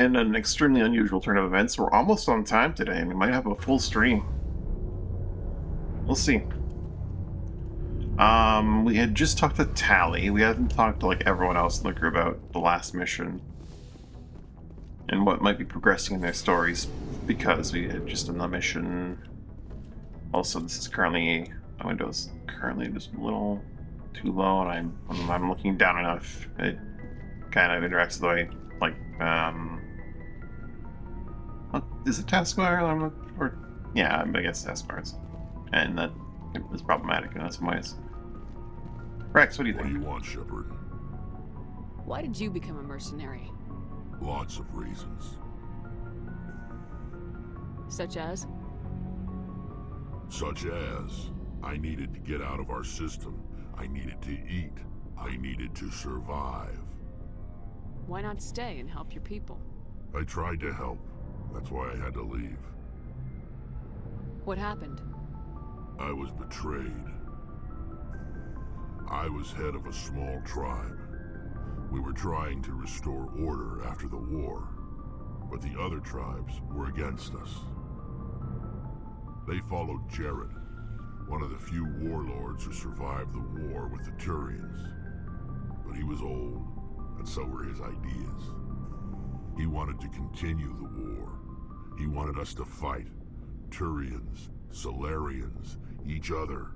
In an extremely unusual turn of events, we're almost on time today, and we might have a full stream. We'll see. We had just talked to Tally. We haven't talked to, like, everyone else in the group about the last mission and what might be progressing in their stories, because we had just done the mission. Also, this is currently... my window's currently just a little too low, and I'm looking down enough. It kind of interacts with the way, like, what, is it taskbar? Or, yeah, I guess taskbars. And that is problematic in some ways. Rex, what do you think? What do you want, Shepard? Why did you become a mercenary? Lots of reasons. Such as? Such as, I needed to get out of our system. I needed to eat. I needed to survive. Why not stay and help your people? I tried to help. That's why I had to leave. What happened? I was betrayed. I was head of a small tribe. We were trying to restore order after the war, but the other tribes were against us. They followed Jared, one of the few warlords who survived the war with the Turians. But he was old, and so were his ideas. He wanted to continue the war. He wanted us to fight. Turians, Solarians, each other.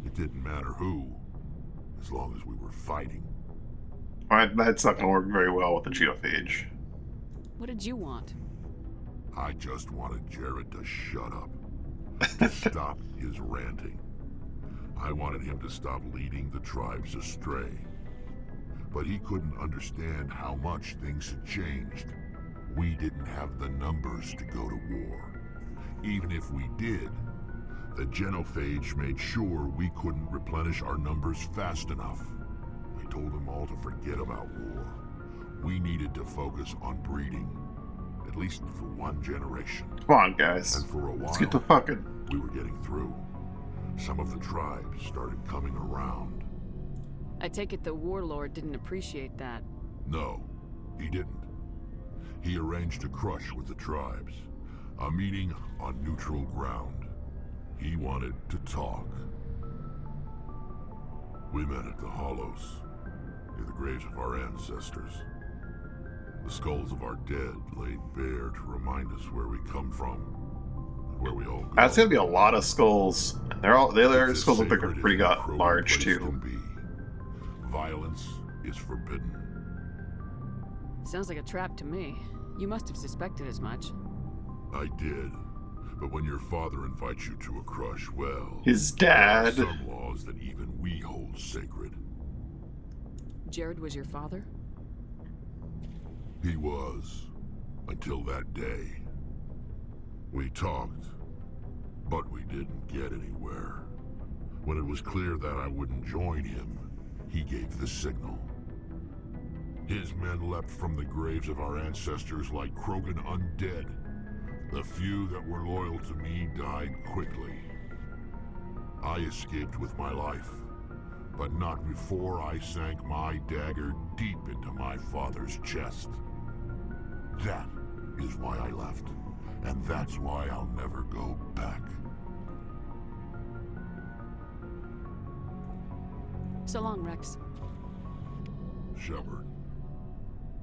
It didn't matter who, as long as we were fighting. That's not going to work very well with the geophage. What did you want? I just wanted Jared to shut up. To stop his ranting. I wanted him to stop leading the tribes astray. But he couldn't understand how much things had changed. We didn't have the numbers to go to war. Even if we did, the genophage made sure we couldn't replenish our numbers fast enough. I told them all to forget about war. We needed to focus on breeding, at least for one generation. Come on, guys. And for a while, let's get to fucking. We were getting through. Some of the tribes started coming around. I take it the warlord didn't appreciate that. No, he didn't. He arranged a crush with the tribes. A meeting on neutral ground. He wanted to talk. We met at the Hollows, near the graves of our ancestors. The skulls of our dead laid bare to remind us where we come from, and where we all go. That's gonna be a lot of skulls. Their skulls look like they're pretty large too. Can be. Violence is forbidden. Sounds like a trap to me. You must have suspected as much. I did. But when your father invites you to a crush, well... His dad. There are some laws that even we hold sacred. Jared was your father? He was. Until that day. We talked, but we didn't get anywhere. When it was clear that I wouldn't join him, he gave the signal. His men leapt from the graves of our ancestors like Krogan undead. The few that were loyal to me died quickly. I escaped with my life, but not before I sank my dagger deep into my father's chest. That is why I left, and that's why I'll never go back. So long, Rex. Shepard.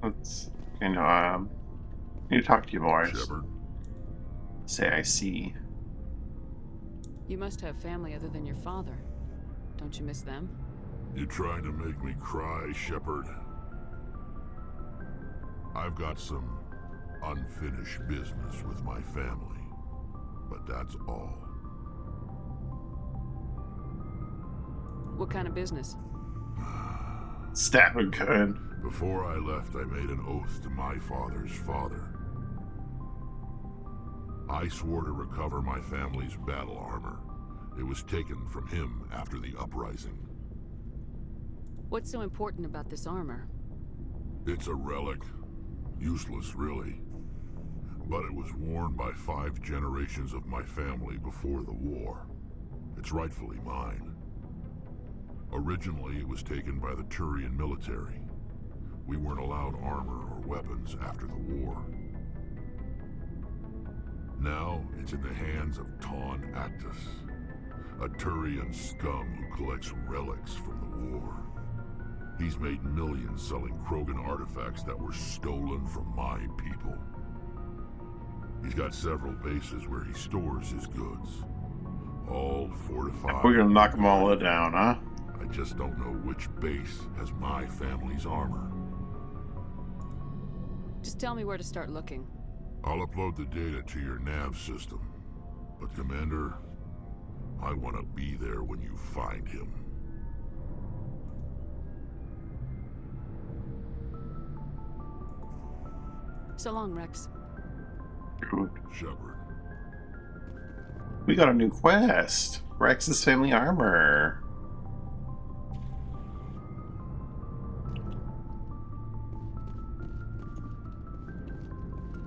Let's, need to talk to you more. Shepard. Say I see. You must have family other than your father. Don't you miss them? You're trying to make me cry, Shepard. I've got some unfinished business with my family, but that's all. What kind of business? Stabbing good. Before I left, I made an oath to my father's father. I swore to recover my family's battle armor. It was taken from him after the uprising. What's so important about this armor? It's a relic. Useless, really. But it was worn by 5 generations of my family before the war. It's rightfully mine. Originally, it was taken by the Turian military. we weren't allowed armor or weapons after the war. Now, it's in the hands of Ton Actus, a Turian scum who collects relics from the war. He's made millions selling Krogan artifacts that were stolen from my people. He's got several bases where he stores his goods, all fortified. We're gonna knock them all down, huh? I just don't know which base has my family's armor. Just tell me where to start looking. I'll upload the data to your nav system. But Commander, I want to be there when you find him. So long, Rex. Good. Shepard. We got a new quest. Rex's family armor.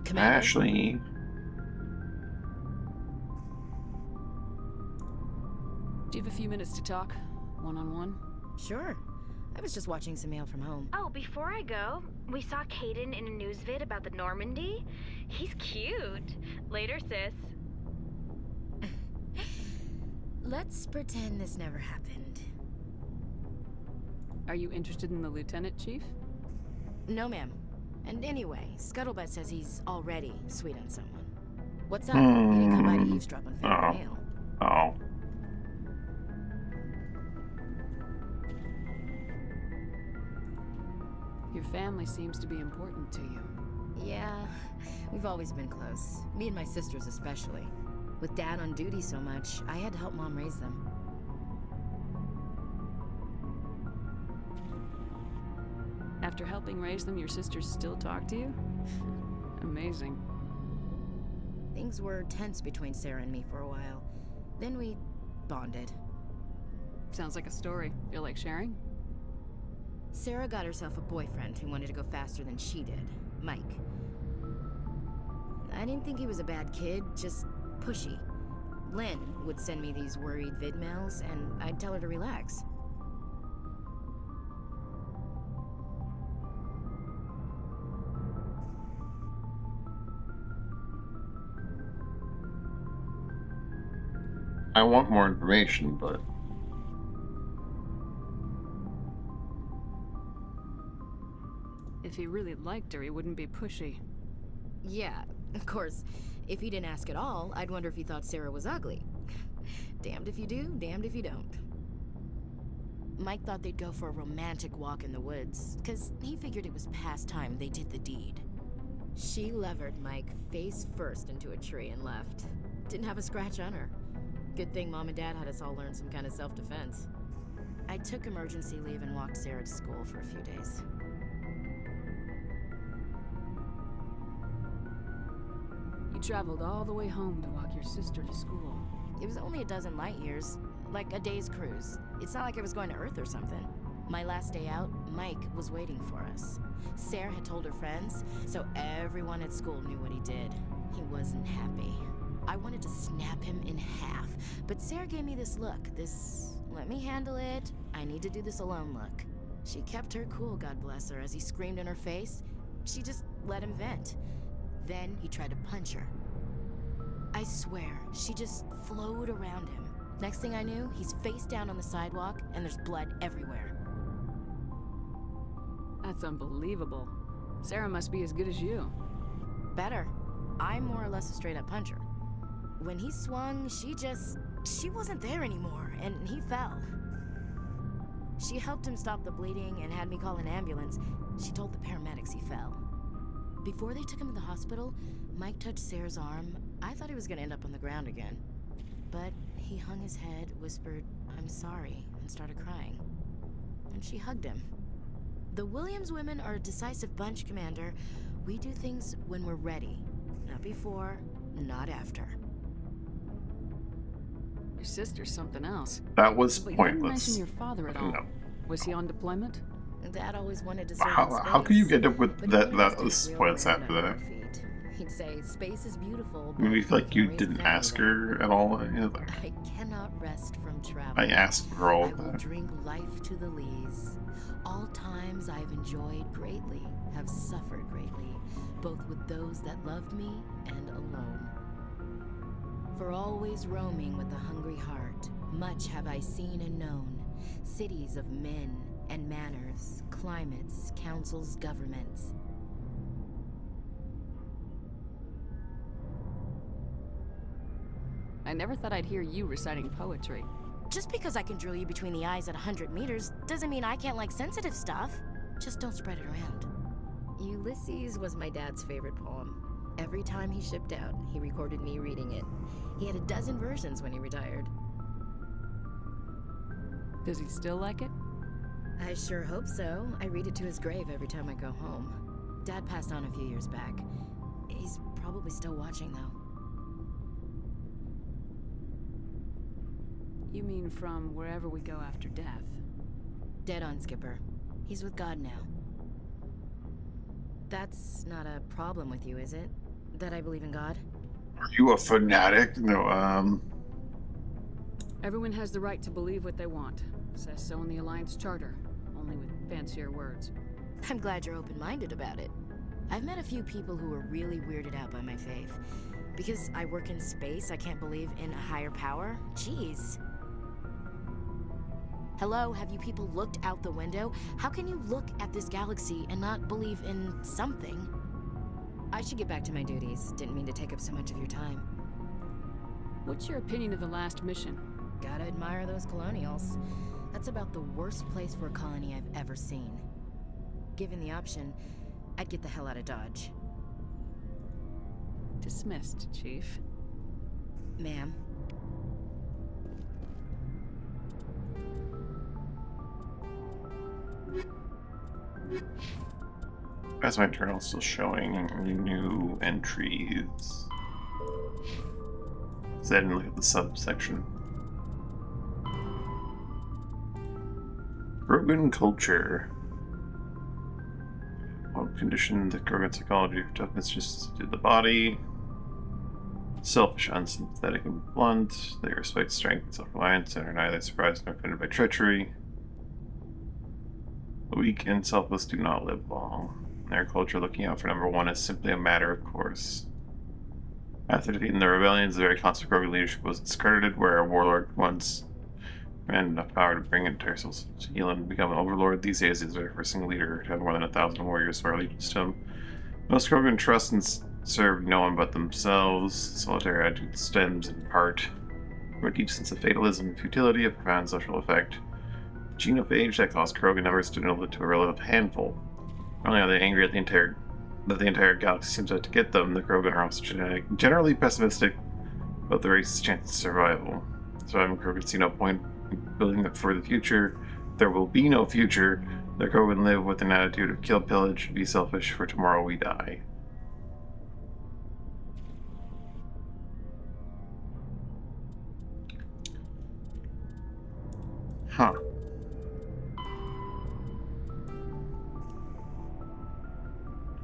Commander? Ashley. Do you have a few minutes to talk? One-on-one? Sure. I was just watching some mail from home. Oh, before I go, we saw Caden in a news vid about the Normandy. He's cute. Later, sis. Let's pretend this never happened. Are you interested in the lieutenant, Chief? No, ma'am. And anyway, Scuttlebutt says he's already sweet on someone. What's up? You didn't come by to eavesdrop on family mail. Oh. Your family seems to be important to you. Yeah, we've always been close. Me and my sisters especially. With Dad on duty so much, I had to help Mom raise them. After helping raise them, your sisters still talk to you? Amazing. Things were tense between Sarah and me for a while. Then we bonded. Sounds like a story. Feel like sharing? Sarah got herself a boyfriend who wanted to go faster than she did, Mike. I didn't think he was a bad kid, just pushy. Lynn would send me these worried vid mails, and I'd tell her to relax. I want more information, but... If he really liked her, he wouldn't be pushy. Yeah, of course, if he didn't ask at all, I'd wonder if he thought Sarah was ugly. Damned if you do, damned if you don't. Mike thought they'd go for a romantic walk in the woods, because he figured it was past time they did the deed. She levered Mike face first into a tree and left. Didn't have a scratch on her. Good thing Mom and Dad had us all learn some kind of self-defense. I took emergency leave and walked Sarah to school for a few days. You traveled all the way home to walk your sister to school. It was only a dozen light years, like a day's cruise. It's not like I was going to Earth or something. My last day out, Mike was waiting for us. Sarah had told her friends, so everyone at school knew what he did. He wasn't happy. I wanted to snap him in half, but Sarah gave me this look, this let me handle it, I need to do this alone look. She kept her cool, God bless her, as he screamed in her face. She just let him vent. Then he tried to punch her. I swear, she just flowed around him. Next thing I knew, he's face down on the sidewalk, and there's blood everywhere. That's unbelievable. Sarah must be as good as you. Better. I'm more or less a straight-up puncher. When he swung, she wasn't there anymore, and he fell. She helped him stop the bleeding and had me call an ambulance. She told the paramedics he fell. Before they took him to the hospital, Mike touched Sarah's arm. I thought he was gonna end up on the ground again. But he hung his head, whispered, "I'm sorry," and started crying. And she hugged him. The Williams women are a decisive bunch, Commander. We do things when we're ready. Not before, not after. Your sister's something else. That was But you didn't pointless. mention your father at all. No. Was he on deployment? Dad always wanted to serve in How space, could you get up with but he that wanted us to this wheel points around after on that? our feet. He'd say, space is beautiful, but Maybe like you can't raise a didn't family ask there. her at all. I cannot rest from travel. I asked her all I will that. drink life to the lees. All times I have enjoyed greatly, have suffered greatly, both with those that loved me and alone. For always roaming with a hungry heart, much have I seen and known, cities of men and manners, climates, councils, governments. I never thought I'd hear you reciting poetry. Just because I can drill you between the eyes at 100 meters doesn't mean I can't like sensitive stuff. Just don't spread it around. Ulysses was my dad's favorite poem. Every time he shipped out, he recorded me reading it. He had a dozen versions when he retired. Does he still like it? I sure hope so. I read it to his grave every time I go home. Dad passed on a few years back. He's probably still watching, though. You mean from wherever we go after death? Dead on, Skipper. He's with God now. That's not a problem with you, is it? That I believe in God? Are you a fanatic? No, Everyone has the right to believe what they want. Says so in the Alliance Charter, only with fancier words. I'm glad you're open-minded about it. I've met a few people who are really weirded out by my faith. Because I work in space, I can't believe in a higher power? Jeez. Hello, have you people looked out the window? How can you look at this galaxy and not believe in something? I should get back to my duties. Didn't mean to take up so much of your time. What's your opinion of the last mission? Gotta admire those colonials. That's about the worst place for a colony I've ever seen. Given the option, I'd get the hell out of Dodge. Dismissed, Chief. Ma'am. as my journal's still showing new entries. So I didn't look at the subsection. Krogan culture. What condition the Krogan psychology for toughness just to the body. Selfish, unsympathetic, and blunt. They respect strength and self-reliance and are neither surprised nor offended by treachery. The weak and selfless do not live long. In their culture, looking out for number one is simply a matter of course. After defeating the rebellions, the very concept of Krogan leadership was discredited, where a warlord once had enough power to bring entire souls to heal and become an overlord. These days, he's a single leader to have more than 1,000 warriors swear allegiance to him. Most Krogan trust and serve no one but themselves. Solitary attitude stems in part from a deep sense of fatalism and futility, a profound social effect. The genophage that caused Krogan numbers to dwindle to a relative handful. Not only are they angry at the entire galaxy seems out to get them, the Krogan are also generally pessimistic about the race's chances of survival. Surviving Krogan see no point in building it for the future. There will be no future. The Krogan live with an attitude of kill, pillage, be selfish, for tomorrow we die. Huh.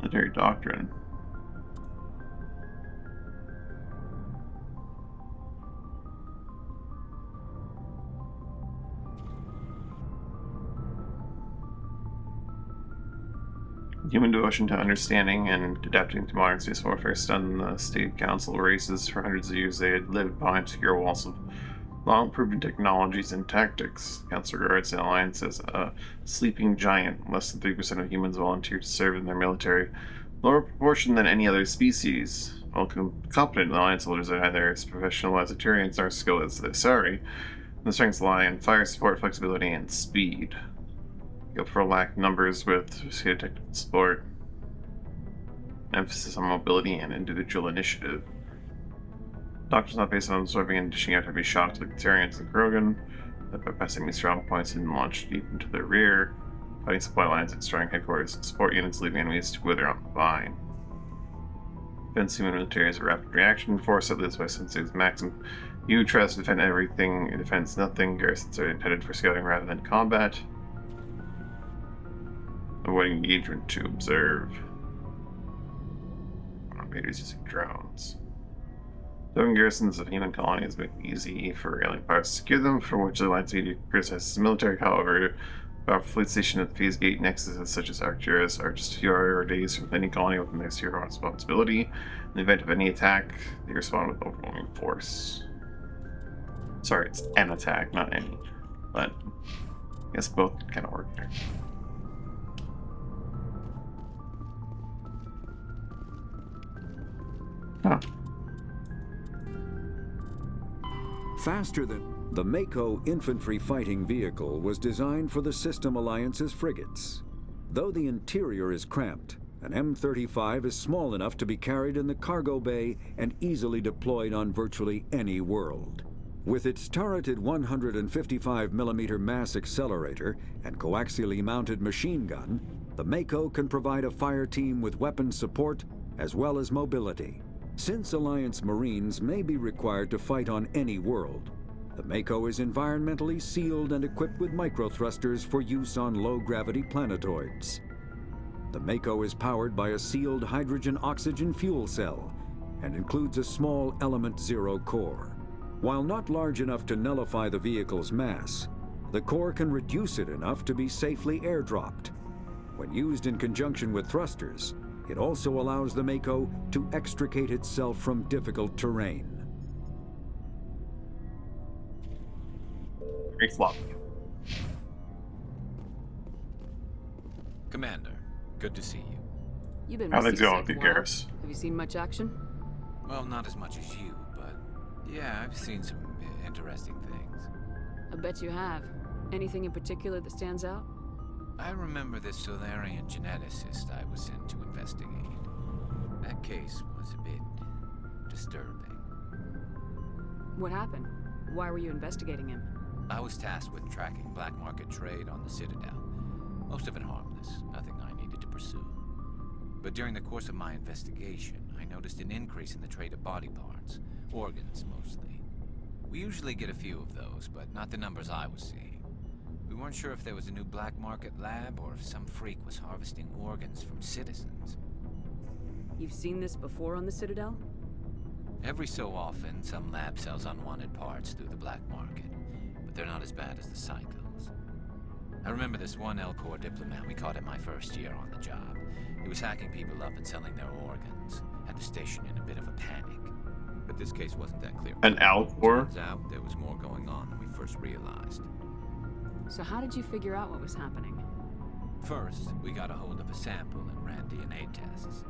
Military doctrine. Human devotion to understanding and adapting to modern space warfare stunned the state council races. For hundreds of years they had lived behind secure walls of long-proven technologies and tactics. Council regards the Alliance as a sleeping giant. Less than 3% of humans volunteer to serve in their military, lower proportion than any other species. While competent Alliance soldiers are neither as professional as Aturians nor skilled as the Asari. The strengths lie in fire support, flexibility, and speed. Go for lack numbers with sophisticated technical support. Emphasis on mobility and individual initiative. Doctrine's not based on absorbing and dishing out heavy shocks like Turians and Krogan, but by passing these strong points and launch deep into their rear, fighting supply lines and destroying headquarters, support units leaving enemies to wither on the vine. Defense human military is a rapid reaction force that lives by Sensei's maxim. You try to defend everything, it defends nothing. Garrisons are intended for scouting rather than combat. Avoiding engagement to observe. invaders using drones. Doing garrisons of human colonies make it easy for alien pirates to secure them, for which the Alliance media criticizes the military. However, the fleet station at the Phase Gate nexuses such as Arcturus are just a few hours days from any colony with their zero responsibility. In the event of any attack, they respond with overwhelming force. Sorry, it's an attack, not any. But I guess both kind of work there. Huh. Faster than the Mako infantry fighting vehicle was designed for the System Alliance's frigates. Though the interior is cramped, an M35 is small enough to be carried in the cargo bay and easily deployed on virtually any world. With its turreted 155mm mass accelerator and coaxially mounted machine gun, the Mako can provide a fire team with weapon support as well as mobility. Since Alliance Marines may be required to fight on any world, the Mako is environmentally sealed and equipped with microthrusters for use on low-gravity planetoids. The Mako is powered by a sealed hydrogen-oxygen fuel cell and includes a small Element Zero core. While not large enough to nullify the vehicle's mass, the core can reduce it enough to be safely airdropped. When used in conjunction with thrusters, it also allows the Mako to extricate itself from difficult terrain. Very floppy. Commander, good to see you. You've been How they missing going sick with a the while. Garrus? Have you seen much action? Well, not as much as you, but yeah, I've seen some interesting things. I bet you have. Anything in particular that stands out? I remember this Solarian geneticist I was sent to investigate. That case was a bit disturbing. What happened? Why were you investigating him? I was tasked with tracking black market trade on the Citadel. Most of it harmless, nothing I needed to pursue. But during the course of my investigation, I noticed an increase in the trade of body parts, organs mostly. We usually get a few of those, but not the numbers I was seeing. We weren't sure if there was a new black market lab or if some freak was harvesting organs from citizens. You've seen this before on the Citadel? Every so often, some lab sells unwanted parts through the black market, but they're not as bad as the cycles. I remember this one L-Corps diplomat we caught in my first year on the job. He was hacking people up and selling their organs. Had the station in a bit of a panic. But this case wasn't that clear. An L-Corps? Turns out there was more going on than we first realized. So how did you figure out what was happening? First, we got a hold of a sample and ran DNA tests.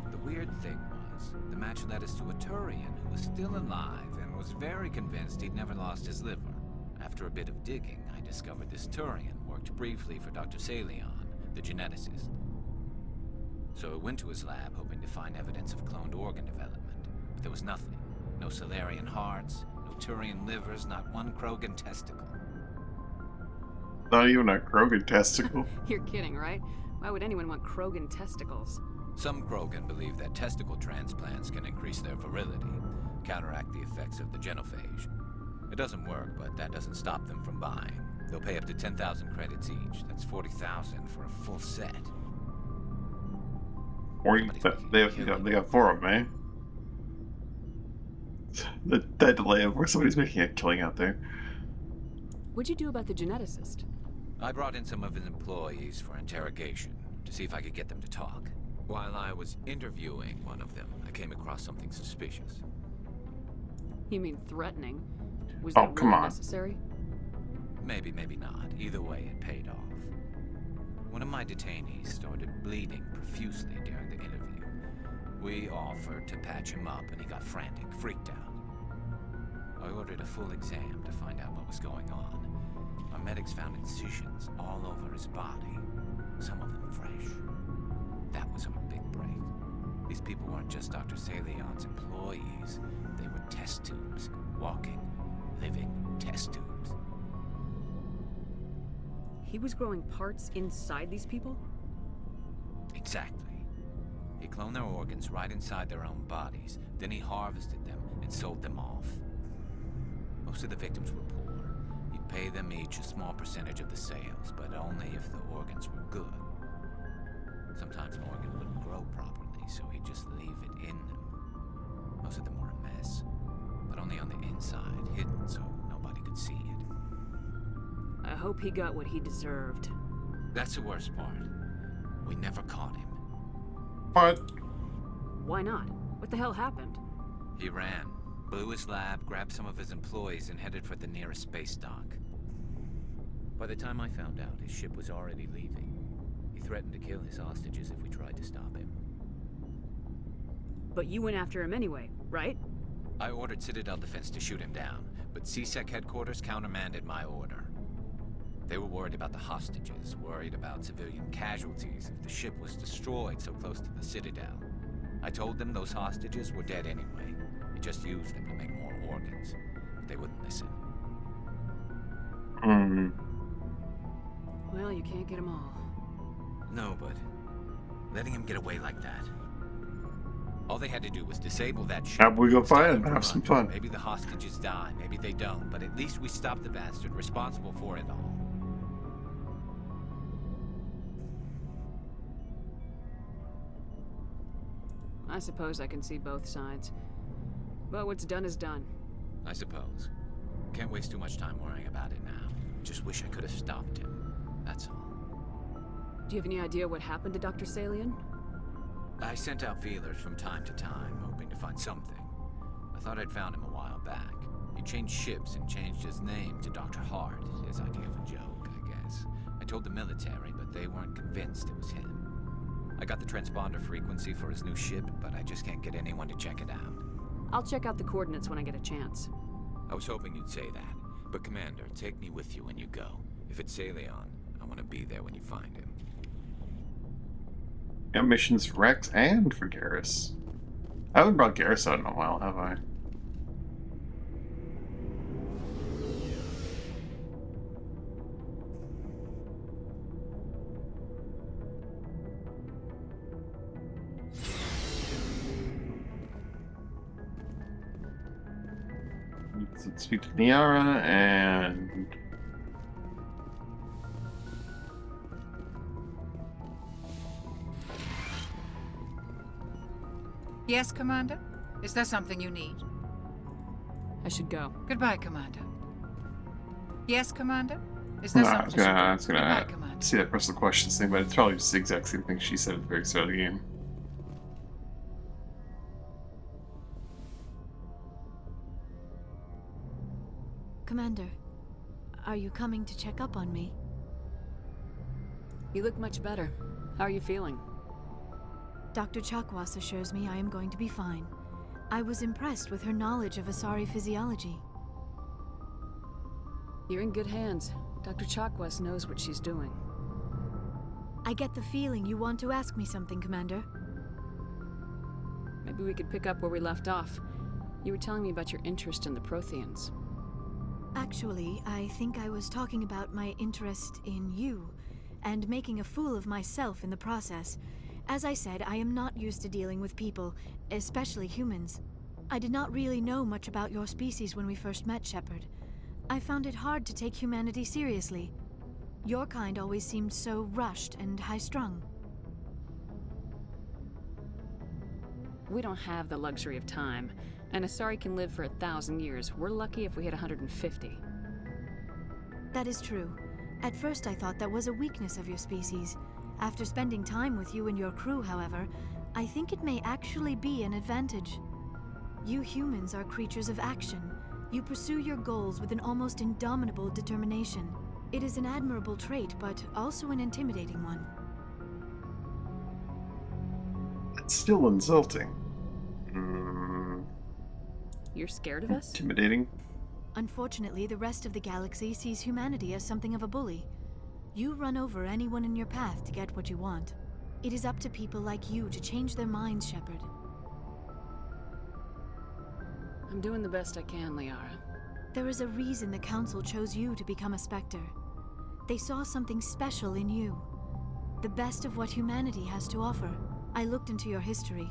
The weird thing was, the match led us to a Turian who was still alive and was very convinced he'd never lost his liver. After a bit of digging, I discovered this Turian worked briefly for Dr. Salion, the geneticist. So I went to his lab hoping to find evidence of cloned organ development, but there was nothing. No Solarian hearts, no Turian livers, not one Krogan testicle. Not even a Krogan testicle. You're kidding, right? Why would anyone want Krogan testicles? Some Krogan believe that testicle transplants can increase their virility, counteract the effects of the genophage. It doesn't work, but that doesn't stop them from buying. They'll pay up to 10,000 credits each. That's 40,000 for a full set. They got four of them, eh? That delay of where somebody's making a killing out there. What'd you do about the geneticist? I brought in some of his employees for interrogation to see if I could get them to talk. While I was interviewing one of them, I came across something suspicious. You mean threatening? Was Oh, that come really on. necessary? Maybe, maybe not. Either way, it paid off. One of my detainees started bleeding profusely during the interview. We offered to patch him up, and he got frantic, freaked out. I ordered a full exam to find out what was going on. Our medics found incisions all over his body, some of them fresh. That was our big break. These people weren't just Dr. Salion's employees. They were test tubes, walking, living test tubes. He was growing parts inside these people? Exactly. He cloned their organs right inside their own bodies. Then he harvested them and sold them off. Most of the victims were poor. He'd pay them each a small percentage of the sales, but only if the organs were good. Sometimes an organ wouldn't grow properly, so he'd just leave it in them. Most of them were a mess, but only on the inside, hidden so nobody could see it. I hope he got what he deserved. That's the worst part. We never caught him. What? Why not? What the hell happened? He ran, blew his lab, grabbed some of his employees, and headed for the nearest space dock. By the time I found out, his ship was already leaving. He threatened to kill his hostages if we tried to stop him. But you went after him anyway, right? I ordered Citadel Defense to shoot him down, but CSEC headquarters countermanded my order. They were worried about the hostages, worried about civilian casualties if the ship was destroyed so close to the Citadel. I told them those hostages were dead anyway. We just used them to make more organs. But they wouldn't listen. Well, you can't get them all. No, but letting him get away like that. All they had to do was disable that ship. How about we go Stop fight him him and from have some running. fun? Maybe the hostages die, maybe they don't, but at least we stopped the bastard responsible for it all. I suppose I can see both sides. But what's done is done. I suppose. Can't waste too much time worrying about it now. Just wish I could have stopped him. That's all. Do you have any idea what happened to Dr. Salian? I sent out feelers from time to time, hoping to find something. I thought I'd found him a while back. He changed ships and changed his name to Dr. Hart, his idea of a joke, I guess. I told the military, but they weren't convinced it was him. I got the transponder frequency for his new ship, but I just can't get anyone to check it out. I'll check out the coordinates when I get a chance. I was hoping you'd say that. But Commander, take me with you when you go. If it's Salion, I want to be there when you find him. Got missions for Rex and for Garrus. I haven't brought Garrus out in a while, have I? Let's speak to Niara and... Yes, Commander? Is there something you need? I should go. Goodbye, Commander. Yes, Commander? Is there something? I was gonna Goodbye, Commander. see that personal questions thing, but it's probably just the exact same thing she said at the very start of the game. Commander, are you coming to check up on me? You look much better. How are you feeling? Dr. Chakwas assures me I am going to be fine. I was impressed with her knowledge of Asari physiology. You're in good hands. Dr. Chakwas knows what she's doing. I get the feeling you want to ask me something, Commander. Maybe we could pick up where we left off. You were telling me about your interest in the Protheans. Actually, I think I was talking about my interest in you, and making a fool of myself in the process. As I said, I am not used to dealing with people, especially humans. I did not really know much about your species when we first met, Shepard. I found it hard to take humanity seriously. Your kind always seemed so rushed and high-strung. We don't have the luxury of time. An Asari can live for 1,000 years. We're lucky if we hit 150. That is true. At first I thought that was a weakness of your species. After spending time with you and your crew, however, I think it may actually be an advantage. You humans are creatures of action. You pursue your goals with an almost indomitable determination. It is an admirable trait, but also an intimidating one. It's still insulting. You're scared of us? Intimidating. Unfortunately, the rest of the galaxy sees humanity as something of a bully. You run over anyone in your path to get what you want. It is up to people like you to change their minds, Shepard. I'm doing the best I can, Liara. There is a reason the Council chose you to become a Spectre. They saw something special in you. The best of what humanity has to offer. I looked into your history.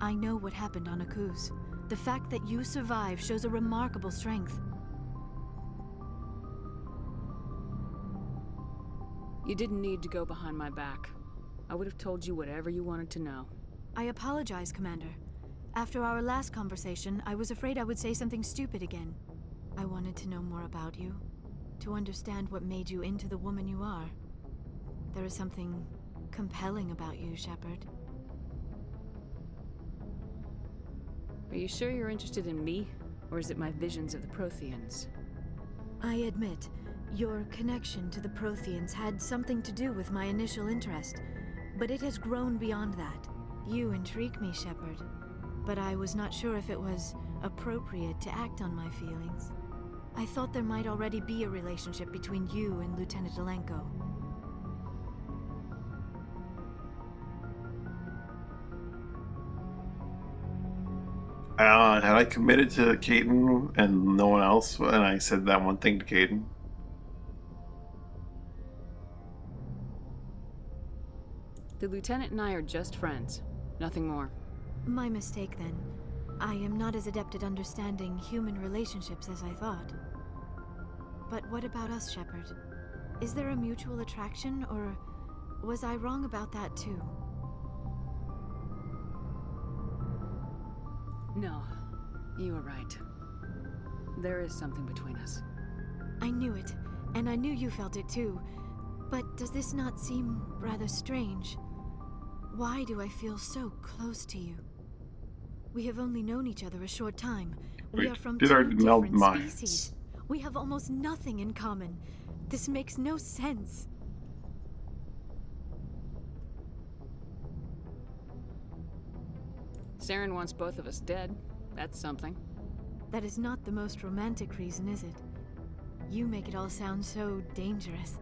I know what happened on Akuz. The fact that you survived shows a remarkable strength. You didn't need to go behind my back. I would have told you whatever you wanted to know. I apologize, Commander. After our last conversation, I was afraid I would say something stupid again. I wanted to know more about you, to understand what made you into the woman you are. There is something compelling about you, Shepard. Are you sure you're interested in me? Or is it my visions of the Protheans? I admit, your connection to the Protheans had something to do with my initial interest, but it has grown beyond that. You intrigue me, Shepard, but I was not sure if it was appropriate to act on my feelings. I thought there might already be a relationship between you and Lieutenant Alenko. Had I committed to Caden and no one else, and I said that one thing to Caden? The Lieutenant and I are just friends. Nothing more. My mistake, then. I am not as adept at understanding human relationships as I thought. But what about us, Shepard? Is there a mutual attraction, or was I wrong about that too? No, you were right. There is something between us. I knew it, and I knew you felt it too. But does this not seem rather strange? Why do I feel so close to you? We have only known each other a short time. We are from two different species. We have almost nothing in common. This makes no sense. Saren wants both of us dead. That's something. That is not the most romantic reason, is it? You make it all sound so dangerous.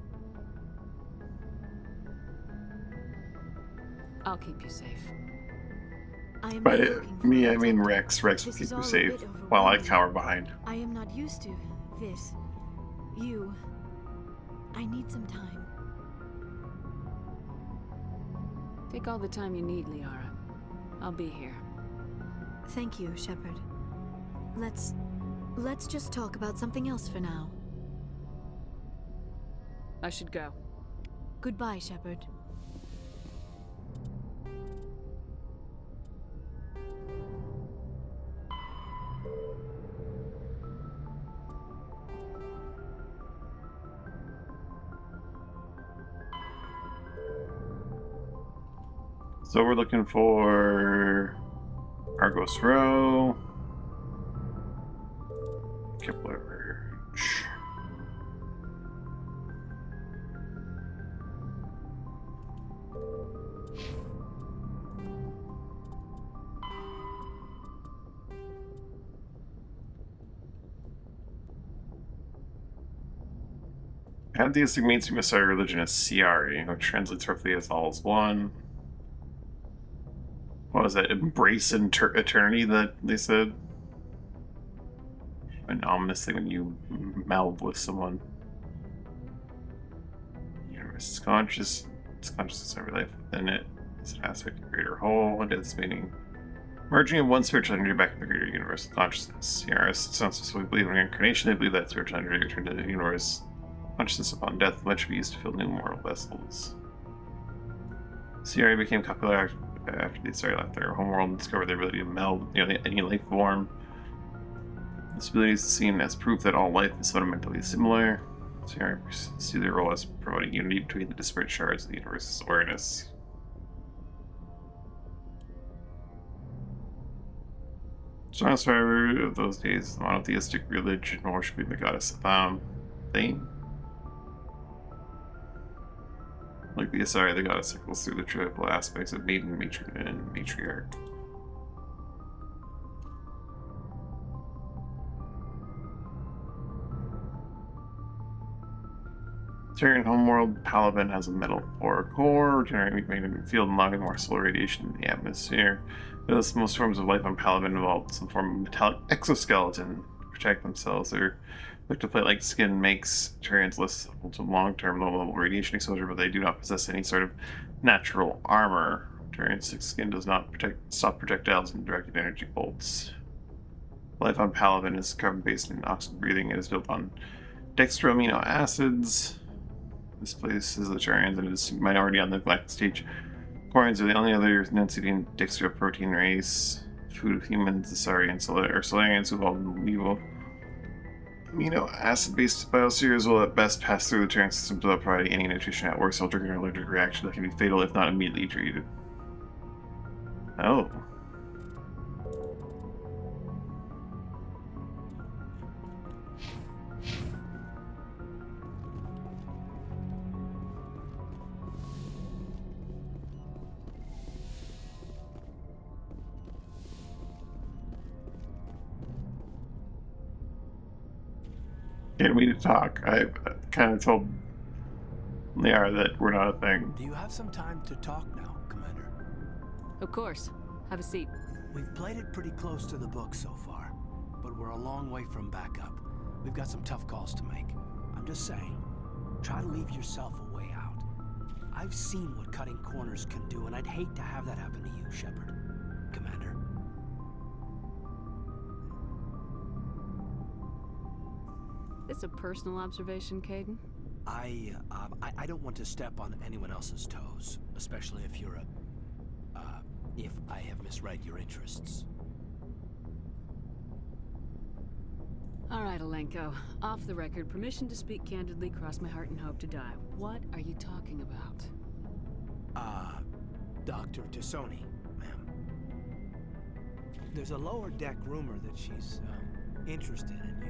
I'll keep you safe. By me, I mean Rex. Rex will keep you safe while I cower behind. I am not used to this. You. I need some time. Take all the time you need, Liara. I'll be here. Thank you, Shepard. Let's just talk about something else for now. I should go. Goodbye, Shepard. So we're looking for Argos Row, Kepler Ridge. Pantheistic mainstream Messiah religion is Ciari, which translates roughly as all is one. What was that? Embrace eternity that they said? An ominous thing when you meld with someone. Universe is conscious. Its consciousness of every life within it is an aspect of the greater whole. And its meaning. Merging of one spiritual energy back into the greater universal consciousness. Ciarists don't specifically believe in reincarnation. They believe that spiritual energy returned to the universe. Consciousness upon death, much be used to fill new mortal vessels. Ciari became popular after they started left their homeworld and discovered their ability to meld any life form. This ability is seen as proof that all life is fundamentally similar. Ciari see their role as promoting unity between the disparate shards of the universe's awareness. Strong survivor of those days, the monotheistic religion worshipping the goddess Thane. Like the Asari, the goddess circles through the triple aspects of maiden, matron, and matriarch. Terran homeworld, Palaven has a metal core, regenerating magnetic field and logging more solar radiation in the atmosphere. Thus, most forms of life on Palaven involve some form of metallic exoskeleton to protect themselves. Their Ectoplate-like skin makes Terrans less susceptible to long-term low-level radiation exposure, but they do not possess any sort of natural armor. Terran's thick skin does not stop projectiles and directed energy bolts. Life on Palaven is carbon-based and oxygen-breathing. It is built on dextro amino acids. This places the Terrans in a distinct minority on the galactic stage. Quarians are the only other non-sentient dextroprotein race. Food of humans, the Asari and Solarians who evolved in evil. Amino acid-based biospheres will at best pass through the trans system without providing any nutrition at worst, while triggering an allergic reaction that can be fatal if not immediately treated. Oh. Get me to talk. I kind of told Liara that we're not a thing. Do you have some time to talk now, Commander? Of course. Have a seat. We've played it pretty close to the book so far, but we're a long way from backup. We've got some tough calls to make. I'm just saying, try to leave yourself a way out. I've seen what cutting corners can do, and I'd hate to have that happen to you, Shepard. Commander. This a personal observation, Caden? I don't want to step on anyone else's toes, especially if you're if I have misread your interests. All right, Alenko. Off the record, permission to speak candidly, cross my heart and hope to die. What are you talking about? Dr. Tassoni, ma'am. There's a lower deck rumor that she's, interested in you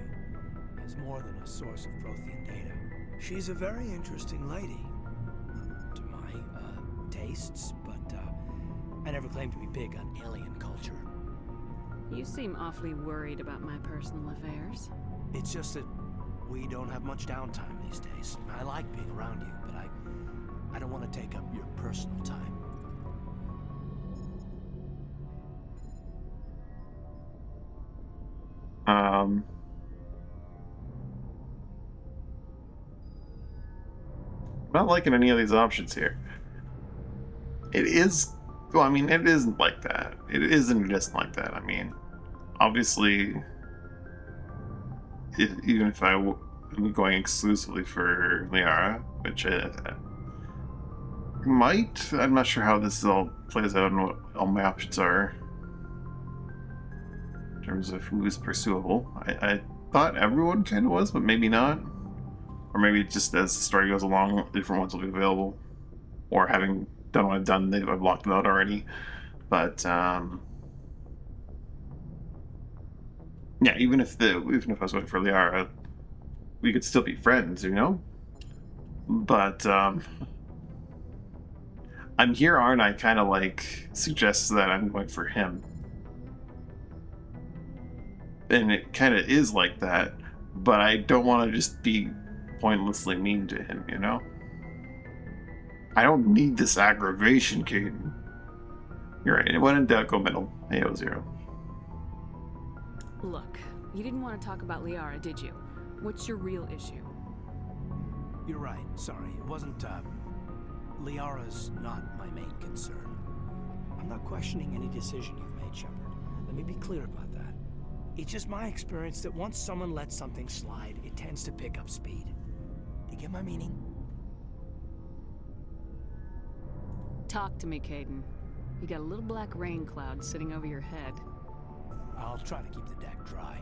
as more than a source of Prothean data. She's a very interesting lady, to my, tastes, but, I never claimed to be big on alien culture. You seem awfully worried about my personal affairs. It's just that we don't have much downtime these days. I like being around you, but I don't want to take up your personal time. Not liking any of these options here. It is... Well, I mean, it isn't like that. It isn't just like that. I mean, obviously, even if I'm going exclusively for Liara, which I might, I'm not sure how this all plays out and what all my options are in terms of who is pursuable. I thought everyone kind of was, but maybe not. Or maybe just as the story goes along, different ones will be available. Or having done what I've done, I've locked them out already. But yeah, even if I was waiting for Liara, we could still be friends, you know. But I'm here, aren't I? Kind of like suggests that I'm going for him, and it kind of is like that. But I don't want to just be pointlessly mean to him, you know. I don't need this aggravation, Caden. You're right. When in doubt, go middle. AO0. Look, you didn't want to talk about Liara, did you? What's your real issue? You're right. Sorry. It wasn't, Liara's not my main concern. I'm not questioning any decision you've made, Shepard. Let me be clear about that. It's just my experience that once someone lets something slide, it tends to pick up speed. Do you get my meaning? Talk to me, Caden. You got a little black rain cloud sitting over your head. I'll try to keep the deck dry.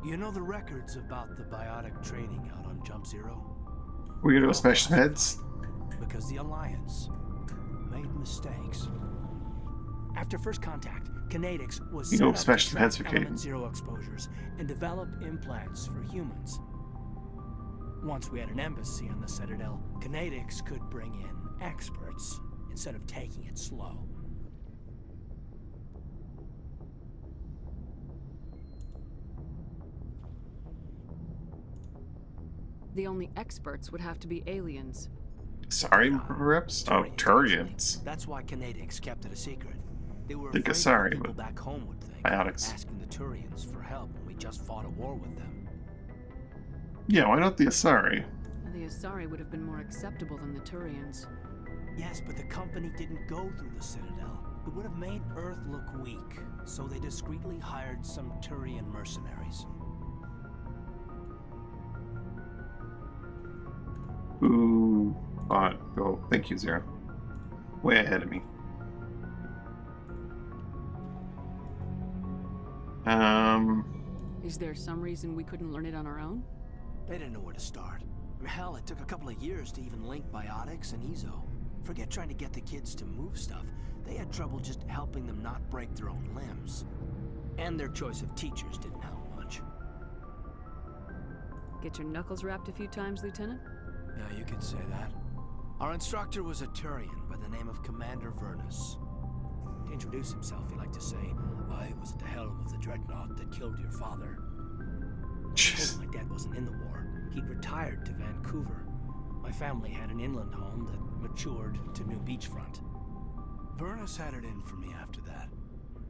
You know the records about the biotic training out on Jump Zero? We're gonna go smash some heads. Because the Alliance made mistakes. After first contact, Kinetics was set up to smash some heads track for Caden. element zero exposures and develop implants for humans. Once we had an embassy on the Citadel, Kinetics could bring in experts instead of taking it slow. The only experts would have to be aliens. Sorry, reps? Oh, Turians. That's why Kinetics kept it a secret. They were Think afraid Asari, people but back home would think, biotics. asking the Turians for help when we just fought a war with them. Yeah, why not the Asari? The Asari would have been more acceptable than the Turians. Yes, but the company didn't go through the Citadel. It would have made Earth look weak, so they discreetly hired some Turian mercenaries. Ooh. Oh, thank you, Zero. way ahead of me. Is there some reason we couldn't learn it on our own? They didn't know where to start. I mean, hell, it took a couple of years to even link biotics and ezo. Forget trying to get the kids to move stuff. They had trouble just helping them not break their own limbs. And their choice of teachers didn't help much. Get your knuckles rapped a few times, Lieutenant? Yeah, you could say that. Our instructor was a Turian by the name of Commander Vernus. To introduce himself, he liked to say, I was at the helm of the dreadnought that killed your father. I told him my dad wasn't in the war. He'd retired to Vancouver. My family had an inland home that matured to New Beachfront. Vernus had it in for me after that.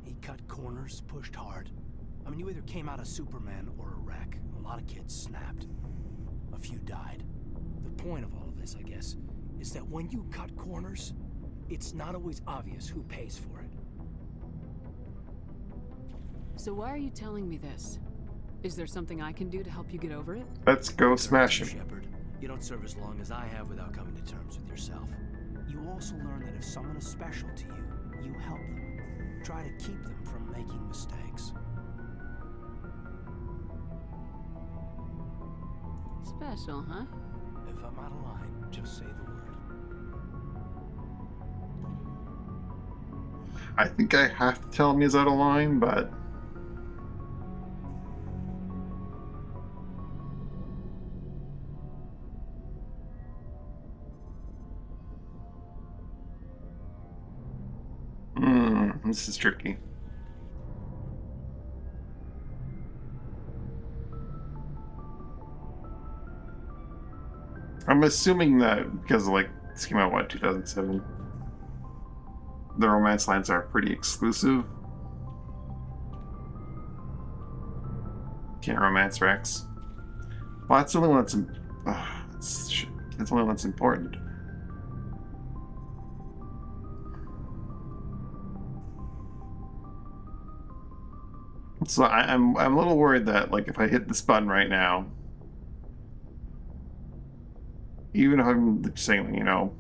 He cut corners, pushed hard. I mean, you either came out a Superman or a wreck. A lot of kids snapped. A few died. The point of all of this, I guess, is that when you cut corners, it's not always obvious who pays for it. So why are you telling me this? Is there something I can do to help you get over it? Let's go smash him. Shepard, you don't serve as long as I have without coming to terms with yourself. You also learn that if someone is special to you, you help them. Try to keep them from making mistakes. Special, huh? If I'm out of line, just say the word. I think I have to tell him he's out of line, but... this is tricky. I'm assuming that because, like, this came out, what, 2007? The romance lines are pretty exclusive. Can't romance Rex. Well, that's the only one that's... that's the only one that's important. So I'm a little worried that, like, if I hit this button right now, even if I'm saying, you know,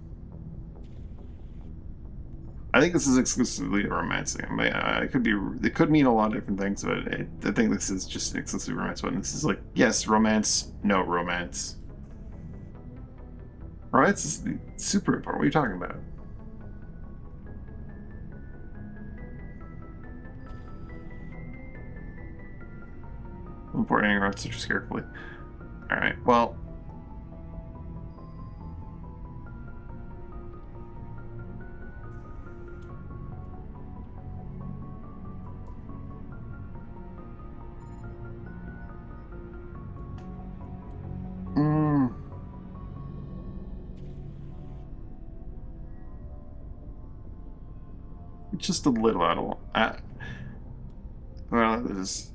I think this is exclusively a romance thing. I mean, it could mean a lot of different things, but I think this is just an exclusive romance one. This is like, yes, romance, no romance. Romance is super important. What are you talking about? Importing routes just carefully. Alright, well. Just a little out of... well, this is...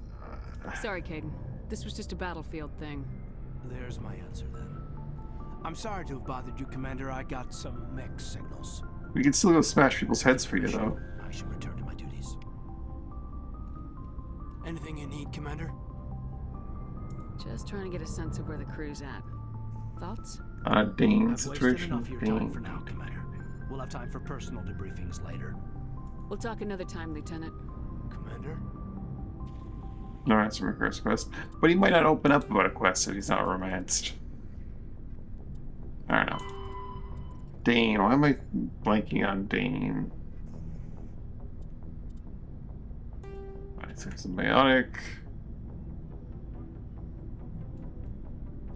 Sorry, Caden. This was just a battlefield thing. There's my answer, then. I'm sorry to have bothered you, Commander. I got some mixed signals. We can still go smash people's heads for you, though. I should return to my duties. Anything you need, Commander? Just trying to get a sense of where the crew's at. Thoughts? Dane I've situation. wasted enough of your time for now, Commander. We'll have time for personal debriefings later. We'll talk another time, Lieutenant. Commander? No answer from first quest. But he might not open up about a quest if he's not romanced. I don't know. Dane, why am I blanking on Dane? Symbiotic.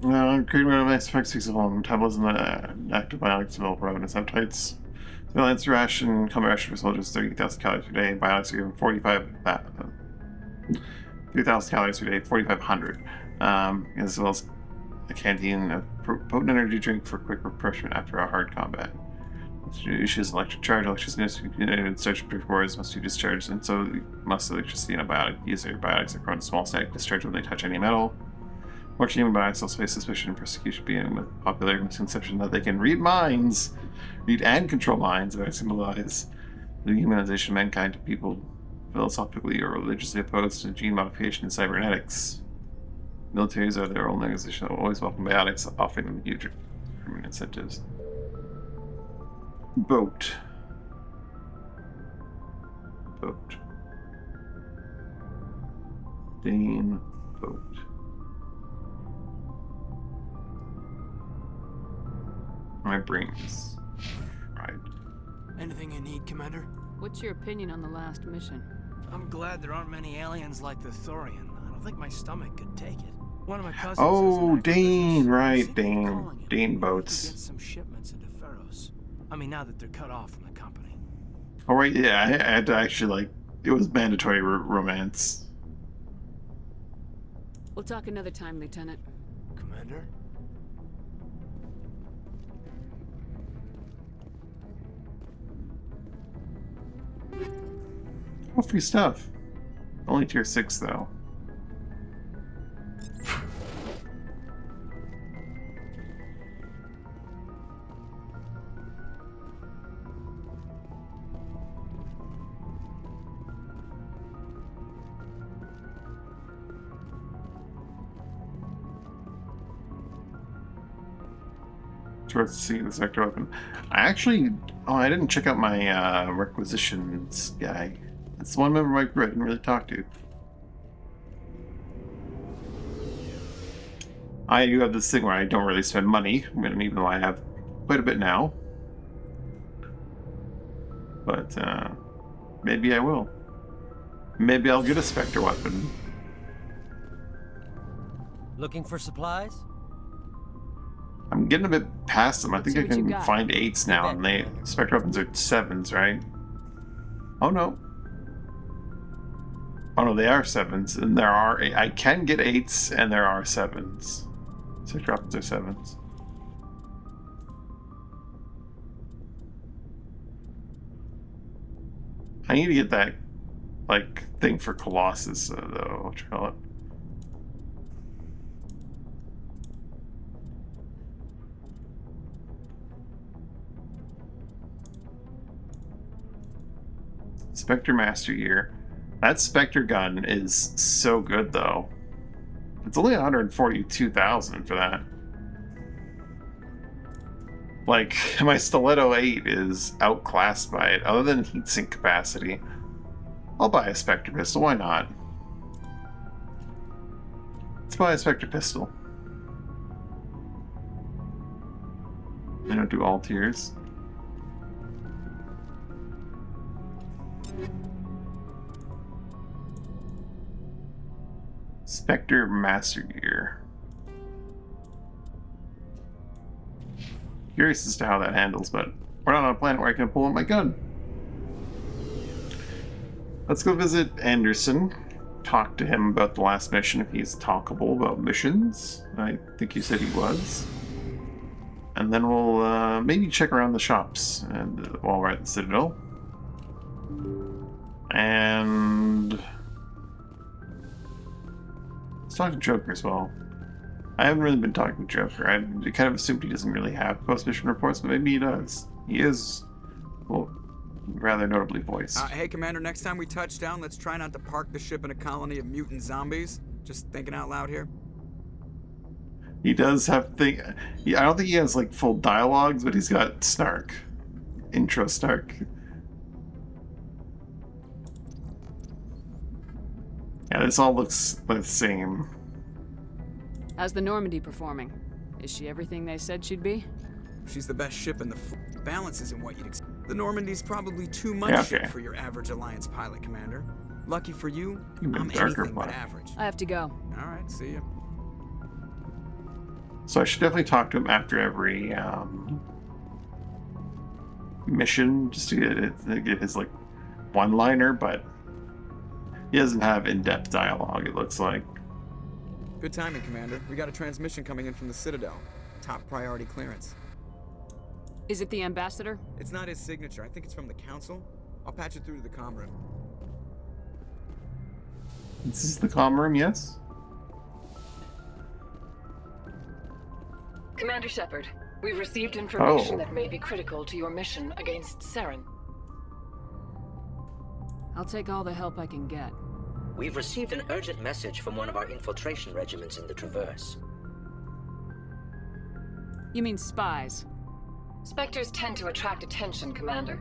Creating romance affects feasible metabolism, active biotics develop ravenous appetites. Surveillance ration, combat ration for soldiers, 30,000 calories per day. Biotics are given 3,000 calories per day, 4,500. As well as a canteen of potent energy drink for quick refreshment after a hard combat. Issues electric charge, electricity and such cores must be discharged, and so must electricity in a biotic. User biotics are prone to small static discharge when they touch any metal. Fortunately, human biotics also face suspicion and persecution, being with popular misconception that they can read minds, read and control minds, that symbolize the humanization of mankind to people philosophically or religiously opposed to gene modification and cybernetics. Militaries are their own organization that will always welcome biotics, offering them huge incentives. Boat. vote. Dane, vote. My brain is fried. Anything you need, Commander? What's your opinion on the last mission? I'm glad there aren't many aliens like the Thorian. I don't think my stomach could take it. One of my cousins. Oh, Dane, right, Dane. Dane. Dane Maybe boats. he could get some shipments into Feros. I mean, now that they're cut off from the company. Oh, right, yeah, I had to actually, it was mandatory romance. We'll talk another time, Lieutenant. Commander? Oh, free stuff. Only tier 6, though. To see the sector weapon. I didn't check out my requisitions guy. That's the one member of my crew I didn't really talk to. I do have this thing where I don't really spend money, even though I have quite a bit now. But maybe I will. Maybe I'll get a Spectre weapon. Looking for supplies? I'm getting a bit past them. I think I see what you can got. find 8s now, and they Spectre weapons are 7s, right? Oh no. Oh no, they are 7s, and there are I can get 8s, and there are 7s. Spectre weapons are 7s. I need to get that thing for Colossus though. What you call it? Spectre Master Gear. That Spectre gun is so good, though. It's only 142,000 for that. Like, my Stiletto 8 is outclassed by it, other than heatsink capacity. I'll buy a Spectre pistol, why not? Let's buy a Spectre pistol. I don't do all tiers. Spectre Master Gear. Curious as to how that handles, but we're not on a planet where I can pull out my gun. Let's go visit Anderson. Talk to him about the last mission if he's talkable about missions. I think you said he was. And then we'll maybe check around the shops and while we're at the Citadel. And let's talk to Joker as well. I haven't really been talking to Joker. I kind of assumed he doesn't really have post-mission reports, but maybe he does. He is, well, rather notably voiced. Hey, Commander, next time we touch down, let's try not to park the ship in a colony of mutant zombies. Just thinking out loud here. He does have I don't think he has full dialogues, but he's got snark. Intro snark. Yeah, this all looks the same. How's the Normandy performing? Is she everything they said she'd be? She's the best ship in the balance isn't what you'd expect. The Normandy's probably too much ship for your average Alliance pilot, Commander. Lucky for you, I'm anything but average. I have to go. All right, see ya. So I should definitely talk to him after every mission, just to get his one-liner, but he doesn't have in-depth dialogue, it looks like. Good timing, Commander. We got a transmission coming in from the Citadel. Top priority clearance. Is it the ambassador? It's not his signature. I think it's from the Council. I'll patch it through to the comm room. This is the comm room, yes? Commander Shepard, we've received information that may be critical to your mission against Saren. I'll take all the help I can get. We've received an urgent message from one of our infiltration regiments in the Traverse. You mean spies? Spectres tend to attract attention, Commander,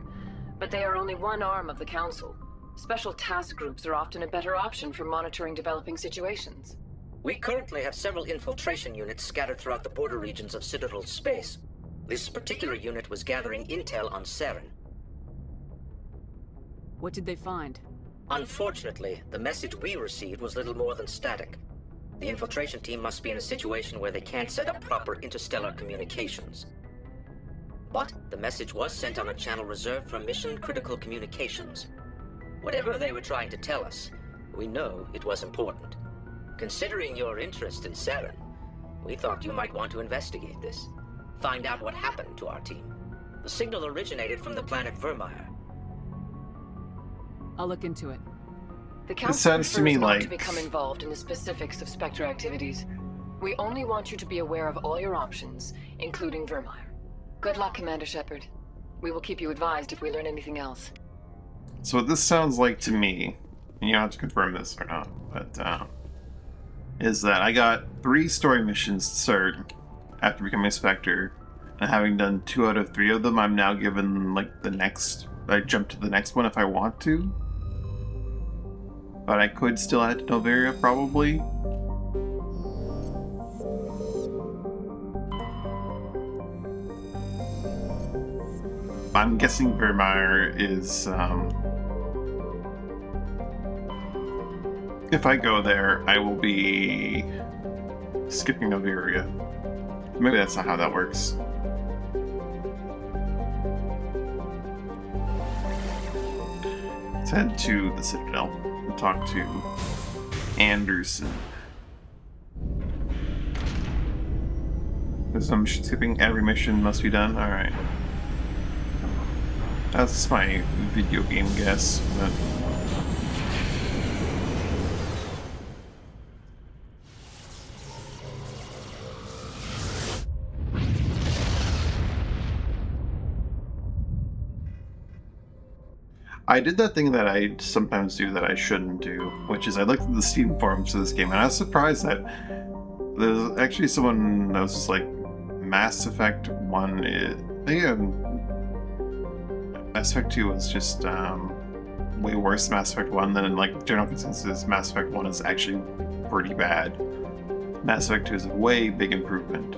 but they are only one arm of the Council. Special task groups are often a better option for monitoring developing situations. We currently have several infiltration units scattered throughout the border regions of Citadel's space. This particular unit was gathering intel on Saren. What did they find? Unfortunately, the message we received was little more than static. The infiltration team must be in a situation where they can't set up proper interstellar communications. But the message was sent on a channel reserved for mission-critical communications. Whatever they were trying to tell us, we know it was important. Considering your interest in Saren, we thought you might want to investigate this. Find out what happened to our team. The signal originated from the planet Vermeer. I'll look into it. The Council sounds to me prefers not to like- become involved in the specifics of Spectre activities. We only want you to be aware of all your options, including Vermeer. Good luck, Commander Shepard. We will keep you advised if we learn anything else. So what this sounds like to me, and you don't have to confirm this or not, but is that I got 3 story missions to start after becoming a Spectre, and having done 2 out of 3 of them, I'm now given like the next. I jump to the next one if I want to, but I could still head to Noveria probably. I'm guessing Vermeer is. If I go there, I will be skipping Noveria. Maybe that's not how that works. Let's head to the Citadel and talk to Anderson. Because I'm skipping every mission must be done. Alright. That's my video game guess, but... I did that thing that I sometimes do that I shouldn't do, which is I looked at the Steam forums for this game, and I was surprised that there's actually someone that was just like, Mass Effect 1 is... Mass Effect 2 was just way worse than Mass Effect 1, then in like general consensus, Mass Effect 1 is actually pretty bad. Mass Effect 2 is a way big improvement.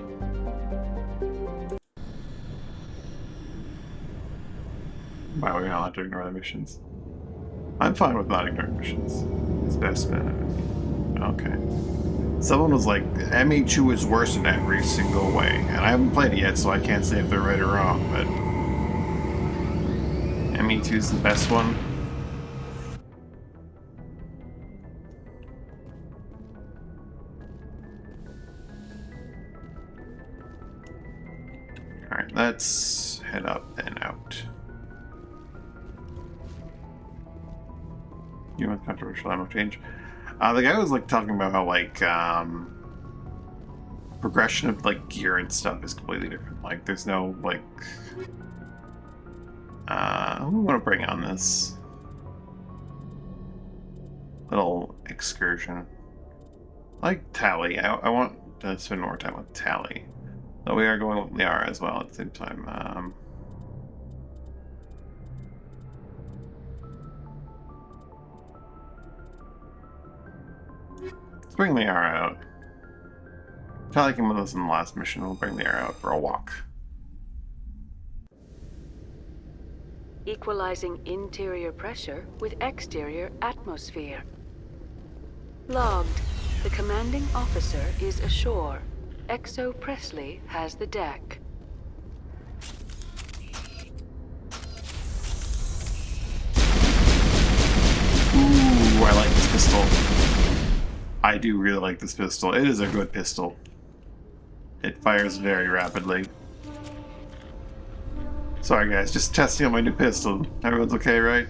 Wow, we're not allowed to ignore the missions. I'm fine with not ignoring missions. It's best man. Okay. Someone was like, ME2 is worse in every single way. And I haven't played it yet, so I can't say if they're right or wrong, but... ME2 is the best one. Alright, let's head up and out. You want controversial ammo change? The guy was like talking about how like progression of like gear and stuff is completely different. Like there's no like who do we want to bring on this little excursion? I like Tally. I want to spend more time with Tally. Though we are going with Liara as well at the same time. Let's bring Liara out. Tally came with us in the last mission. We'll bring Liara out for a walk. Equalizing interior pressure with exterior atmosphere. Logged. The commanding officer is ashore. Exo Presley has the deck. Ooh, I like this pistol. I do really like this pistol. It is a good pistol. It fires very rapidly. Sorry guys, just testing out my new pistol. Everyone's okay, right?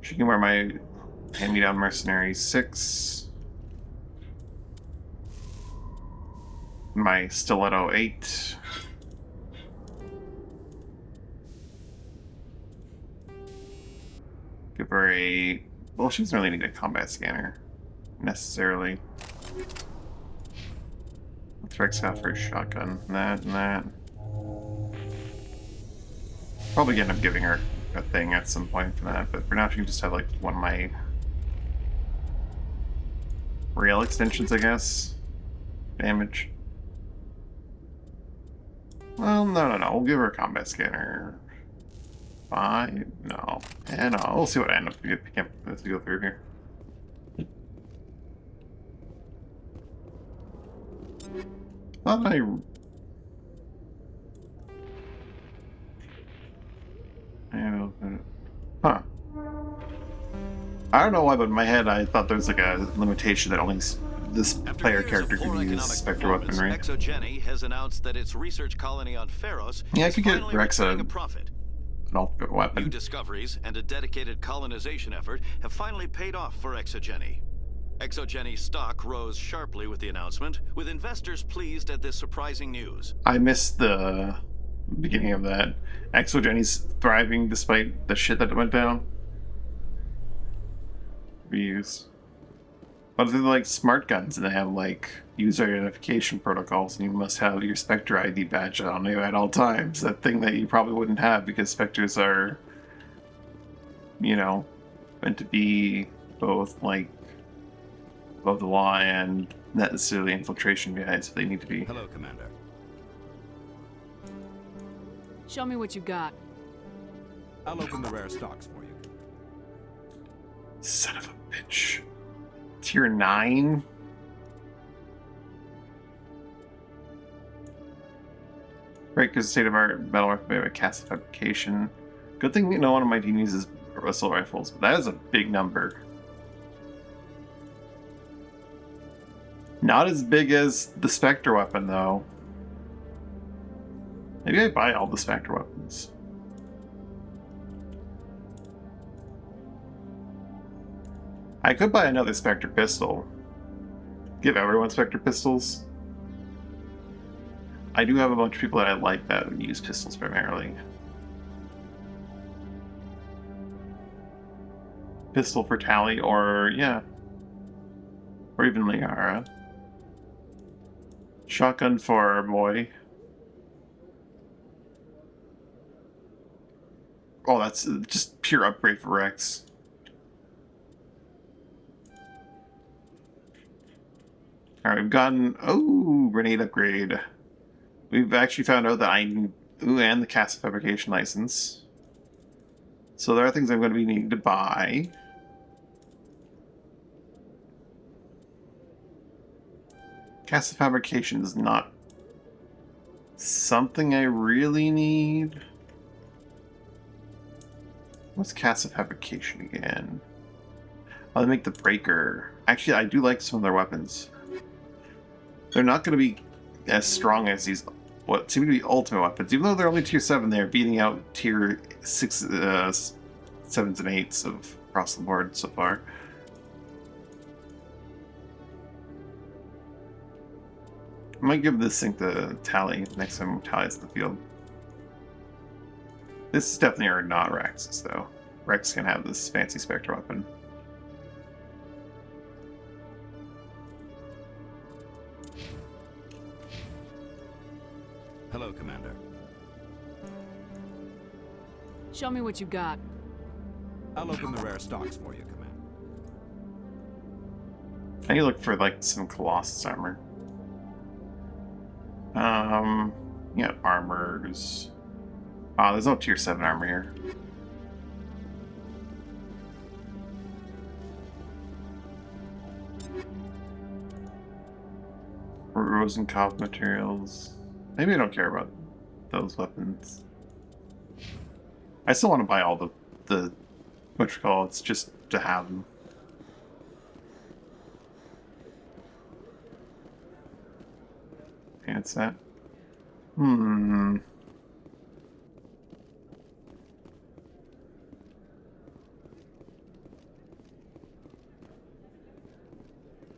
She can wear my hand-me-down Mercenary 6. My Stiletto 8. Give her a... Well, she doesn't really need a combat scanner. Necessarily. Let's Rex out for a shotgun. That and that. Probably end up giving her a thing at some point for that, but for now she can just have like one of my rail extensions, I guess. Damage. Well, no. We'll give her a combat scanner. 5? No. And we'll see what I end up picking up as we go through here. Thought I... Huh. I don't know why, but in my head I thought there was like a limitation that only this player character could use Spectre weaponry. ExoGeni has announced that its research colony on Feros I could get Rex a profit. An ultimate weapon. New discoveries and a dedicated colonization effort have finally paid off for ExoGeni. ExoGeni's stock rose sharply with the announcement, with investors pleased at this surprising news. I missed the beginning of that. ExoGeni's thriving despite the shit that went down. Reuse. But they're like smart guns and they have like user identification protocols and you must have your Spectre ID badge on you at all times. That thing that you probably wouldn't have because Spectres are, you know, meant to be both like above the law and not necessarily infiltration guys, so they need to be. Hello, Commander. Show me what you got. I'll open the rare stocks for you. Son of a bitch. Tier 9? Right, because state-of-art battle weapon by cast fabrication. Good thing no one of my team uses assault rifles, but that is a big number. Not as big as the Spectre weapon, though. Maybe I buy all the Spectre weapons. I could buy another Spectre pistol. Give everyone Spectre pistols. I do have a bunch of people that I like that use pistols primarily. Pistol for Tally, or yeah. Or even Liara. Shotgun for boy. Oh, that's just pure upgrade for Rex. Alright, we've gotten... Oh, grenade upgrade. We've actually found out that I need... Ooh, and the cast fabrication license. So there are things I'm going to be needing to buy. Cast fabrication is not something I really need. What's cast fabrication again? Oh, they make the breaker. Actually, I do like some of their weapons. They're not going to be as strong as these, what seem to be ultimate weapons. Even though they're only tier 7, they're beating out tier 6, 7s and 8s of across the board so far. I might give this thing to Tally next time Tally's in the field. This is definitely not Rex's, though. Rex can have this fancy Spectre weapon. Hello, Commander. Show me what you got. I'll open the rare stocks for you, Commander. I need to look for, like, some Colossus armor. Yeah, armors. Oh, there's no tier 7 armor here. Rosenkopf materials. Maybe I don't care about those weapons. I still want to buy all the what you call it's just to have them. Pants set.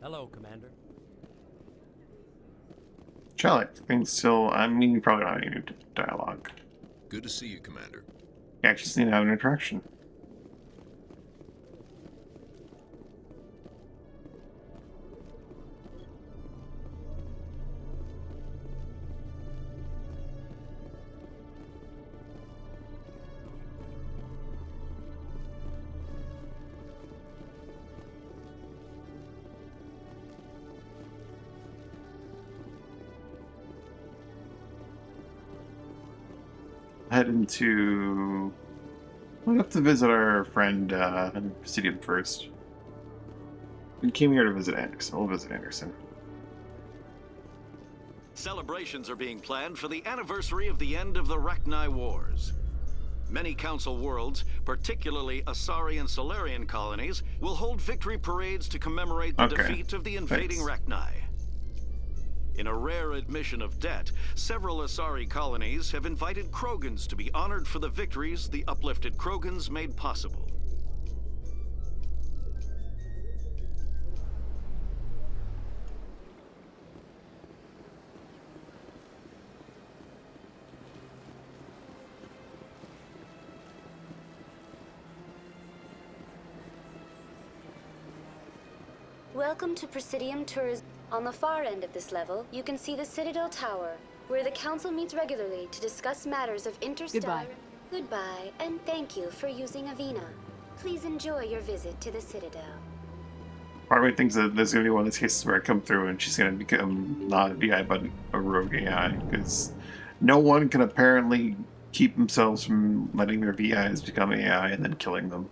Hello, Commander. Chalik, things still. I mean, you probably don't have any new dialogue. Good to see you, Commander. You actually just need to have an interaction. head into... We'll have to visit our friend in Presidium first. We came here to visit Anderson. We'll visit Anderson. Celebrations are being planned for the anniversary of the end of the Rachni Wars. Many Council worlds, particularly Asari and Solarian colonies, will hold victory parades to commemorate the defeat of the invading Rachni. In a rare admission of debt, several Asari colonies have invited Krogans to be honored for the victories the uplifted Krogans made possible. Welcome to Presidium Tourism. On the far end of this level, you can see the Citadel Tower, where the Council meets regularly to discuss matters of interstellar... Goodbye, and thank you for using Avina. Please enjoy your visit to the Citadel. Part of me thinks that there's going to be one of these cases where I come through and she's going to become not a VI, but a rogue AI, because no one can apparently keep themselves from letting their VIs become AI and then killing them.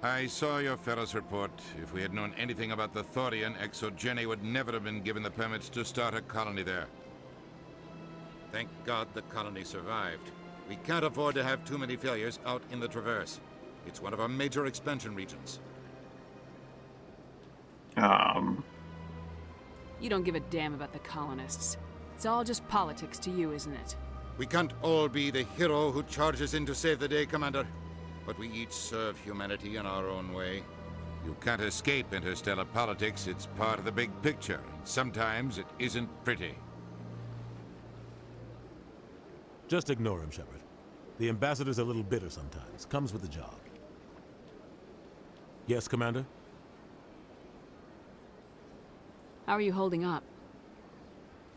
I saw your Feros report. If we had known anything about the Thorian, ExoGeni would never have been given the permits to start a colony there. Thank God the colony survived. We can't afford to have too many failures out in the Traverse. It's one of our major expansion regions. You don't give a damn about the colonists. It's all just politics to you, isn't it? We can't all be the hero who charges in to save the day, Commander. But we each serve humanity in our own way. You can't escape interstellar politics. It's part of the big picture. Sometimes it isn't pretty. Just ignore him, Shepard. The ambassador's a little bitter sometimes. Comes with the job. Yes, Commander? How are you holding up?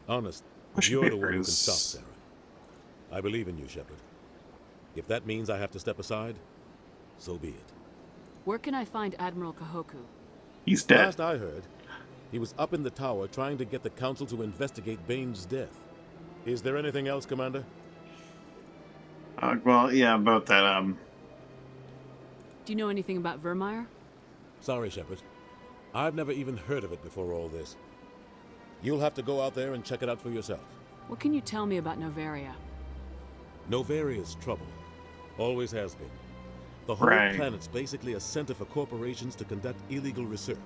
Honest, you're the one who can stop Sarah. I believe in you, Shepard. If that means I have to step aside, so be it. Where can I find Admiral Kahoku? He's dead. Last I heard, he was up in the tower trying to get the Council to investigate Bane's death. Is there anything else, Commander? Well, yeah, about that, Do you know anything about Vermeer? Sorry, Shepard. I've never even heard of it before all this. You'll have to go out there and check it out for yourself. What can you tell me about Noveria? Noveria's trouble. Always has been. The whole planet's basically a center for corporations to conduct illegal research.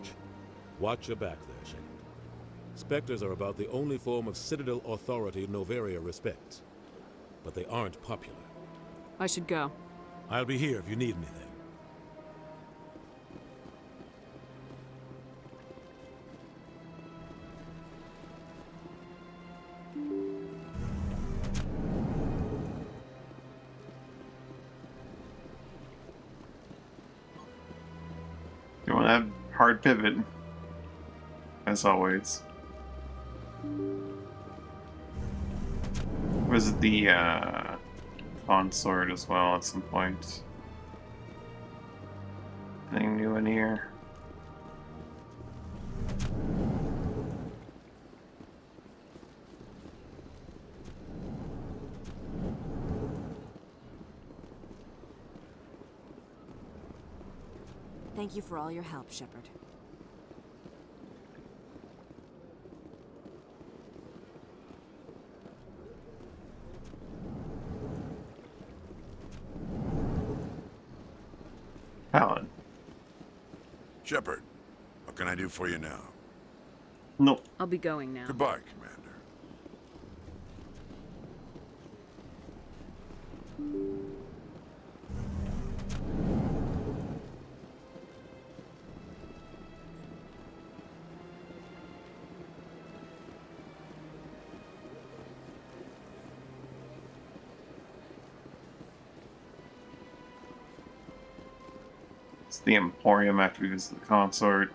Watch your back there, Shepard. Spectres are about the only form of Citadel authority Noveria respects. But they aren't popular. I should go. I'll be here if you need anything. You want to have hard pivot, as always. Visit the consort as well at some point. Anything new in here? Thank you for all your help, Shepard. Alan. Shepard, what can I do for you now? Nope. I'll be going now. Goodbye, Commander. It's the Emporium after we visit the consort.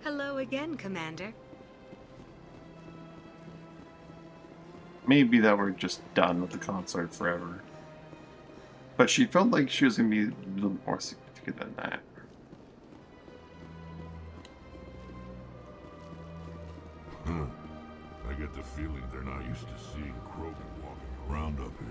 Hello again, Commander. Maybe that we're just done with the consort forever. But she felt like she was going to be a little more significant than that. I get the feeling they're not used to seeing Krogan walking around up here.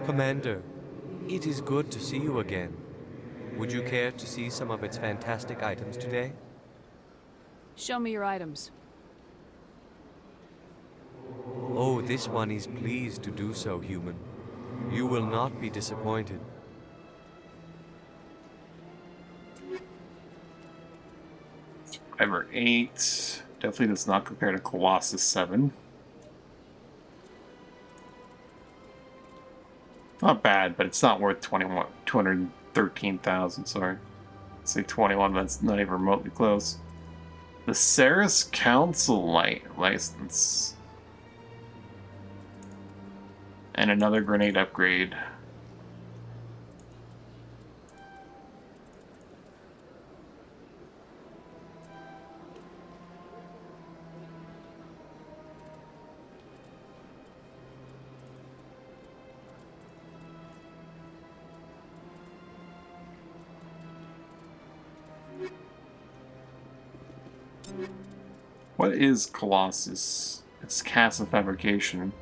Commander, it is good to see you again. Would you care to see some of its fantastic items today? Show me your items. Oh, this one is pleased to do so, human. You will not be disappointed. Ever 8 definitely does not compare to Colossus 7. Not bad, but it's not worth 213,000, sorry. Say 21, but it's not even remotely close. The Ceres Council license. And another grenade upgrade. What is Colossus? It's Castle Fabrication.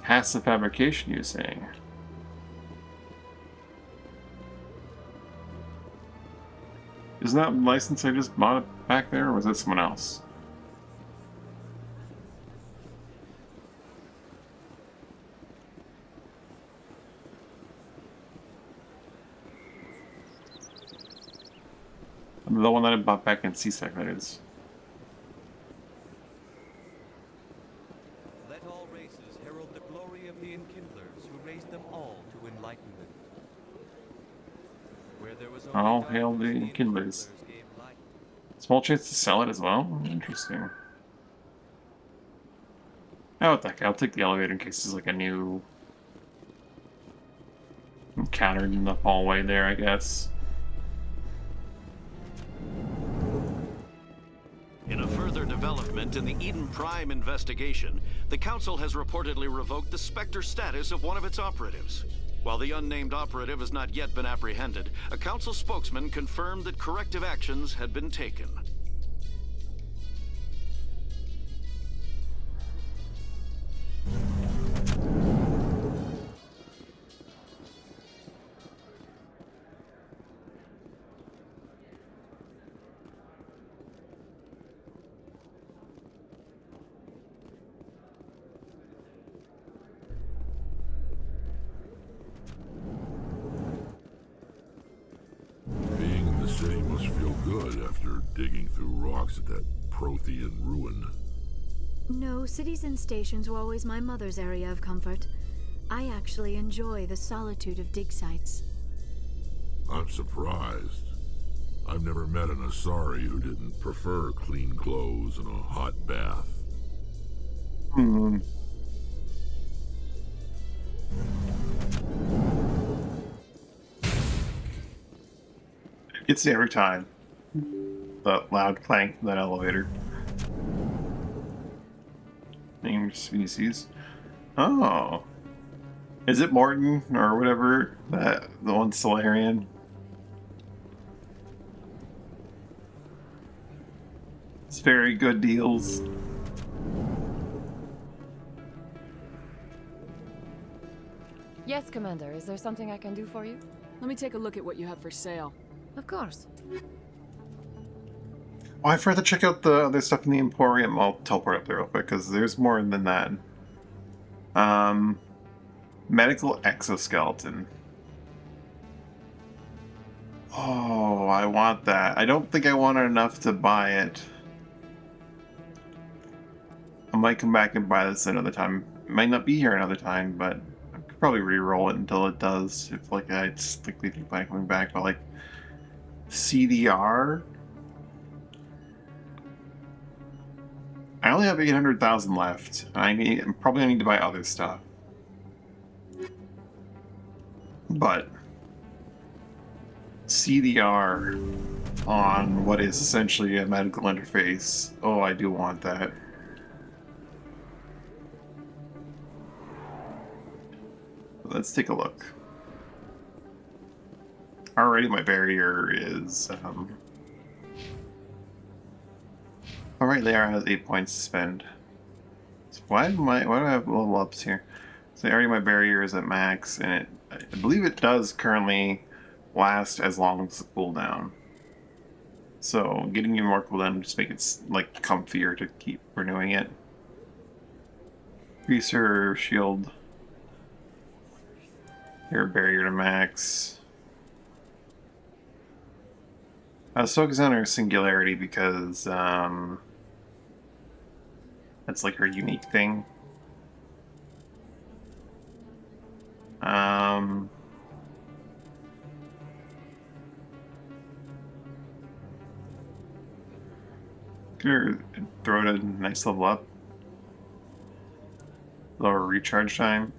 Castle Fabrication, you're saying? Isn't that license I just bought back there, or was that someone else? The one that I bought back in CSEC, that is. Let all races herald the glory of the Enkindlers who raised them all to enlightenment. Where there was All hail the Enkindlers. Small chance to sell it as well? Interesting. Oh, what the heck, I'll take the elevator in case there's like a new encounter in the hallway there, I guess. In a further development in the Eden Prime investigation, the Council has reportedly revoked the Spectre status of one of its operatives. While the unnamed operative has not yet been apprehended, a Council spokesman confirmed that corrective actions had been taken. Being in the city must feel good after digging through rocks at that Prothean ruin. No, cities and stations were always my mother's area of comfort. I actually enjoy the solitude of dig sites. I'm surprised. I've never met an Asari who didn't prefer clean clothes and a hot bath. It's every time. The loud clank in that elevator. Named species. Oh. Is it Morton or whatever? The one Solarian? It's very good deals. Yes, Commander. Is there something I can do for you? Let me take a look at what you have for sale. Of course. Oh, I'd rather check out the other stuff in the Emporium. I'll teleport up there real quick, because there's more than that. Medical exoskeleton. Oh, I want that. I don't think I want it enough to buy it. I might come back and buy this another time. It might not be here another time, but I could probably re-roll it until it does. If like I strictly think about coming back, but like CDR. I only have 800,000 left. I'm probably gonna need to buy other stuff. But CDR on what is essentially a medical interface. Oh, I do want that. Let's take a look. Already my barrier is... Alright, Lear has 8 points to spend. So why do I have level ups here? So already my barrier is at max, and I believe it does currently last as long as the cooldown. So getting you more cooldown just make it like comfier to keep renewing it. Increase your shield. Your barrier to max. I was focused on her singularity because that's like her unique thing. Could throw it a nice level up. Lower recharge time.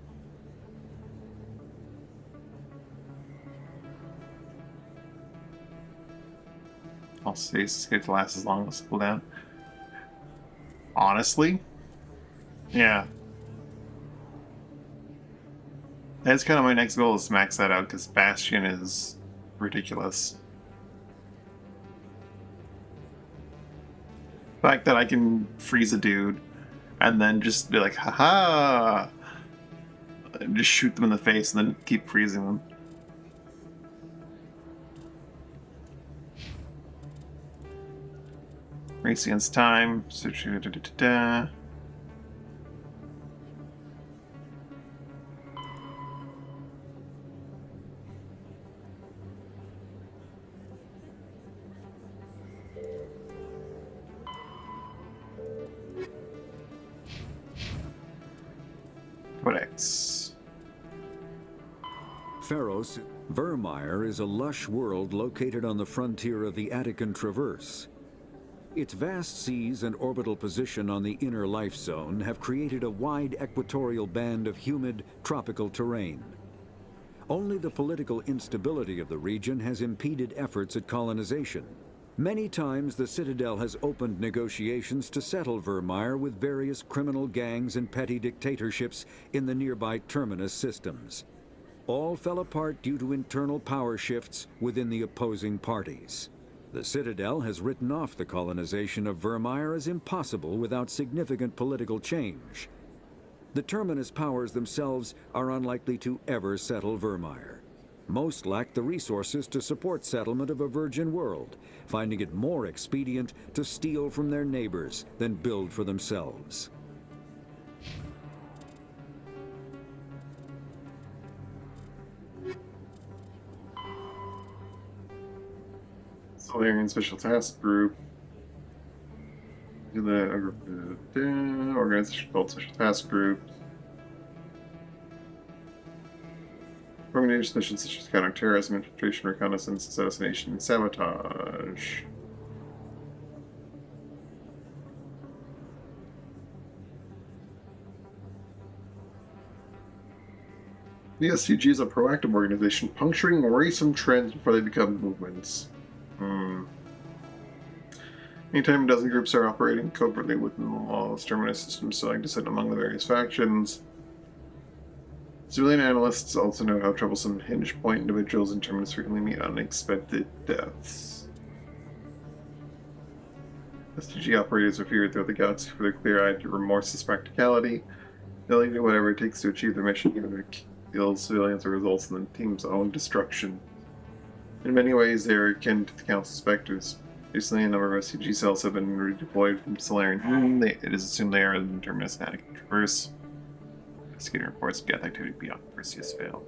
I'll say it's going to last as long as cooldown. Honestly, yeah. That's kind of my next goal, is to max that out, because Bastion is ridiculous. The fact that I can freeze a dude and then just be like, haha! And just shoot them in the face and then keep freezing them. Race against time. Codex. Feros, Vermeer is a lush world located on the frontier of the Attican Traverse. Its vast seas and orbital position on the inner life zone have created a wide equatorial band of humid, tropical terrain. Only the political instability of the region has impeded efforts at colonization. Many times the Citadel has opened negotiations to settle Vermeer with various criminal gangs and petty dictatorships in the nearby Terminus systems. All fell apart due to internal power shifts within the opposing parties. The Citadel has written off the colonization of Vermeer as impossible without significant political change. The Terminus powers themselves are unlikely to ever settle Vermeer. Most lack the resources to support settlement of a virgin world, finding it more expedient to steal from their neighbors than build for themselves. Solarian Special Task Group. The organization called Special Task Group. Organization missions such as counterterrorism, infiltration, reconnaissance, assassination, and sabotage. The SCG is a proactive organization, puncturing worrisome trends before they become movements. Anytime a dozen groups are operating covertly within the law's Terminus system, so I can decide among the various factions. Civilian analysts also note how troublesome hinge point individuals in Terminus frequently meet unexpected deaths. STG operators are feared throughout the galaxy for their clear-eyed remorseless practicality. They'll do whatever it takes to achieve their mission, even if it kills civilians or results in the team's own destruction. In many ways, they are akin to the Council Spectres. Recently, a number of SCG cells have been redeployed from Solarian. It is assumed they are in Terminus and Attican Traverse. Investigating reports of death activity beyond Perseus fail.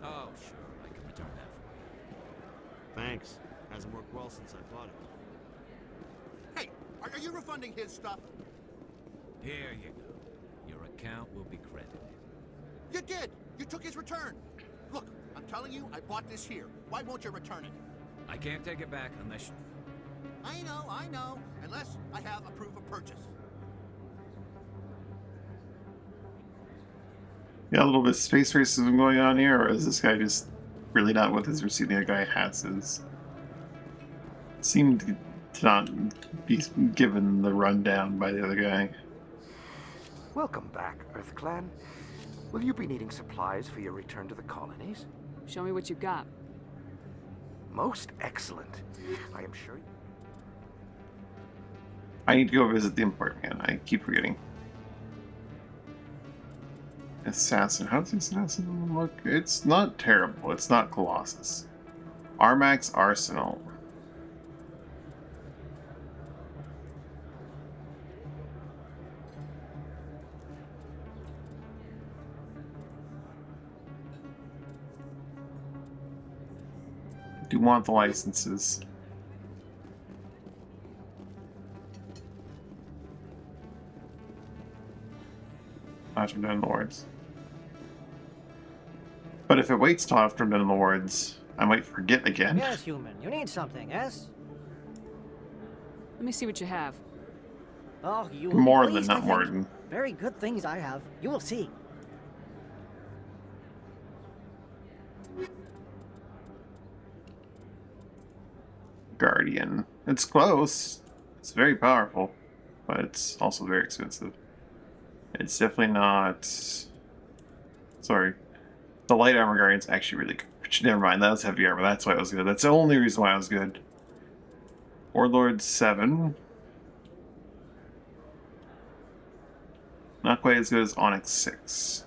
Oh, sure, I can return that for you. Thanks. Hasn't worked well since I bought it. Hey, are you refunding his stuff? Here you go. Your account will be credited. You did! You took his return! Look, I'm telling you, I bought this here. Why won't you return it? I can't take it back unless you... I know. Unless I have a proof of purchase. Yeah, a little bit of space racism going on here, or is this guy just really not with his receipt? The other guy has his. Seemed to not be given the rundown by the other guy. Welcome back, Earth Clan. Will you be needing supplies for your return to the colonies? Show me what you got. Most excellent. I am sure. I need to go visit the import man. I keep forgetting. Assassin. How does the assassin look? It's not terrible. It's not Colossus. Armax Arsenal. Do want the licenses. After I'm done in the wards. But if it waits till after I'm done in the wards, I might forget again. Yes, human. You need something, yes? Let me see what you have. Oh, you will More be than pleased, not I think. Morton. Very good things I have. You will see. Guardian. It's close. It's very powerful, but it's also very expensive. It's definitely not... Sorry. The light armor Guardian's actually really good. Never mind, that was heavy armor. That's why it was good. That's the only reason why it was good. Warlord 7. Not quite as good as Onyx 6.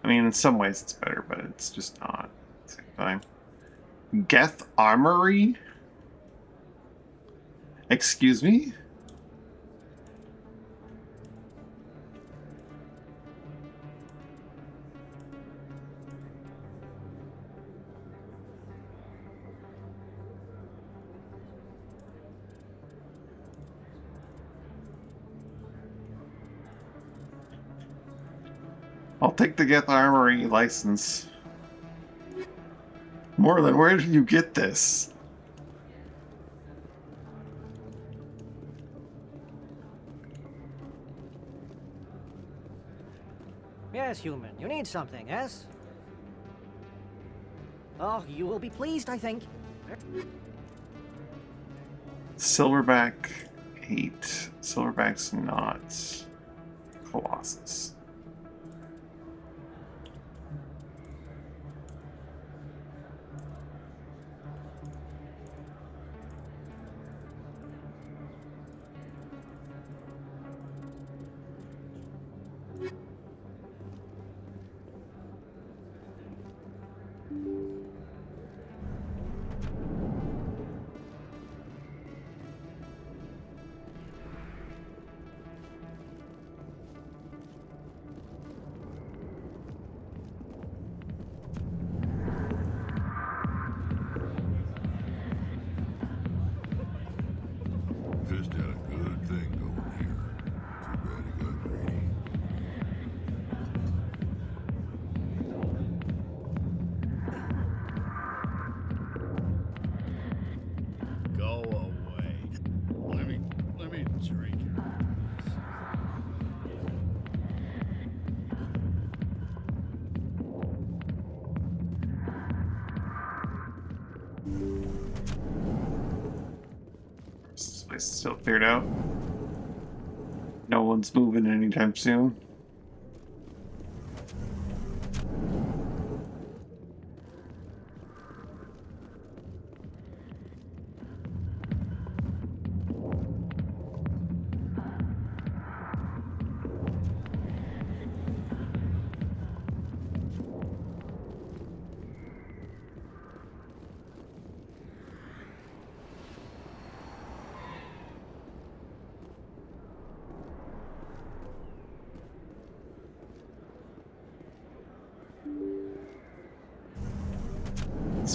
I mean, in some ways it's better, but it's just not at the same time. Geth Armory? Excuse me? I'll take the Geth Armory license. Morlin, where did you get this? Yes, human. You need something, yes? Oh, you will be pleased, I think. Silverback 8. Silverback's not Colossus. Fist had a good thing going here. Too bad he got greedy. Go away. Let me drink your This place is still cleared out. No one's moving anytime soon.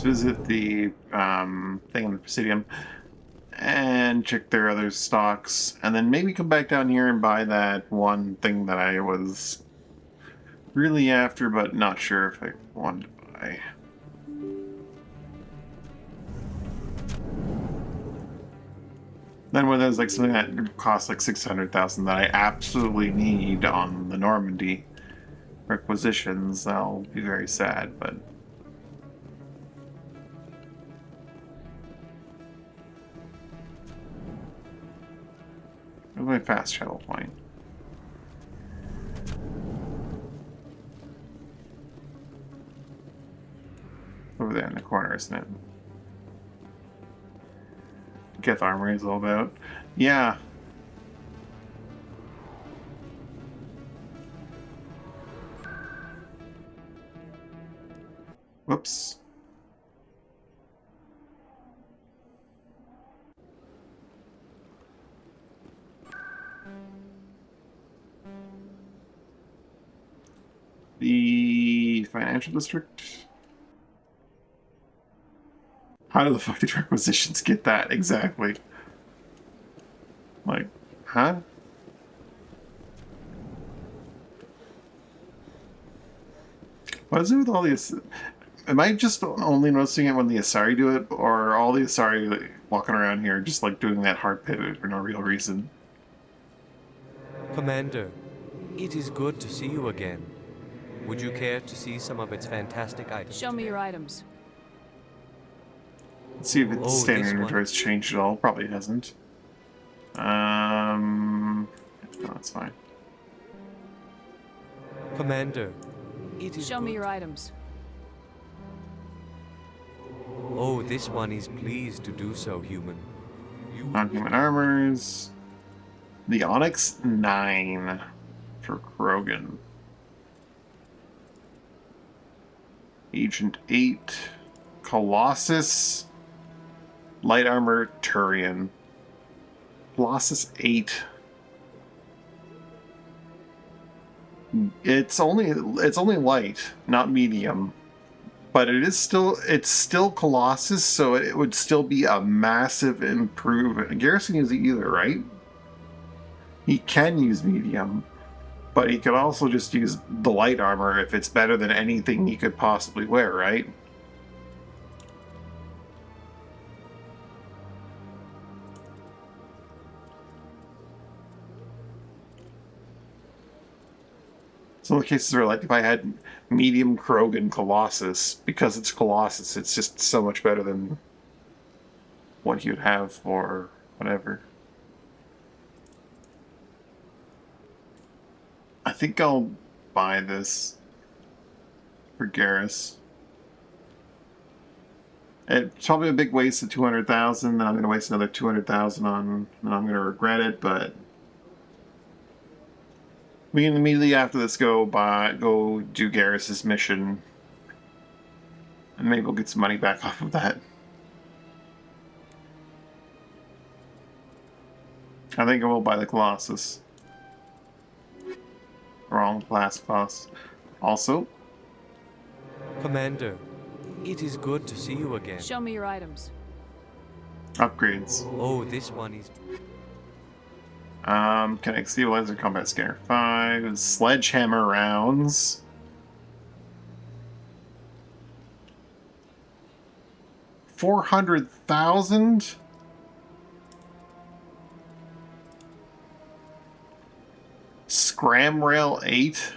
Let's visit the thing in the Presidium and check their other stocks, and then maybe come back down here and buy that one thing that I was really after, but not sure if I wanted to buy. Then when there's like something that costs like 600,000 that I absolutely need on the Normandy requisitions, I'll be very sad, but... Where's my fast travel point? Over there in the corner, isn't it? Geth Armory is all about. Yeah. Whoops. The financial district? How do the fuck did requisitions get that exactly? Like, huh? What is it with all these? Am I just only noticing it when the Asari do it, or are all the Asari like, walking around here just like doing that hard pivot for no real reason? Commander, it is good to see you again. Would you care to see some of its fantastic items? Show me your items. Let's see if its standard inventory has changed at all. Probably hasn't. No, that's fine. Commander, it is Show me your items. Oh, this one is pleased to do so, human. Non-human armors. The Onyx 9 for Krogan. Agent 8. Colossus. Light armor Turian. Colossus 8. It's only light, not medium. But it's still Colossus, so it would still be a massive improvement. Garrison use either, right? He can use medium, but he could also just use the light armor if it's better than anything he could possibly wear, right? Some of the cases are like, if I had medium Krogan Colossus, because it's Colossus, it's just so much better than what you'd have for whatever. I think I'll buy this for Garrus. It's probably a big waste of 200,000, then I'm going to waste another 200,000 on, and I'm going to regret it, but we can immediately after this go do Garrus's mission, and maybe we'll get some money back off of that. I think I will buy the Colossus. Wrong class cost. Also, Commander, it is good to see you again. Show me your items. upgrades. Oh, this one is... Kinetic Stabilizer, Combat Scanner 5, Sledgehammer rounds. $400,000? Scram Rail 8?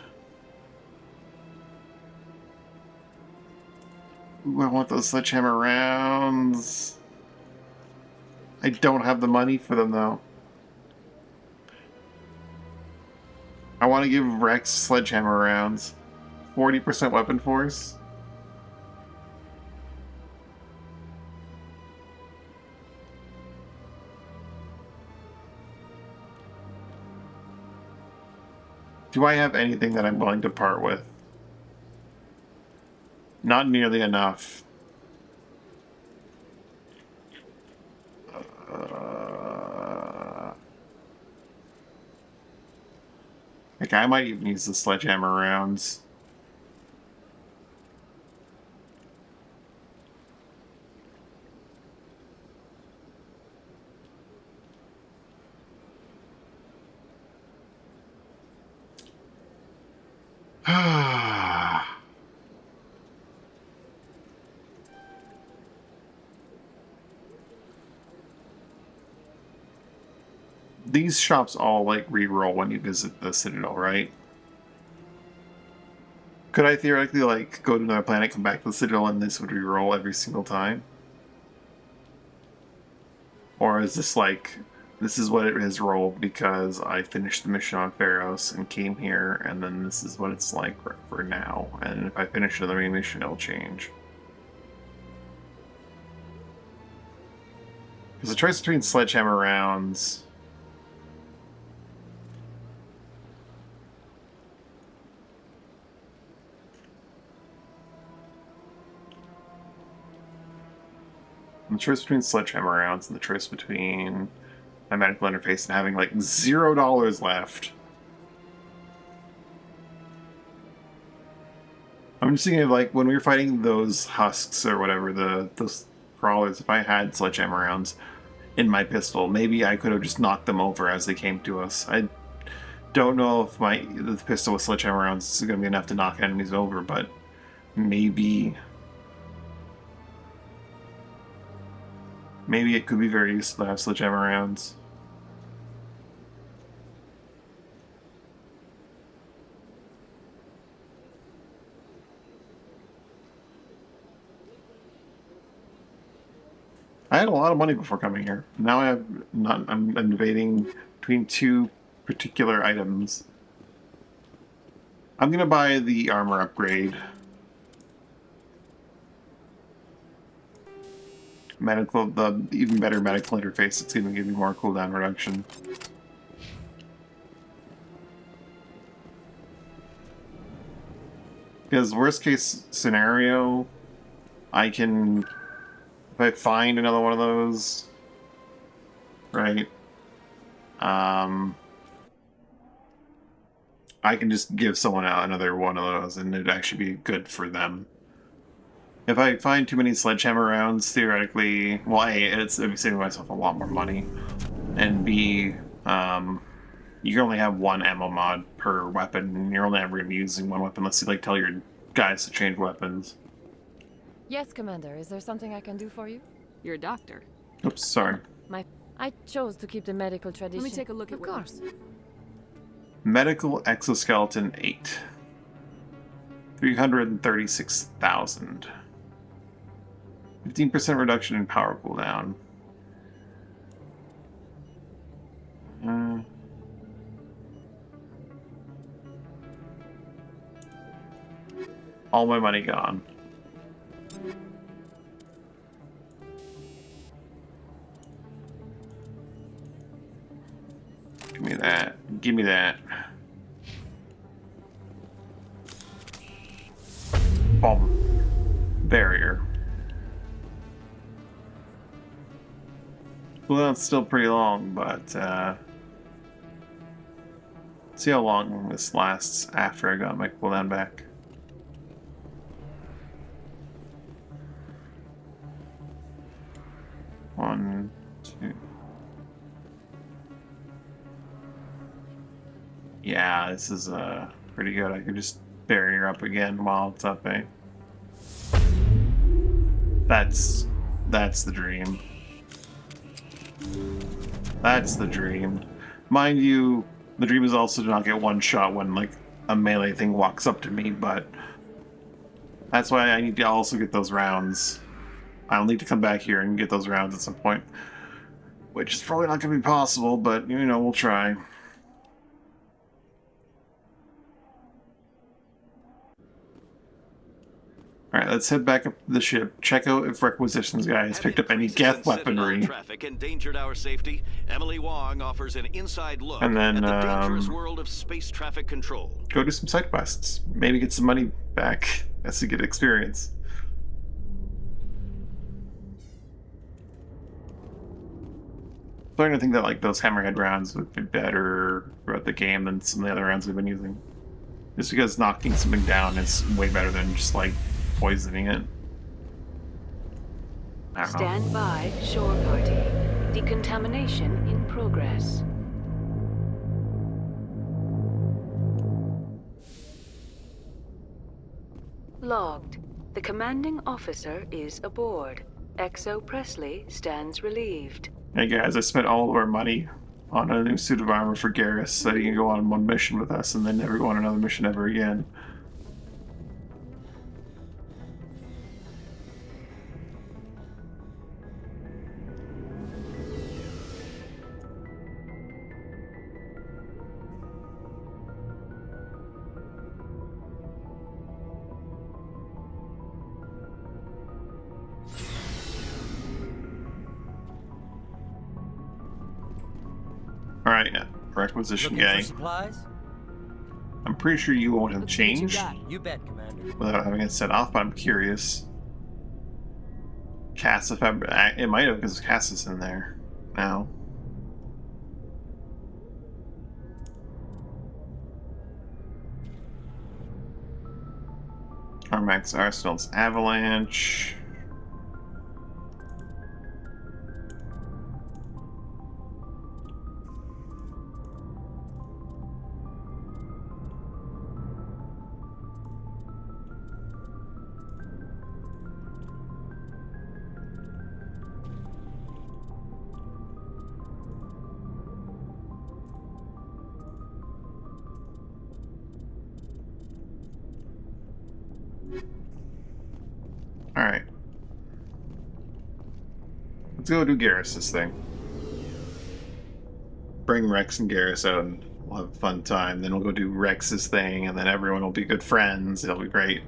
Ooh, I want those Sledgehammer rounds. I don't have the money for them though. I want to give Rex Sledgehammer rounds. 40% weapon force. Do I have anything that I'm willing to part with? Not nearly enough. Like, I might even use the Sledgehammer rounds. These shops all like re-roll when you visit the Citadel, right? Could I theoretically like go to another planet, come back to the Citadel, and this would re-roll every single time? Or is this like, this is what it is rolled because I finished the mission on Feros and came here, and then this is what it's like for now, and if I finish another main mission, it'll change. Because the choice between sledgehammer rounds... The choice between sledgehammer rounds and the choice between my medical interface and having like $0 left. I'm just thinking of like when we were fighting those husks or whatever, those crawlers, if I had sledgehammer rounds in my pistol, maybe I could have just knocked them over as they came to us. I don't know if the pistol with sledgehammer rounds is going to be enough to knock enemies over, but maybe it could be very useful to have sledgehammer rounds. I had a lot of money before coming here. Now I'm debating between two particular items. I'm gonna buy the armor upgrade. The even better medical interface. It's gonna give me more cooldown reduction. Because worst case scenario, I can, if I find another one of those, right? I can just give someone out another one of those, and it'd actually be good for them. If I find too many sledgehammer rounds, theoretically, well, A, it'd be saving myself a lot more money, and B, you can only have one ammo mod per weapon, and you're only ever going to be using one weapon unless you like tell your guys to change weapons. Yes, Commander. Is there something I can do for you? You're a doctor. Oops, sorry. I chose to keep the medical tradition. Let me take a look at Of course. Medical exoskeleton 8. 336,000. 15% reduction in power cooldown. All my money gone. Give me that. Give me that. Bomb. Barrier. Cooldown's still pretty long, but see how long this lasts after I got my cooldown back. One, two. Yeah, this is pretty good. I could just barrier up again while it's up, eh? That's the dream. That's the dream. Mind you, the dream is also to not get one shot when like a melee thing walks up to me, but that's why I need to also get those rounds. I'll need to come back here and get those rounds at some point, which is probably not going to be possible, but you know, we'll try. Alright, let's head back up to the ship. Check out if Requisitions guy has picked up any Geth weaponry. Traffic endangered our safety. Emily Wong offers an inside look And then, at the dangerous world of space traffic control. Go do some side quests. Maybe get some money back as to get experience. Starting to think that like those hammerhead rounds would be better throughout the game than some of the other rounds we've been using. Just because knocking something down is way better than just like poisoning it. I don't know. Stand by, shore party. Decontamination in progress. Logged. The commanding officer is aboard. Exo Presley stands relieved. Hey guys, I spent all of our money on a new suit of armor for Garrus so that he can go on one mission with us and then never go on another mission ever again. Alright, requisition Looking gang. for supplies? I'm pretty sure you won't have changed You bet, Commander. without having it set off, but I'm curious. Cass, if it might have because Cass is in there now. Carmack's Arsenal's Avalanche. Alright. Let's go do Garrus' thing. Bring Rex and Garrus out and we'll have a fun time. Then we'll go do Rex's thing and then everyone will be good friends. It'll be great.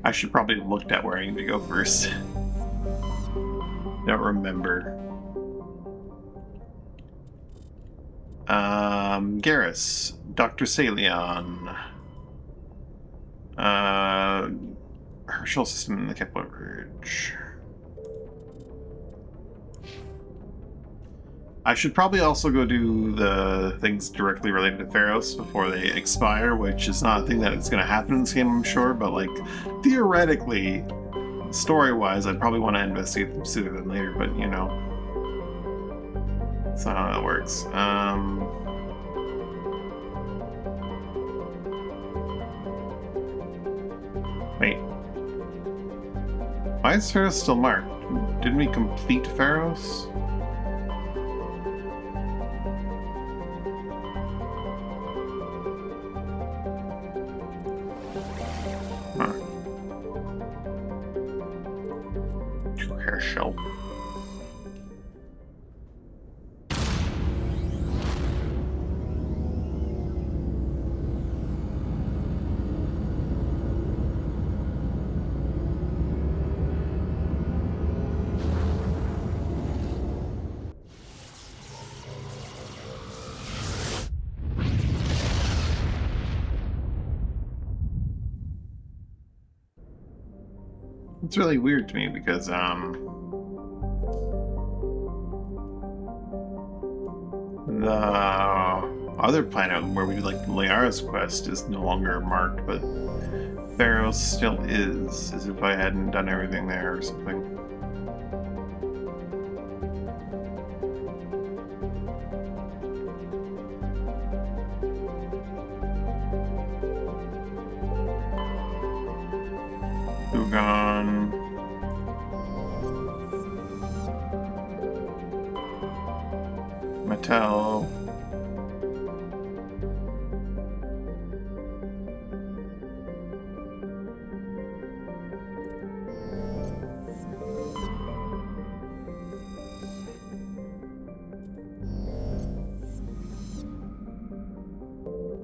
I should probably have looked at where I need to go first. Don't remember. Garrus, Dr. Salion, Herschel system in the Kepler Bridge. I should probably also go do the things directly related to Feros before they expire, which is not a thing that is going to happen in this game, I'm sure, but like, theoretically, story-wise, I'd probably want to investigate them sooner than later, but you know. That's not how that works. Wait. Why is Feros still marked? Didn't we complete Feros? Herschel. It's really weird to me because, the other planet where we did, like, Liara's quest is no longer marked, but Feros still is, as if I hadn't done everything there or something. Ugon. Mattel.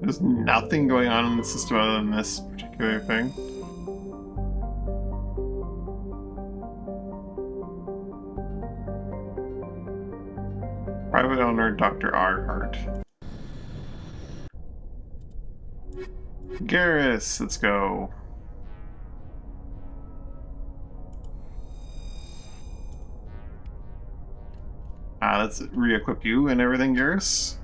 There's nothing going on in the system other than this particular thing. Private owner, Dr. Arhart. Garrus, let's go. Let's re-equip you and everything, Garrus.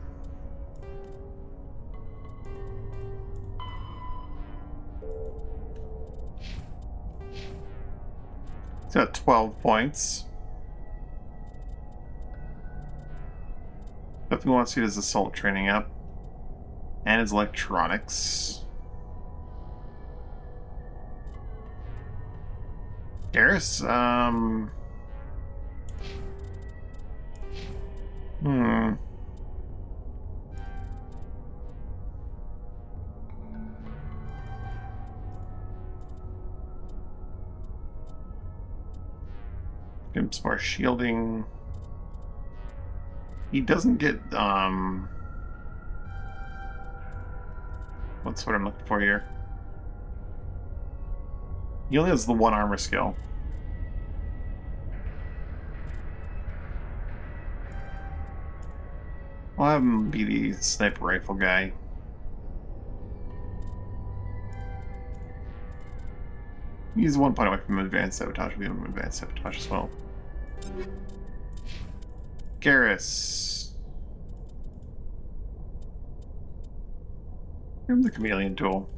He's got 12 points. Definitely wants to get his assault training up. And his electronics. Garrus, Give him some more shielding. He doesn't get, what's what I'm looking for here? He only has the one armor skill. I'll have him be the sniper rifle guy. He's 1 point away from advanced sabotage. We have him advanced sabotage as well. Garrus. Give him the chameleon tool.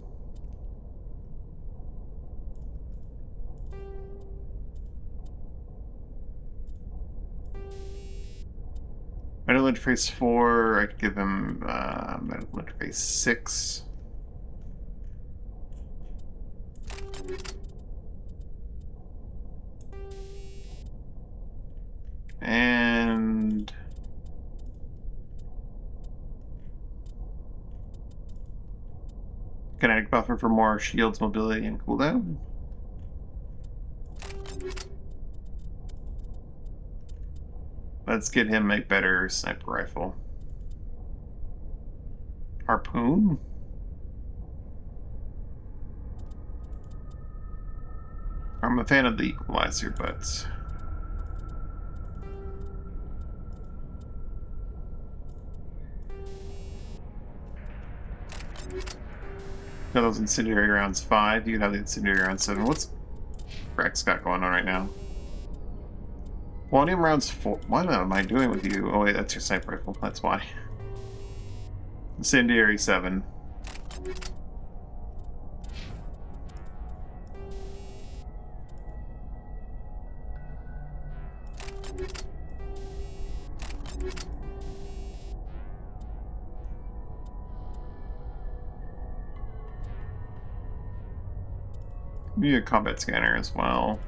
Medical interface 4, I could give him medical interface 6. And kinetic buffer for more shields, mobility, and cooldown. Let's get him a better sniper rifle. Harpoon? I'm a fan of the equalizer, but got those incendiary rounds 5. You can have the incendiary round 7. What's Rex got going on right now? Polonium rounds 4. What am I doing with you? Oh wait, that's your sniper rifle. That's why. Incendiary 7. Maybe a combat scanner as well.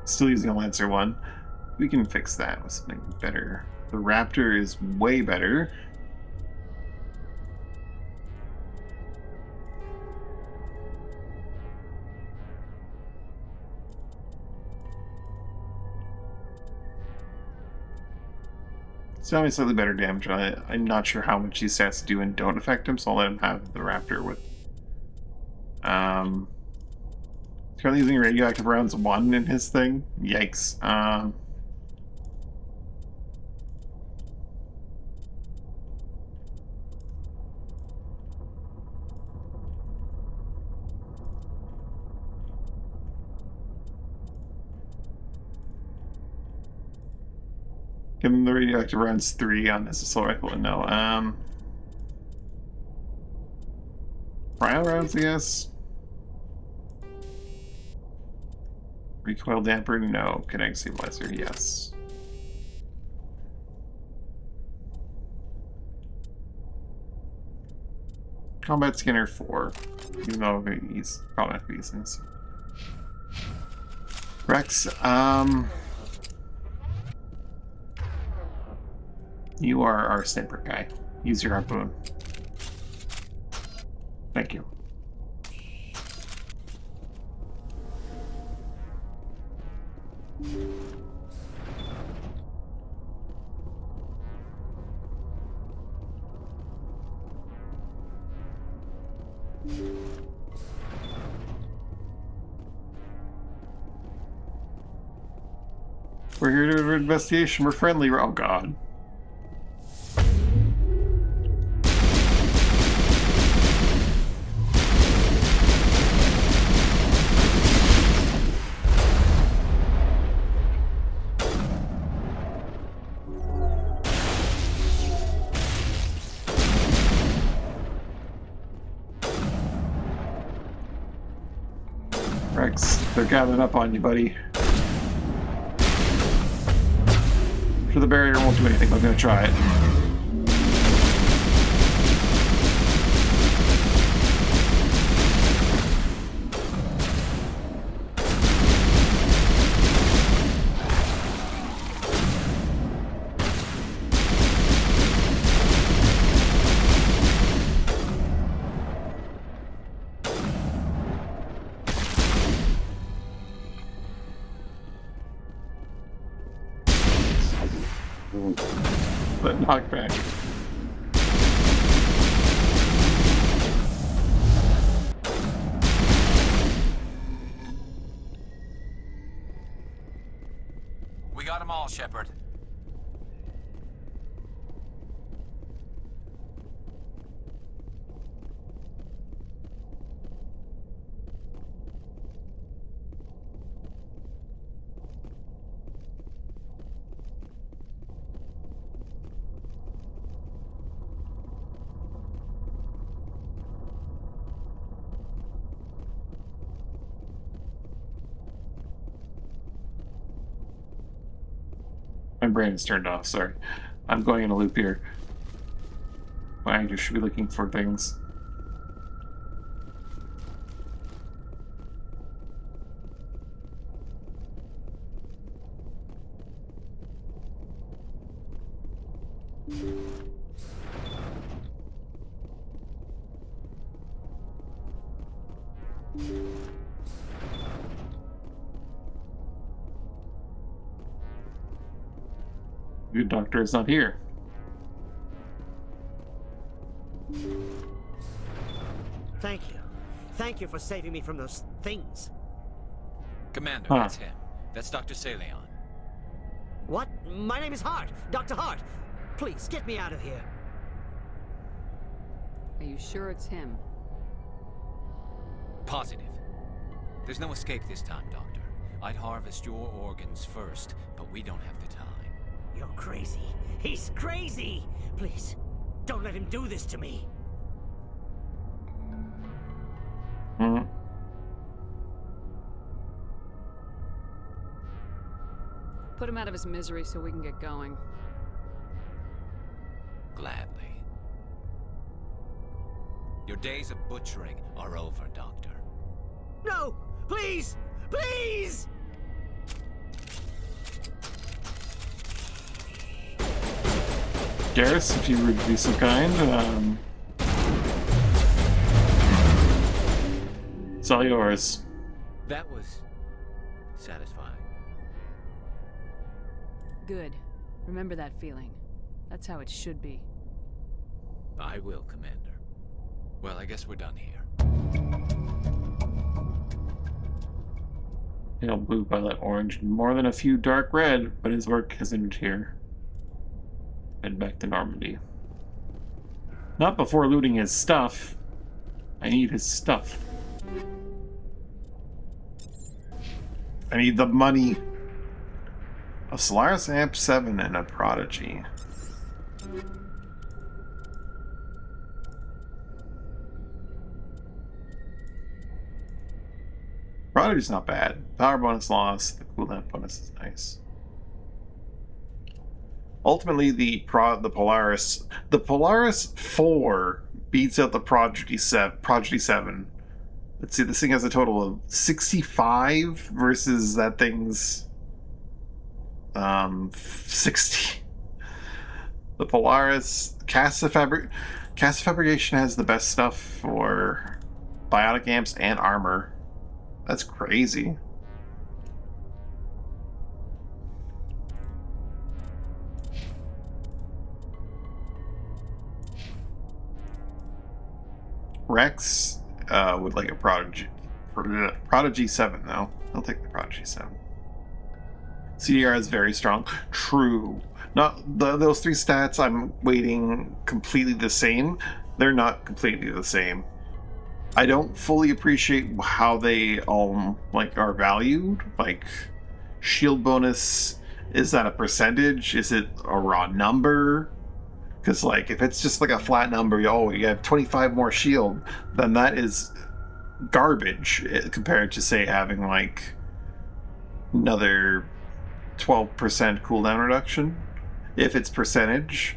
Still using a Lancer 1. We can fix that with something better. The Raptor is way better. It's only slightly better damage. I'm not sure how much these stats do and don't affect him, so I'll let him have the Raptor with. He's currently using radioactive rounds 1 in his thing. Yikes. Give him the radioactive rounds 3 on his assault rifle. No. Cryo rounds, I guess. Recoil damper? No. Kinetic stabilizer? Yes. Combat scanner 4. Even though he's probably not going to be using this. Rex, you are our sniper guy. Use your harpoon. Thank you. We're here to do an investigation. We're friendly. Oh god. They're gathering up on you, buddy. I'm sure the barrier won't do anything, but I'm gonna try it. But knockback. We got them all, Shepard. My brain is turned off, sorry. I'm going in a loop here. I just should be looking for things. Good doctor is not here. Thank you. Thank you for saving me from those things. Commander, that's him. That's Dr. Saleon. What? My name is Hart. Dr. Hart. Please, get me out of here. Are you sure it's him? Positive. There's no escape this time, Doctor. I'd harvest your organs first, but we don't have the time. You're crazy. He's crazy! Please, don't let him do this to me. Put him out of his misery so we can get going. Gladly. Your days of butchering are over, Doctor. No! Please! Please! Garrus, if you would be so kind, it's all yours. That was satisfying. Good. Remember that feeling. That's how it should be. I will, Commander. Well, I guess we're done here. Pale blue, violet, orange, and more than a few dark red, but his work has ended here. Head back to Normandy. Not before looting his stuff. I need his stuff. I need the money. A Solaris Amp 7 and a Prodigy. Prodigy's not bad. Power bonus lost. The cooldown bonus is nice. Ultimately, the Polaris 4 beats out the Prodigy 7. Let's see, this thing has a total of 65 versus that thing's 60. The Polaris Casa Fabrication has the best stuff for biotic amps and armor. That's crazy. Rex would like a Prodigy 7 though. I'll take the Prodigy 7. CDR is very strong. True. Not those three stats I'm weighting completely the same. They're not completely the same. I don't fully appreciate how they are valued. Like, shield bonus, is that a percentage? Is it a raw number? Because like if it's just like a flat number, you have 25 more shield, then that is garbage compared to, say, having like another 12% cooldown reduction. If it's percentage,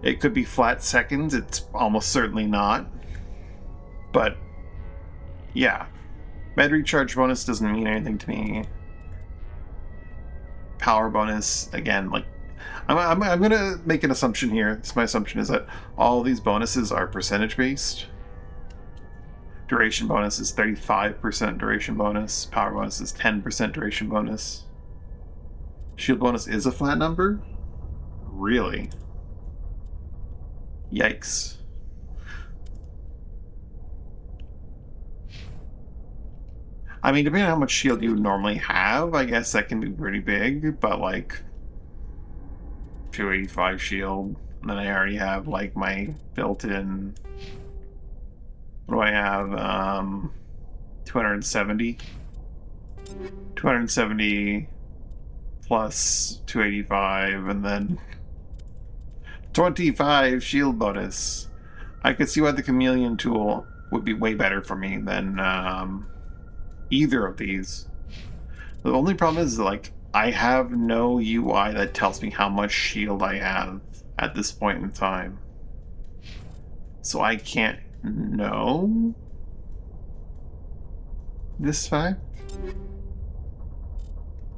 it could be flat seconds. It's almost certainly not. But yeah, med recharge bonus doesn't mean anything to me. Power bonus, again, like I'm gonna make an assumption here. My assumption is that all these bonuses are percentage based. Duration bonus is 35% duration bonus. Power bonus is 10% duration bonus. Shield bonus is a flat number? Really? Yikes. I mean, depending on how much shield you normally have, I guess that can be pretty big, but like 285 shield, and then I already have like my built-in, what do I have? 270. 270 plus 285, and then 25 shield bonus. I could see why the chameleon tool would be way better for me than either of these. The only problem is, like, I have no UI that tells me how much shield I have at this point in time. So I can't know this fact.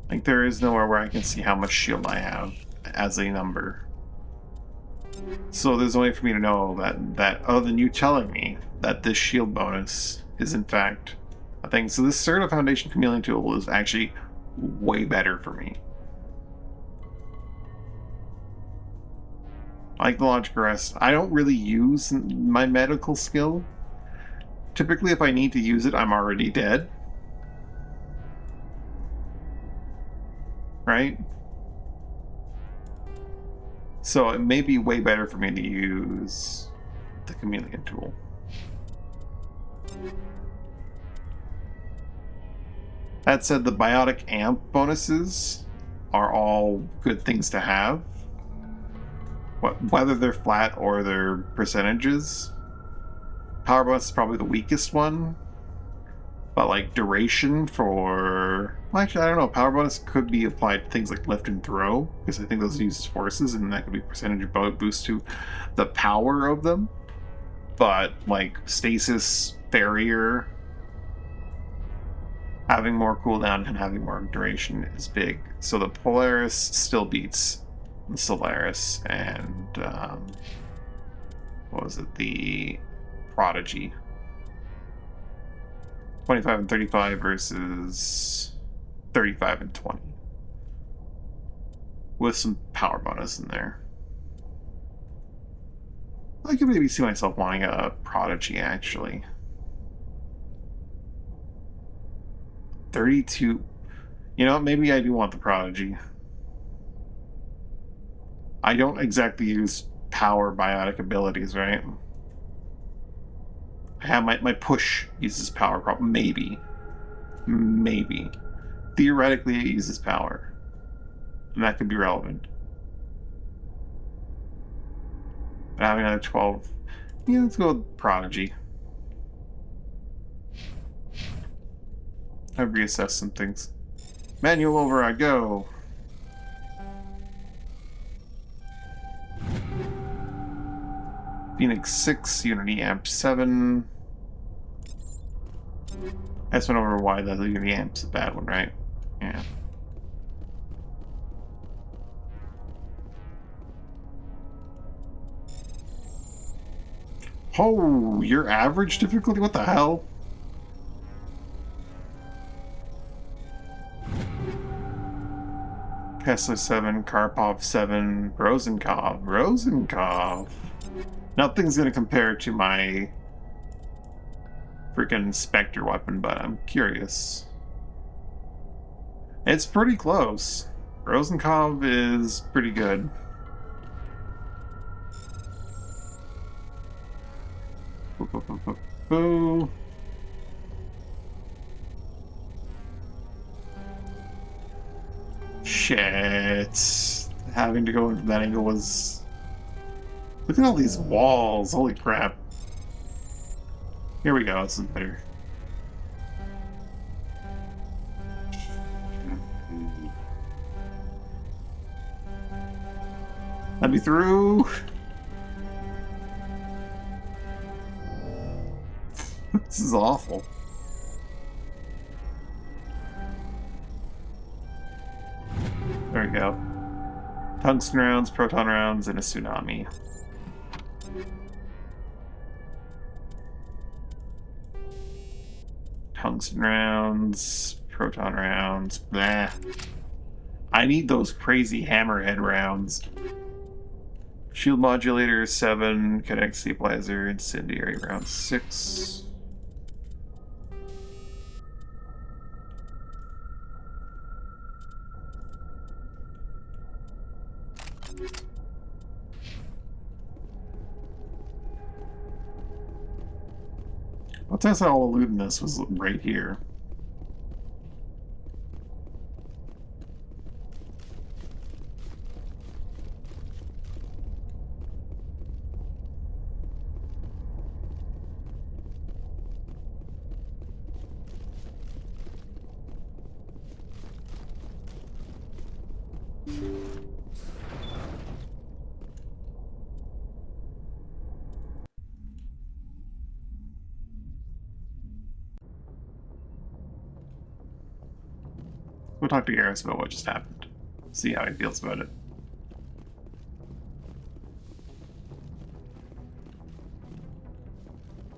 Like, there is nowhere where I can see how much shield I have as a number. So there's no way for me to know that other than you telling me that this shield bonus is in fact a thing. So this Certa Foundation Chameleon tool is actually way better for me. Like the logic rest, I don't really use my medical skill. Typically, if I need to use it, I'm already dead. Right? So it may be way better for me to use the chameleon tool. That said, the biotic amp bonuses are all good things to have. Whether they're flat or they're percentages. Power bonus is probably the weakest one. But like duration for... Well, actually, I don't know. Power bonus could be applied to things like lift and throw, because I think those use forces, and that could be percentage boost to the power of them. But like stasis, barrier, having more cooldown and having more duration is big. So the Polaris still beats the Solaris and what was it? The Prodigy. 25 and 35 versus 35 and 20. With some power bonus in there. I could maybe see myself wanting a Prodigy, actually. 32. You know, maybe I do want the Prodigy. I don't exactly use power biotic abilities, right? I have my push uses power, probably. Maybe. Theoretically, it uses power. And that could be relevant. But having another 12... Yeah, let's go with Prodigy. I've reassessed some things. Manual override, go! Phoenix 6, Unity Amp 7. I just went over why the Unity Amp's a bad one, right? Yeah. Oh, your average difficulty? What the hell? Kessler 7, Karpov 7, Rosenkov. Nothing's gonna compare to my freaking Spectre weapon, but I'm curious. It's pretty close. Rosenkov is pretty good. Boo. Shit. Having to go into that angle was... Look at all these walls. Holy crap. Here we go. This is better. Let me through! This is awful. There we go. Tungsten rounds, proton rounds, and a tsunami. Tungsten rounds, proton rounds, blah. I need those crazy hammerhead rounds. Shield modulator 7, kinetic stabilizer, incendiary round 6. Well, that's all the loot in this was right here. We'll talk to Garrus about what just happened. See how he feels about it.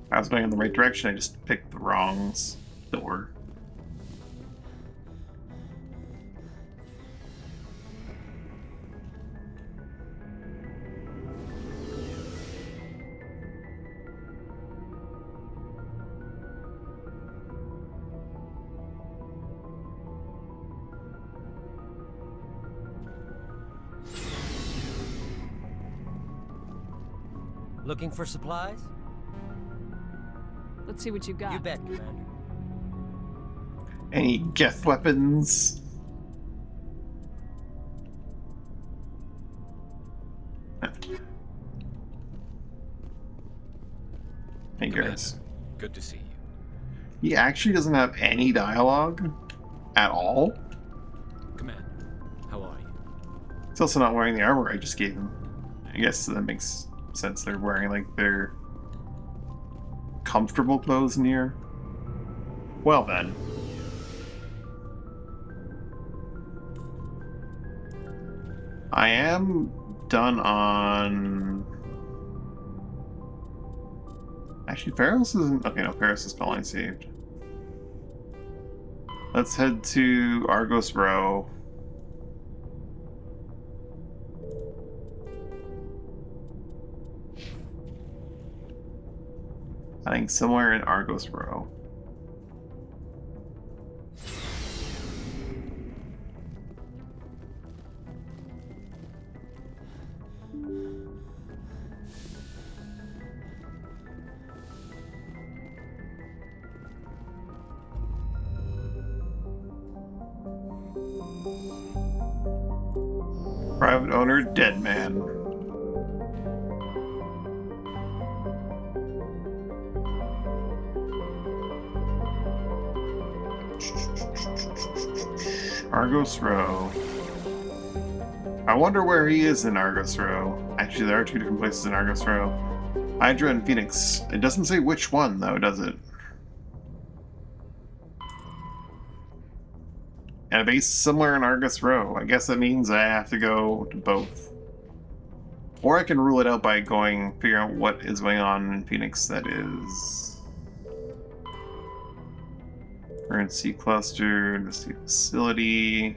I was going in the right direction, I just picked the wrong door. Looking for supplies? Let's see what you got. You bet, Commander. Any Geth weapons? Hey, Garrus. Good to see you. He actually doesn't have any dialogue at all. Commander, how are you? He's also not wearing the armor I just gave him. I guess that makes sense. They're wearing like their comfortable clothes in here. Well then. I am done on... Actually, Feros isn't... Okay, no, Feros is calling saved. Let's head to Argos Row. I think somewhere in Argos Row. Private owner, dead man. Argos Row. I wonder where he is in Argos Row. Actually, there are two different places in Argos Row. Hydra and Phoenix. It doesn't say which one, though, does it? And a base somewhere in Argos Row. I guess that means I have to go to both. Or I can rule it out by figuring out what is going on in Phoenix that is... Currency cluster, industry facility...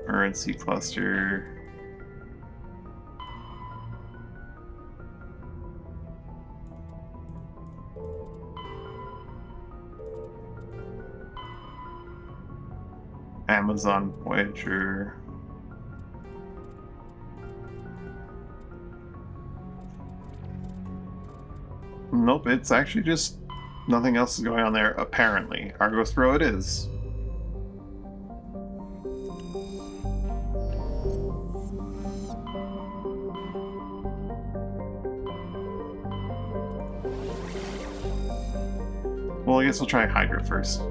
Currency cluster... Amazon Voyager. Nope, it's actually just nothing else is going on there, apparently. Argos Row it is. Well, I guess we'll try Hydra first.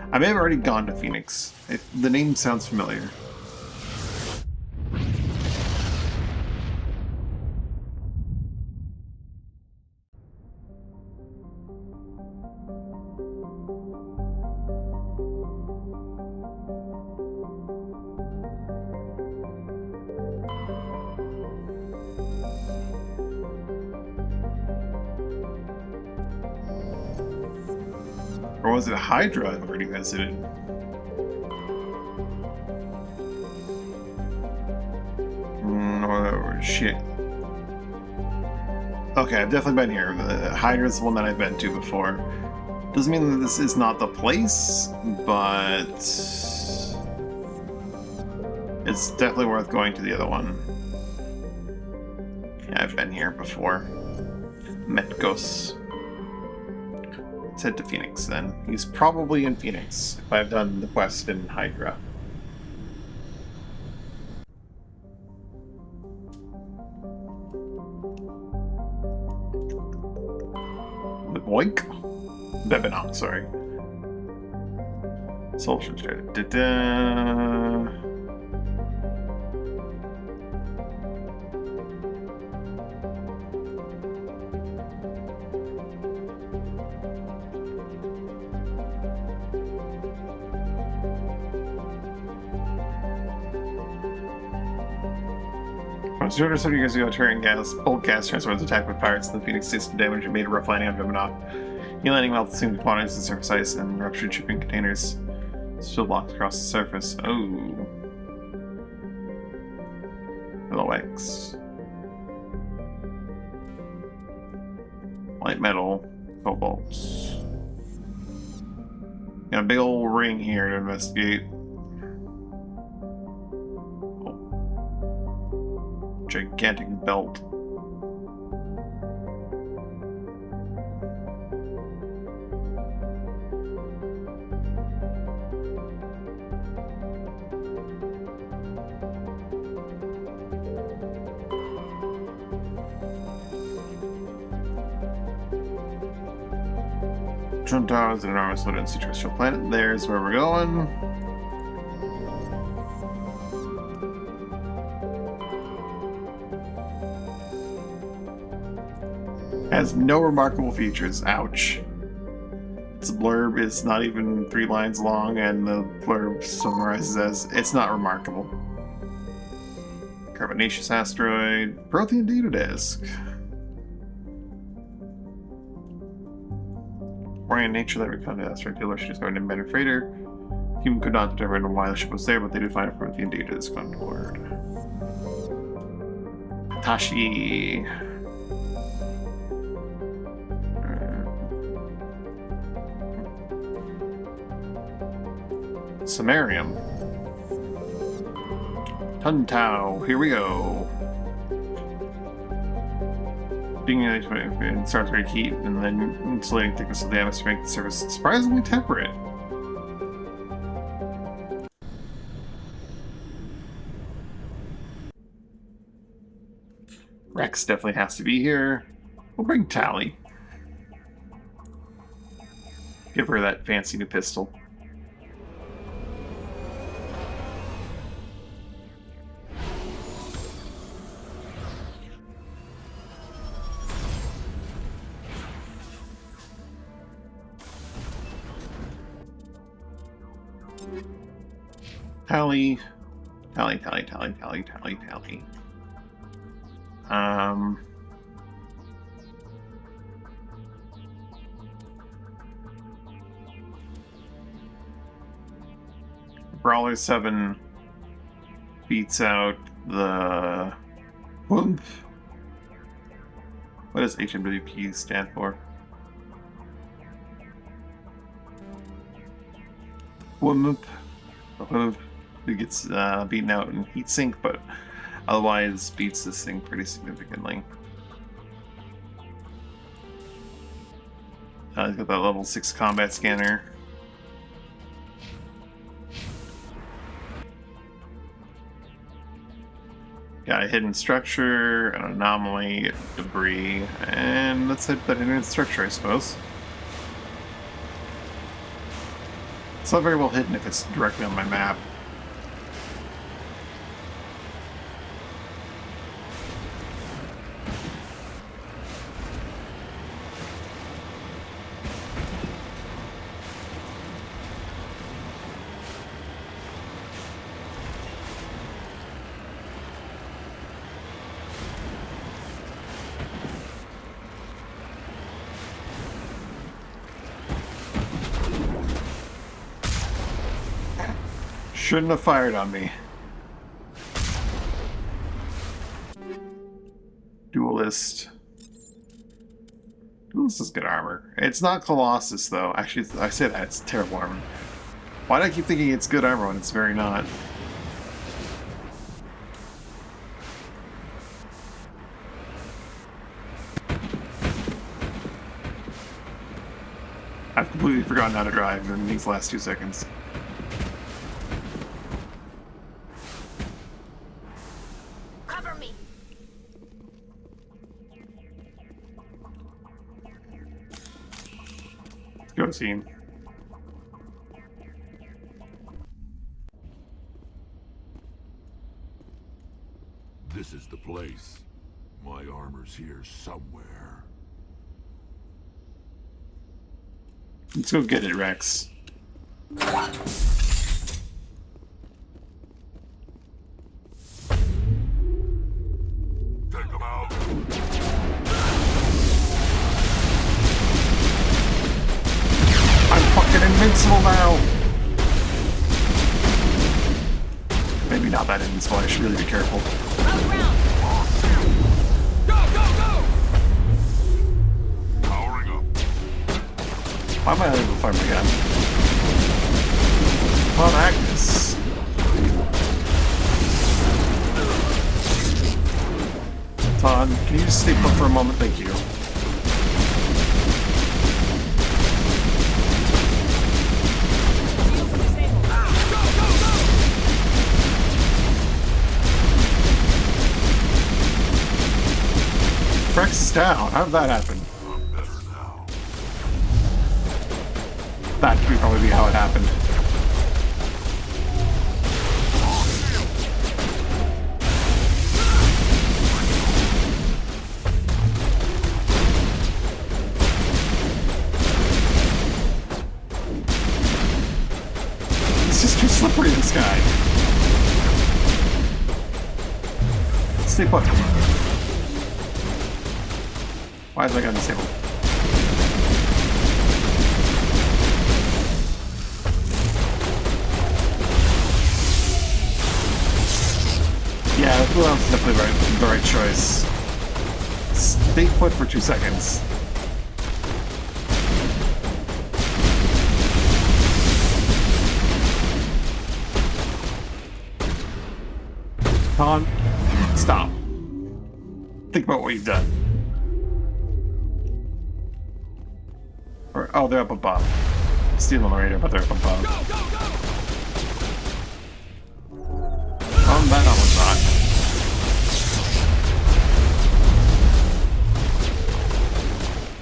I may have already gone to Phoenix. The name sounds familiar. Or was it Hydra I've already visited? Or shit. Okay, I've definitely been here. Hydra's the one that I've been to before. Doesn't mean that this is not the place, but it's definitely worth going to the other one. Yeah, I've been here before. Met Gus. Let's head to Phoenix then. He's probably in Phoenix if I've done the quest in Hydra. Boink? Bebenot, sorry. Soldier. Da-da. From 270 years ago, Turian gas, bulk gas transfer was attacked by pirates in the Phoenix did some damage and made a rough landing on Bebenot. He landing melted seemed quantities of surface ice and ruptured shipping containers still blocked across the surface. Oh. Hello, X. Light metal. Cobalt. Got a big old ring here to investigate. Gigantic belt. Trump Tower is an enormous loaded terrestrial planet. There's where we're going. Has no remarkable features. Ouch. Its blurb is not even 3 lines long, and the blurb summarizes as, it's not remarkable. Carbonaceous asteroid. Prothean data disk. Foreign nature that recovered the asteroid dealer should discover an embedded freighter. Human could not determine why the ship was there, but they did find a Prothean data disk on board. Tashi. Samarium. Tuntau, here we go. Being in starts very heat, and then insulating thickness of the atmosphere make the surface surprisingly temperate. Rex definitely has to be here. We'll bring Tally. Give her that fancy new pistol. Tally. Brawler 7 beats out the Whoomp. What does HMWP stand for? Whoomp. The Whoomp. Who gets beaten out in heatsink, but otherwise beats this thing pretty significantly. He's got that level 6 combat scanner. Got a hidden structure, an anomaly, debris, and let's hit that hidden structure, I suppose. It's not very well hidden if it's directly on my map. Shouldn't have fired on me. Duelist. Duelist is good armor. It's not Colossus, though. Actually, I say that, it's terrible armor. Why do I keep thinking it's good armor when it's very not? I've completely forgotten how to drive in these last 2 seconds. Cover me. Go team. This is the place. My armor's here somewhere. Let's go get it, Rex. Take him out. I'm fucking invincible now! Maybe not that invincible, I should really be careful. Powering up. Why am I not able to fire my gun? Come on, Agnes. Todd, can you just stay put for a moment? Thank you. Rex is down. How did that happen? I'm better now. That could probably be how it happened. It's just too slippery, this guy. Stay put. Why is that gun disabled? Yeah, the cooldown's definitely the right choice. Stay put for 2 seconds. Tom, stop. Think about what you've done. Or, oh, they're up above. Stealing the radar, but they're up above. That one's not.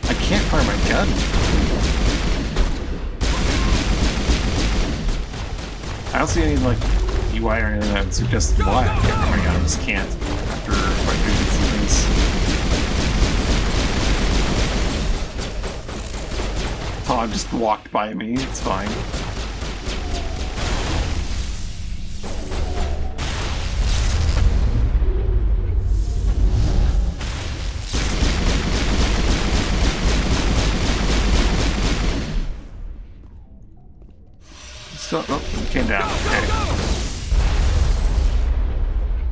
I can't fire my gun. I don't see any, like, UI or anything that would suggest why I can't fire my gun. I just can't after my visions and things. Todd just walked by me, it's fine. Still, oh, it came down, okay.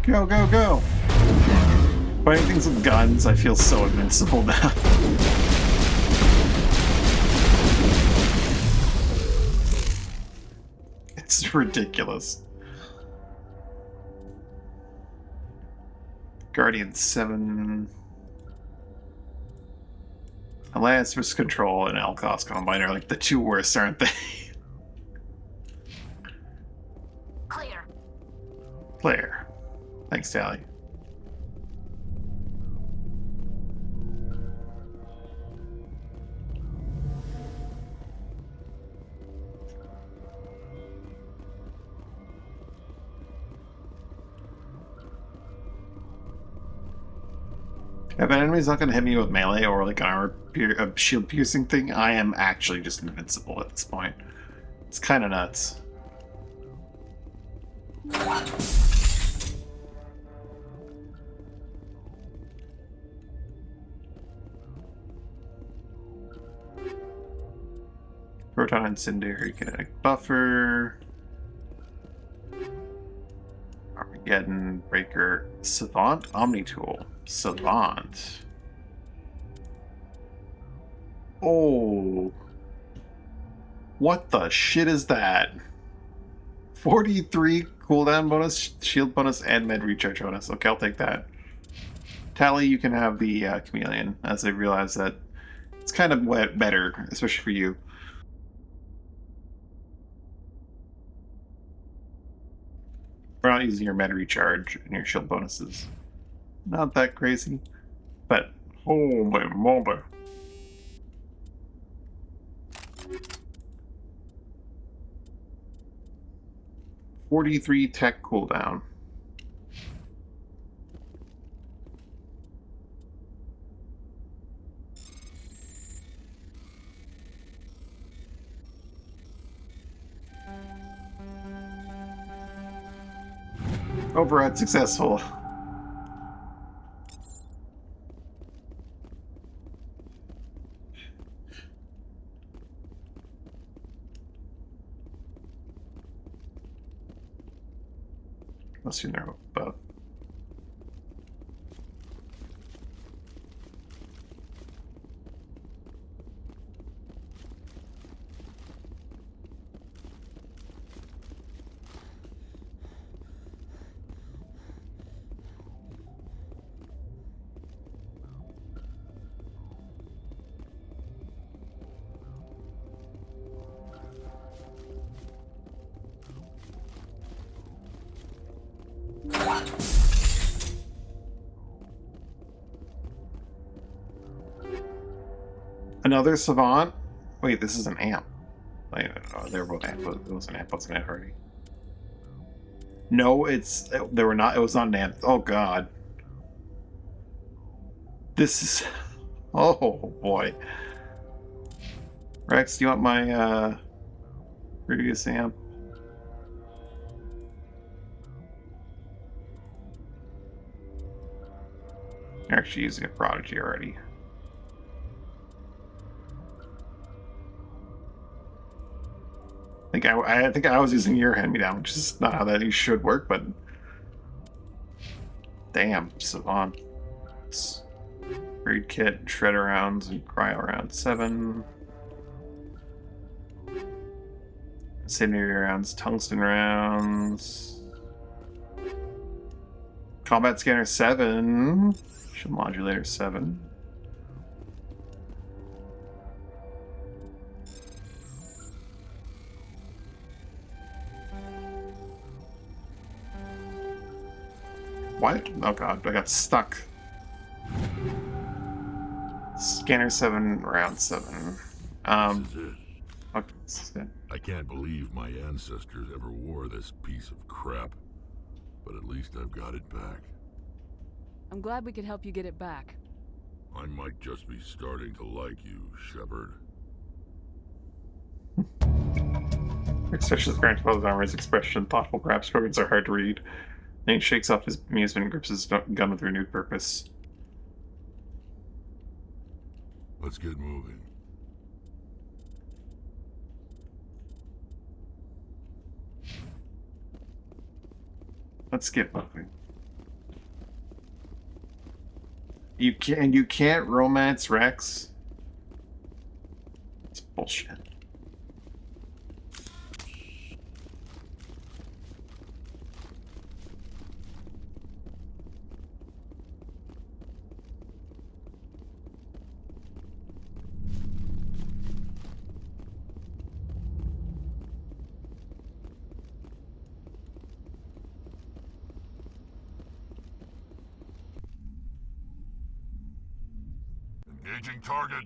Go, go, go! Fighting things with guns, I feel so invincible now. It's ridiculous. Guardian 7. Alliance Risk Control and Alcos Combine are like the two worst, aren't they? Clear. Clear. Thanks, Tally. If an enemy's not going to hit me with melee or like an a shield piercing thing, I am actually just invincible at this point. It's kind of nuts. Proton Incendiary Kinetic Buffer. Armageddon, Breaker, Savant, Omnitool, Savant. Oh. What the shit is that? 43 cooldown bonus, shield bonus, and med recharge bonus. Okay, I'll take that. Tally, you can have the chameleon, as I realize that it's kind of better, especially for you. We're not using your med recharge and your shield bonuses. Not that crazy, but holy moly. .43 tech cooldown. Override successful. Unless you know about. Another savant? Wait, this is an amp. Wait, oh, they're both amp. It was an amp. What's an amp already? No, they were not. It was not an amp. Oh god. This is. Oh boy. Rex, do you want my previous amp? You're actually using a Prodigy already. I think I was using your hand-me-down, which is not how that should work, but damn, Savant. Raid kit, shredder rounds, and cryo rounds 7. Incendiary rounds, tungsten rounds. Combat scanner 7. Shield modulator 7. What? Oh god, I got stuck. Scanner 7, round 7. Okay, this is it. I can't believe my ancestors ever wore this piece of crap. But at least I've got it back. I'm glad we could help you get it back. I might just be starting to like you, Shepard. Especially Grandfather's Armor's expression, thoughtful perhaps words are hard to read. Then he shakes off his amusement and grips his gun with renewed purpose. Let's get moving. Let's get moving. You can't romance Rex? It's bullshit. Engaging target.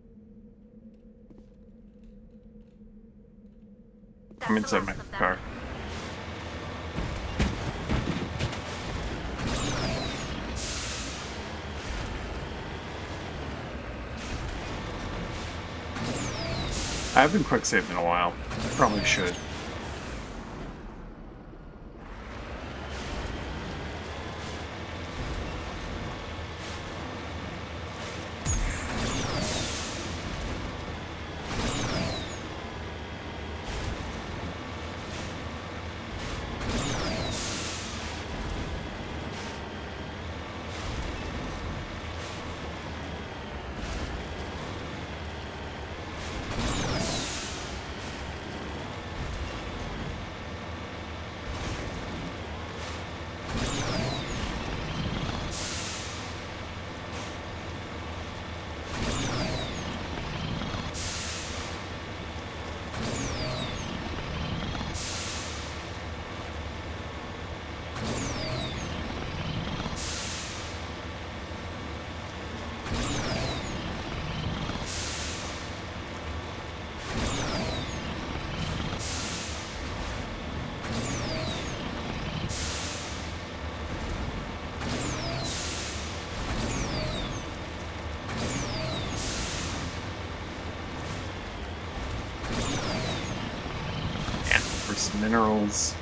I'm inside my car. I haven't quick saved in a while. Probably should. minerals.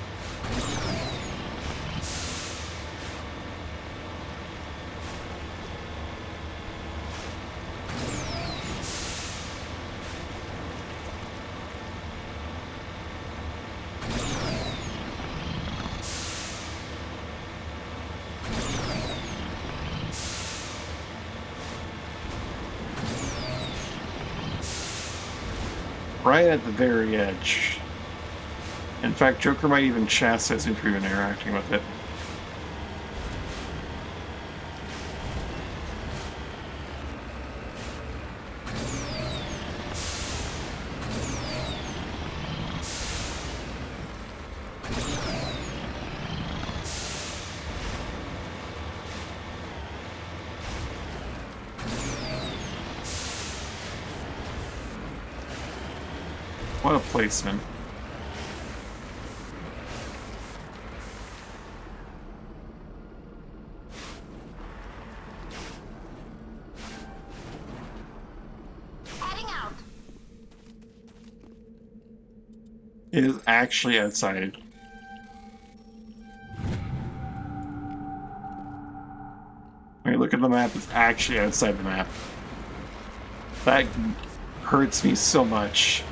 Right at the very edge. In fact, Joker might even chastise me for even interacting with it. What a placement. Heading out. It is actually outside. When you look at the map, it's actually outside the map. That hurts me so much.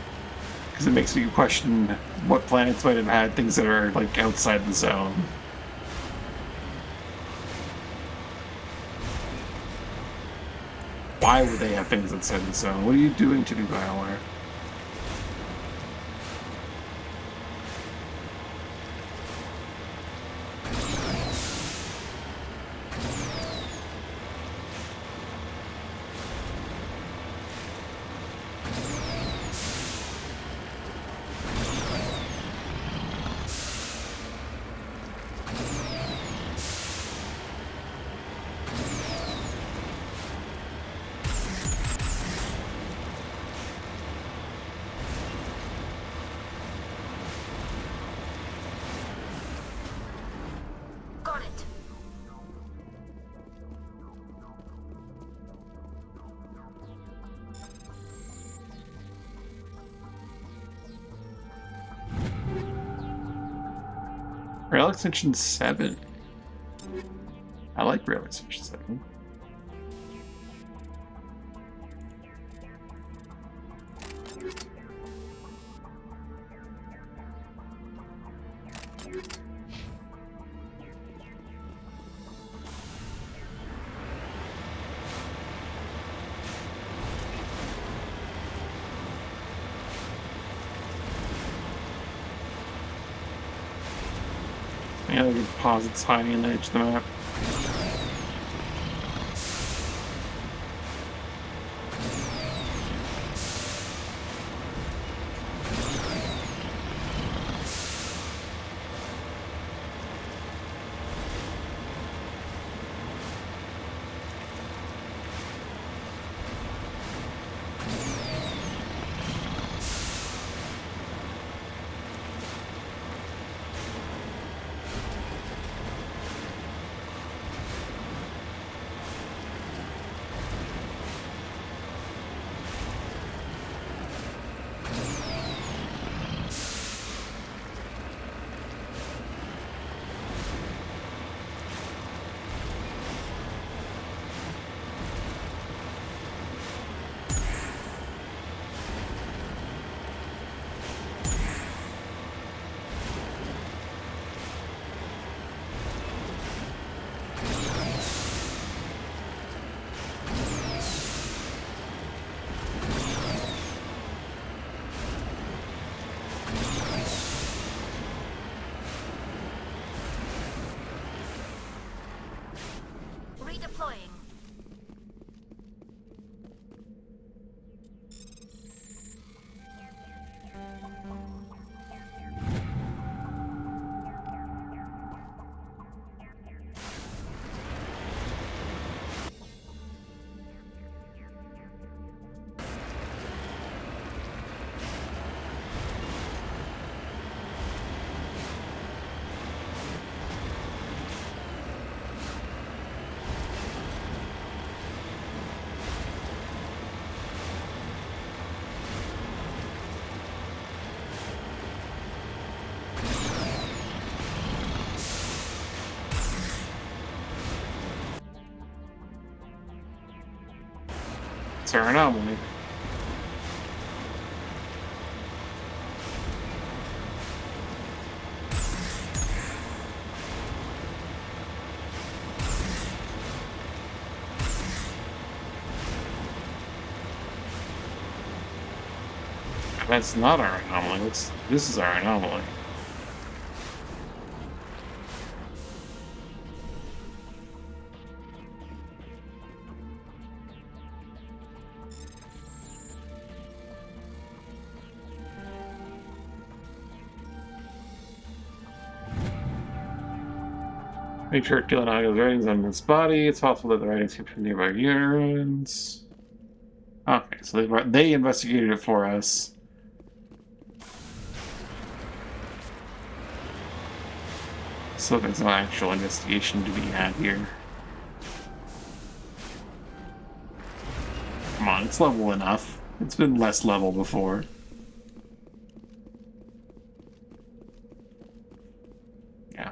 Because it makes me question what planets might have had things that are, like, outside the zone. Why would they have things outside the zone? What are you doing to do BioWare? Got it. Rail Extension 7. I like Rail Extension 7. Yeah, the deposits hiding on the edge of the map. That's our anomaly. That's not our anomaly. This is our anomaly. Make sure killing Aga's writings on this body. It's possible that the writings came from nearby urines. Okay, so they investigated it for us. So there's an actual investigation to be had here. Come on, it's level enough. It's been less level before. Yeah.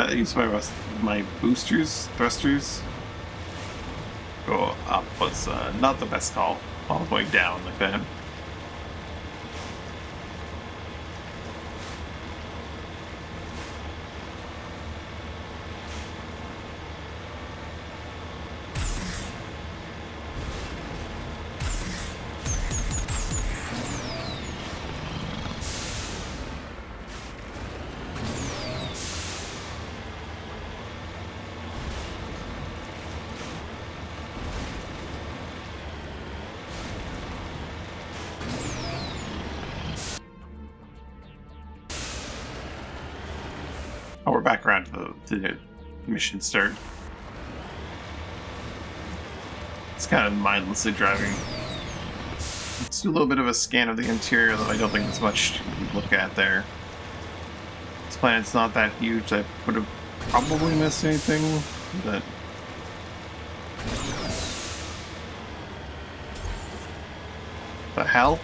Use my boosters, thrusters. Go up was not the best call. All the way down like that. Oh, we're back around to the mission start. It's kind of mindlessly driving. Let's do a little bit of a scan of the interior, though I don't think there's much to look at there. This planet's not that huge. I would have probably missed anything, but... The hell?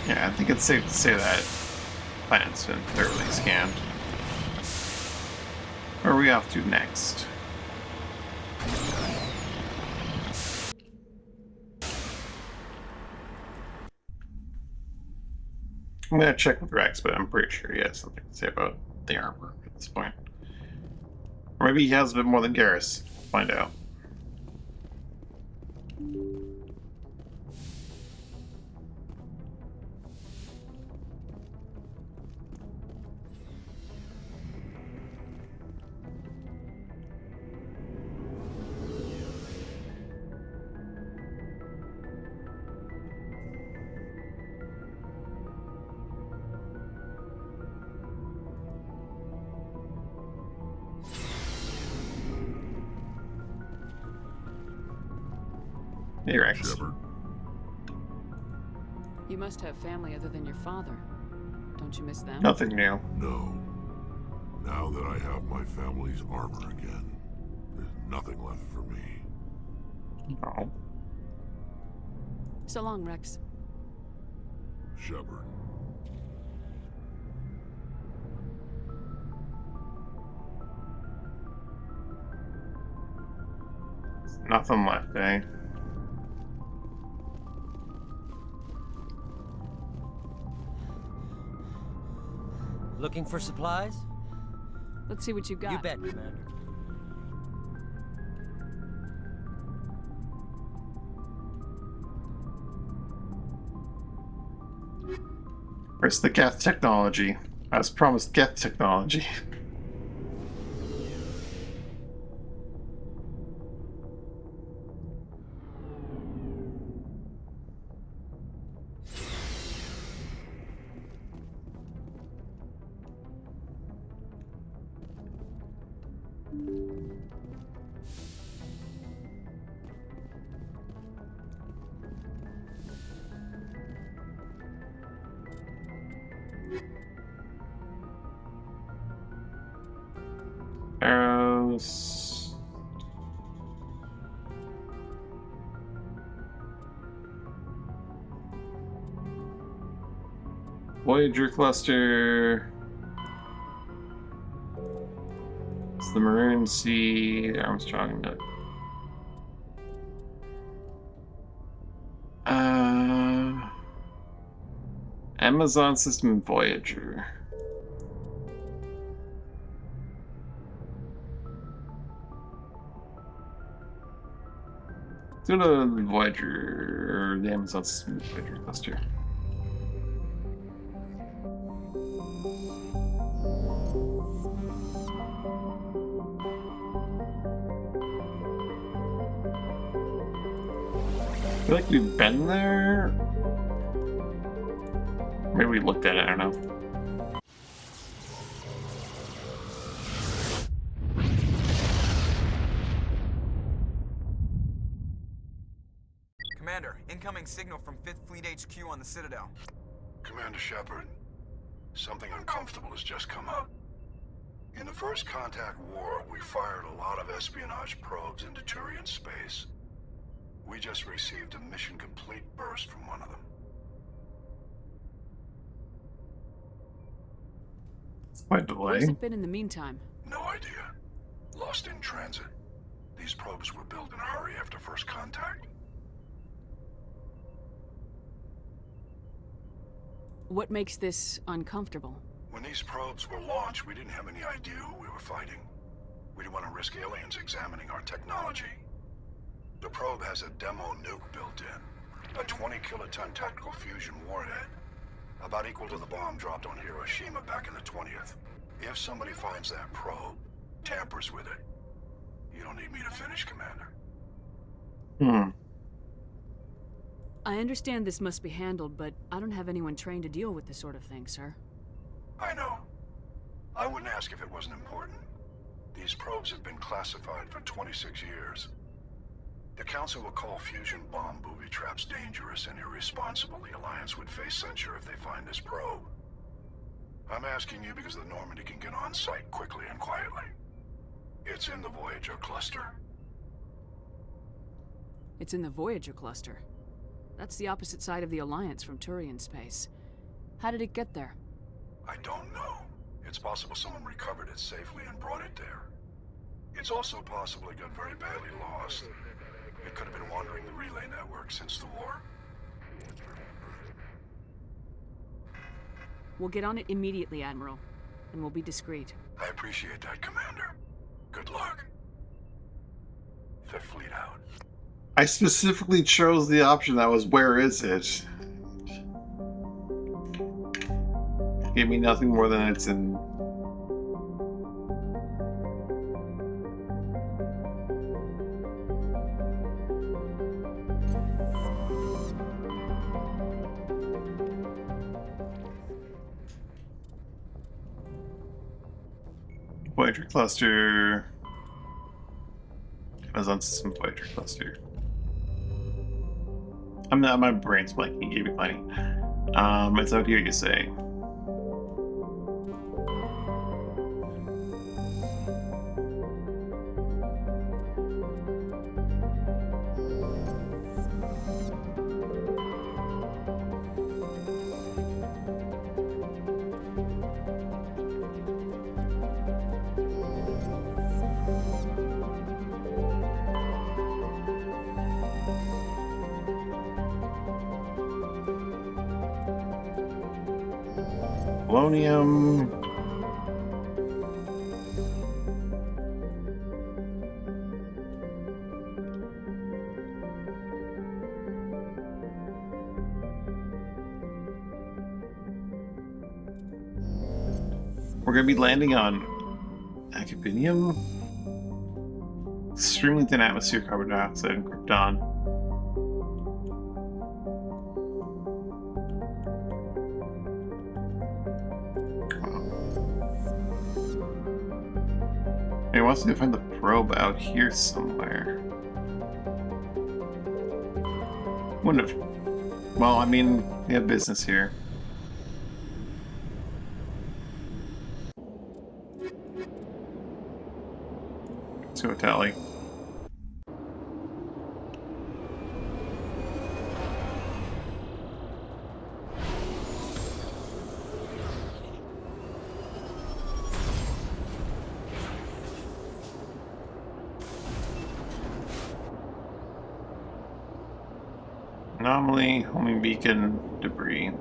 Yeah, I think it's safe to say that planet's been thoroughly scanned. Where are we off to next? I'm gonna check with Rex, but I'm pretty sure he has something to say about the armor at this point. Or maybe he has a bit more than Garrus. Find out. Hey, Rex. Shepard. You must have family other than your father. Don't you miss them? Nothing new. No. Now that I have my family's armor again, there's nothing left for me. No. So long, Rex. Shepard. Nothing left, eh? Looking for supplies? Let's see what you got. You bet, Commander. Where's the Geth technology? I was promised Geth technology. Arrows. Voyager cluster. It's the Maroon Sea, Armstrong. Amazon system Voyager. Go to the Voyager, or the Amazon system Voyager cluster. I feel like we've been there. Maybe we looked at it, I don't know. Commander, incoming signal from 5th Fleet HQ on the Citadel. Commander Shepard, something uncomfortable has just come up. In the First Contact War, we fired a lot of espionage probes into Turian space. We just received a mission complete burst from one of them. Quite a delay. Where's it been in the meantime? No idea. Lost in transit. These probes were built in a hurry after First Contact. What makes this uncomfortable? When these probes were launched, we didn't have any idea who we were fighting. We didn't want to risk aliens examining our technology. The probe has a demo nuke built in. A 20-kiloton tactical fusion warhead. About equal to the bomb dropped on Hiroshima back in the 20th. If somebody finds that probe, tampers with it, you don't need me to finish, Commander. I understand this must be handled, but I don't have anyone trained to deal with this sort of thing, sir. I know. I wouldn't ask if it wasn't important. These probes have been classified for 26 years. The Council will call fusion bomb booby traps dangerous and irresponsible. The Alliance would face censure if they find this probe. I'm asking you because the Normandy can get on site quickly and quietly. It's in the Voyager cluster. It's in the Voyager cluster. That's the opposite side of the Alliance from Turian space. How did it get there? I don't know. It's possible someone recovered it safely and brought it there. It's also possible it got very badly lost. It could have been wandering the relay network since the war. We'll get on it immediately, Admiral. And we'll be discreet. I appreciate that, Commander. Good luck. Fifth Fleet out. I specifically chose the option that was, where is it? Gave me nothing more than it's in. Voyager cluster. Amazon system Voyager cluster. I'm not, my brain's blanking, he gave me plenty. It's out here, you say. polonium. We're gonna be landing on actinium, extremely thin atmosphere, carbon dioxide, and krypton. He wants me to find the probe out here somewhere. Wouldn't have. Well, I mean, we have business here. To a tally. Anomaly, homing beacon, debris.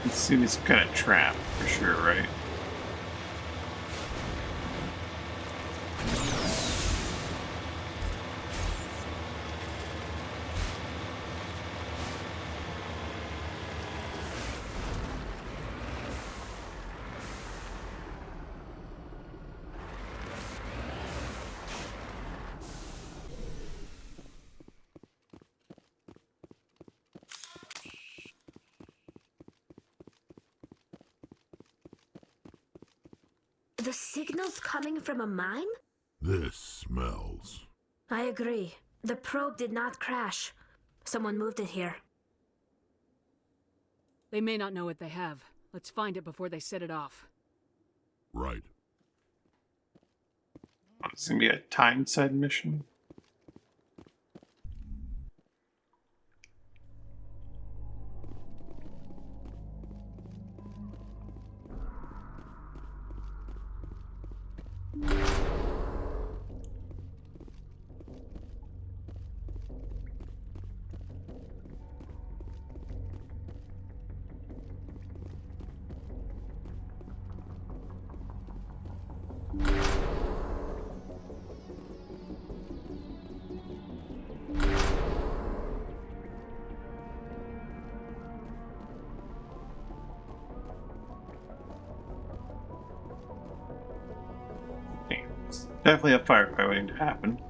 Let's see this kind of trap for sure, right? The signal's coming from a mine? This smells. I agree. The probe did not crash. Someone moved it here. They may not know what they have. Let's find it before they set it off. Right. It's gonna be a Tyneside mission. Definitely a firefight waiting to happen.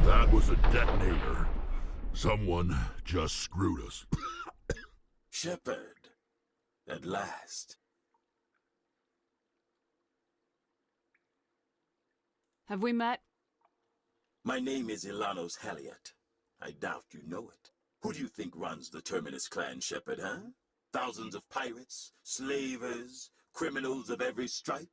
That was a detonator. Someone just screwed us. Shepard, at last. Have we met? My name is Ilanos Halliot. I doubt you know it. Who do you think runs the Terminus clan, Shepard, huh? Thousands of pirates, slavers, criminals of every stripe?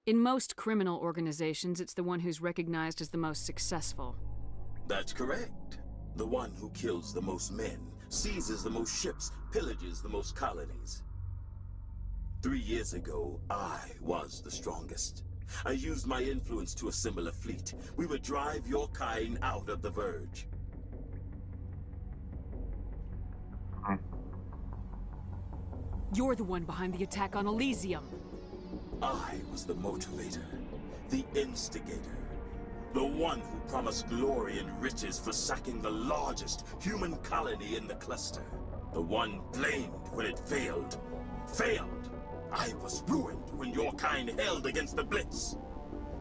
In most criminal organizations, it's the one who's recognized as the most successful. That's correct. The one who kills the most men, seizes the most ships, pillages the most colonies. 3 years ago, I was the strongest. I used my influence to assemble a fleet. We would drive your kind out of the Verge. You're the one behind the attack on Elysium. I was the motivator, the instigator, the one who promised glory and riches for sacking the largest human colony in the cluster. The one blamed when it failed. Failed! I was ruined when your kind held against the Blitz.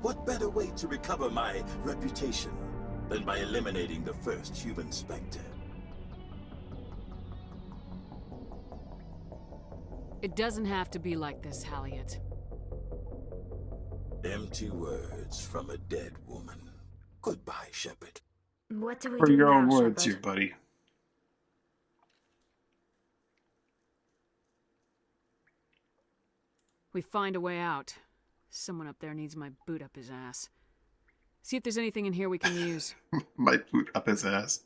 What better way to recover my reputation than by eliminating the first human Spectre? It doesn't have to be like this, Halliot. Empty words from a dead woman. Goodbye, Shepard. What do we For do your now, own words Shepard? here, buddy. We find a way out. Someone up there needs my boot up his ass. See if there's anything in here we can use. My boot up his ass.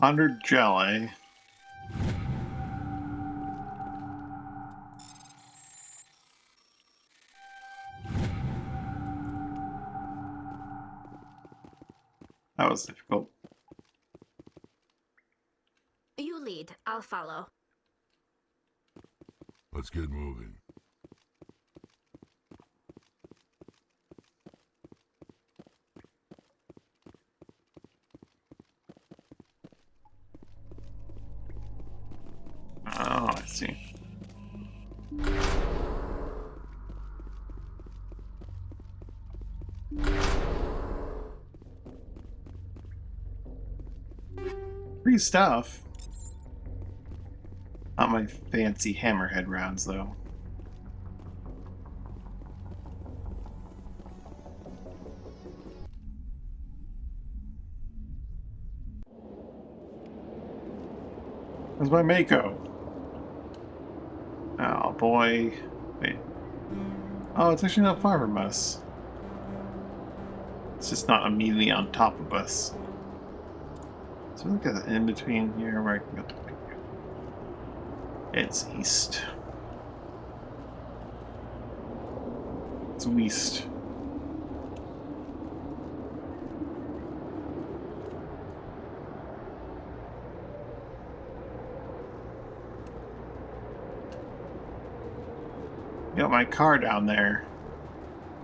$100 jelly. That was difficult. You lead. I'll follow. Let's get moving. Oh, I see. Free stuff. Not my fancy hammerhead rounds, though. Where's my Mako? Oh boy. Wait. Oh, it's actually not far from us. It's just not immediately on top of us. So look at the in between here where I can go. It's east. It's west. Got my car down there.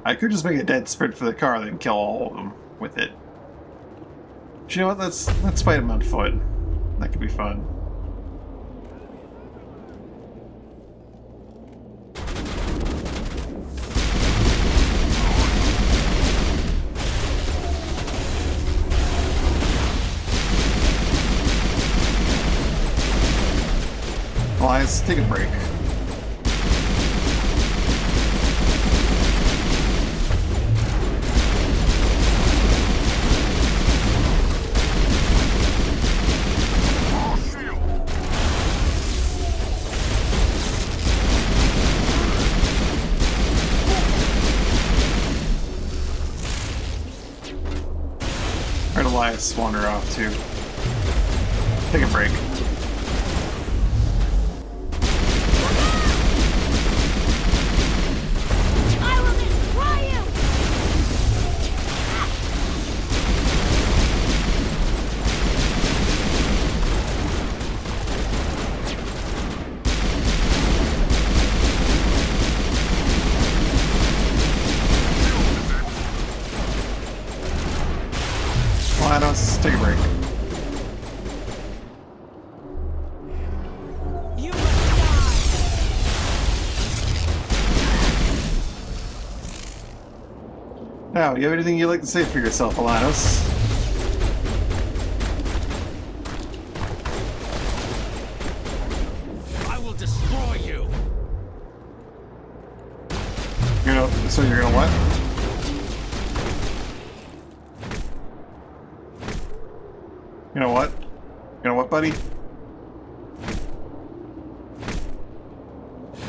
I could just make a dead sprint for the car, then kill all of them with it. But you know what? Let's fight them on foot. That could be fun. Elias, take a break. Elias wander off too. Take a break. I will destroy you! Let's take a break. You must die! Now, you have anything you'd like to say for yourself, Alanis? I will destroy you! So you're gonna what? You know what? You know what, buddy?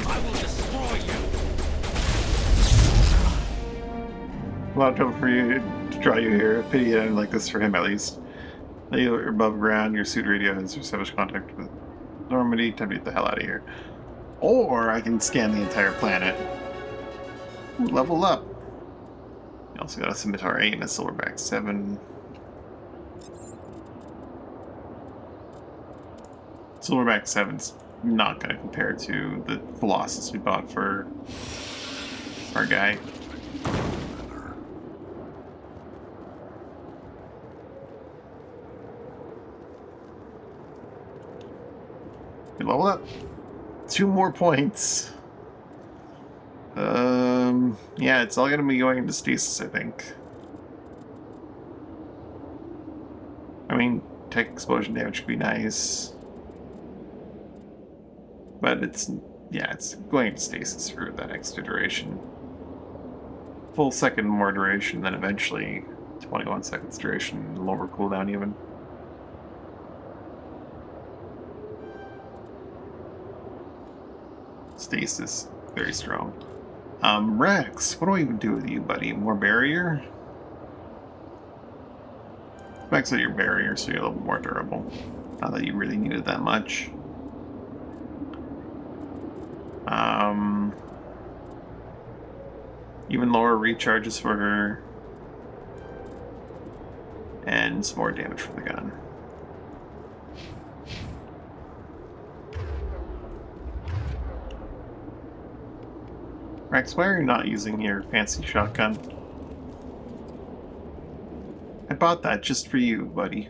I will destroy lot of trouble for you to draw you here. Pity it like this for him, at least. You're above ground, your suit radio has established contact with Normandy. Time to get the hell out of here. Or I can scan the entire planet. Ooh, level up. You also got a Scimitar 8 and a Silverback 7. Silverback 7's not going to compare to the Colossus we bought for our guy. You level up. 2 more points. Yeah, it's all going to be going into stasis, I think. I mean, tech explosion damage would be nice. But it's, yeah, it's going into stasis for that extra duration. Full second more duration, then eventually 21 seconds duration, lower cooldown even. Stasis, very strong. Rex, what do I even do with you, buddy? More barrier? Max out your barrier so you're a little more durable. Not that you really need it that much. Even lower recharges for her. And some more damage for the gun. Rex, why are you not using your fancy shotgun? I bought that just for you, buddy.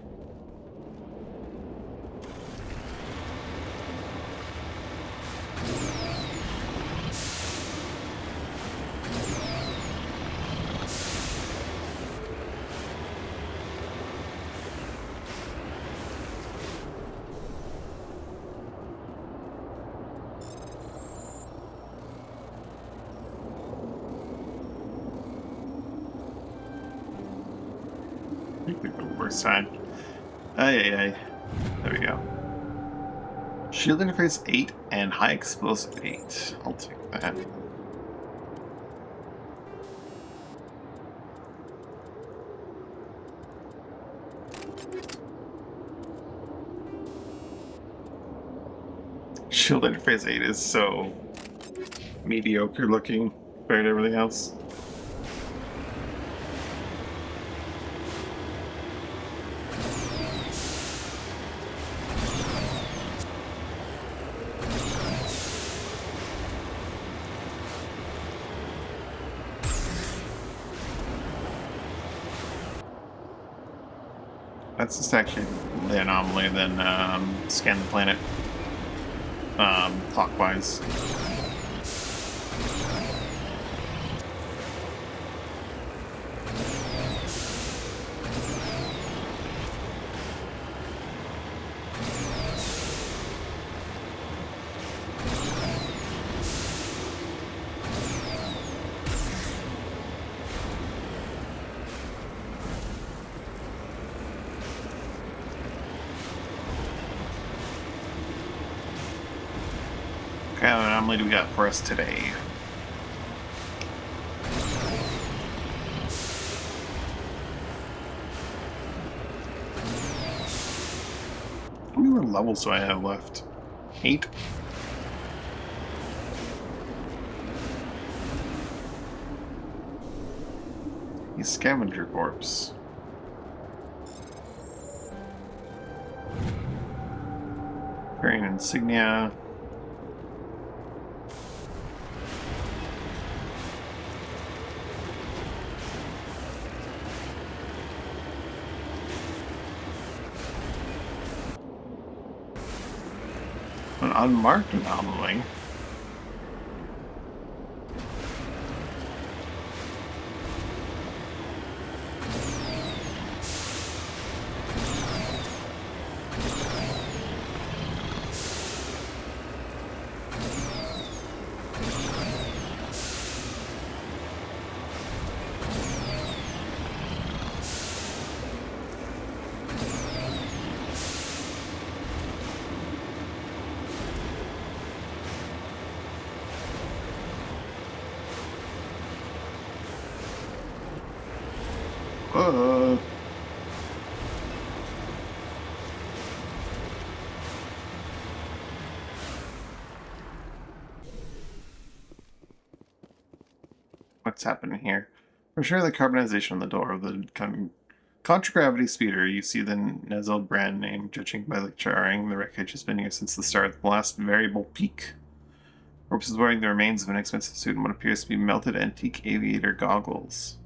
Worst time. Ay. There we go. Shield interface 8 and high explosive 8. I'll take that. Shield interface 8 is so mediocre looking compared to everything else. That's just actually the anomaly, then scan the planet clockwise. Okay, what anomaly do we got for us today? How many more levels do I have left? 8? He's scavenger corpse. Carrying insignia. An unmarked anomaly. What's happening here? For sure, the carbonization on the door of the contragravity speeder. You see the Nezel brand name. Judging by the charring, the wreckage has been here since the start of the last variable peak. Ropes is wearing the remains of an expensive suit and what appears to be melted antique aviator goggles.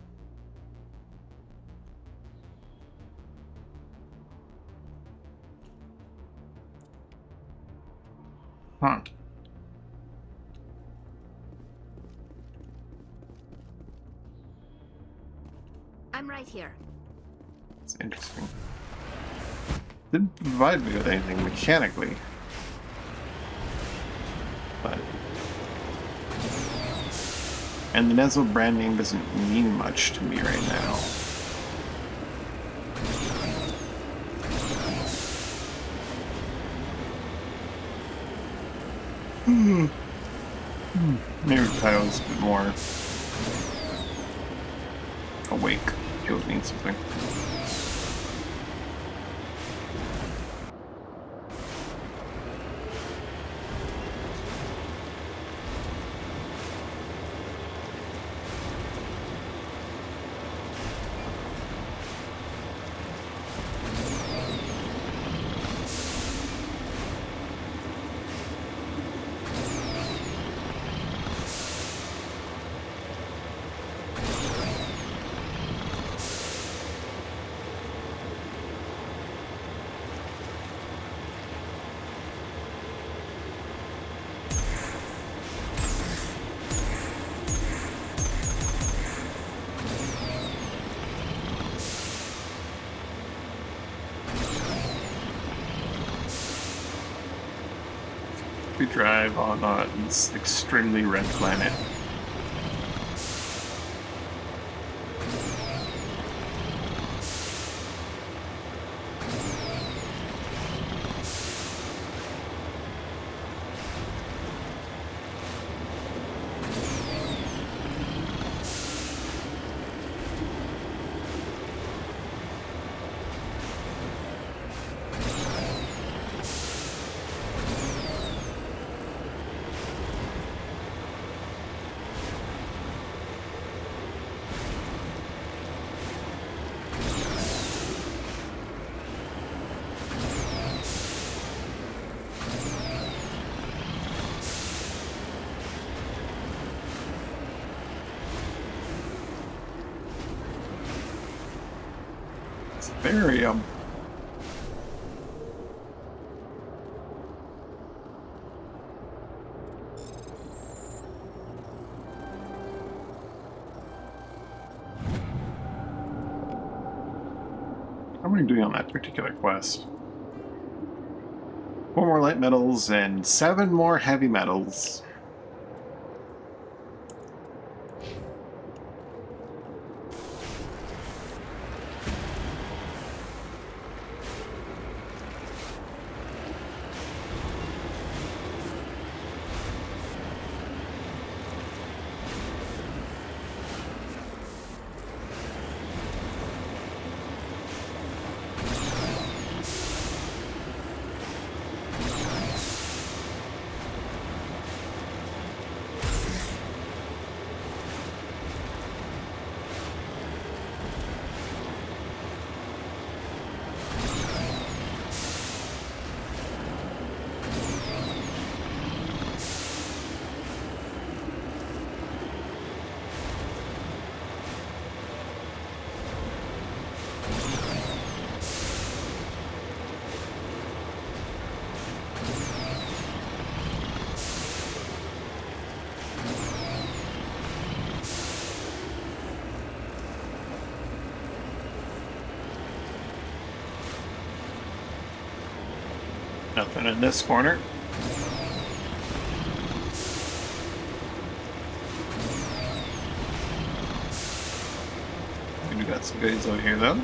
Huh. I'm right here. It's interesting. Didn't provide me with anything mechanically. But... And the Nezel brand name doesn't mean much to me right now. Maybe Kyle's a bit more awake. Feels means something. We drive on this extremely red planet. Barium. How are we doing on that particular quest? 4 more light metals and 7 more heavy metals. Nothing in this corner. We do got some goodies over here though.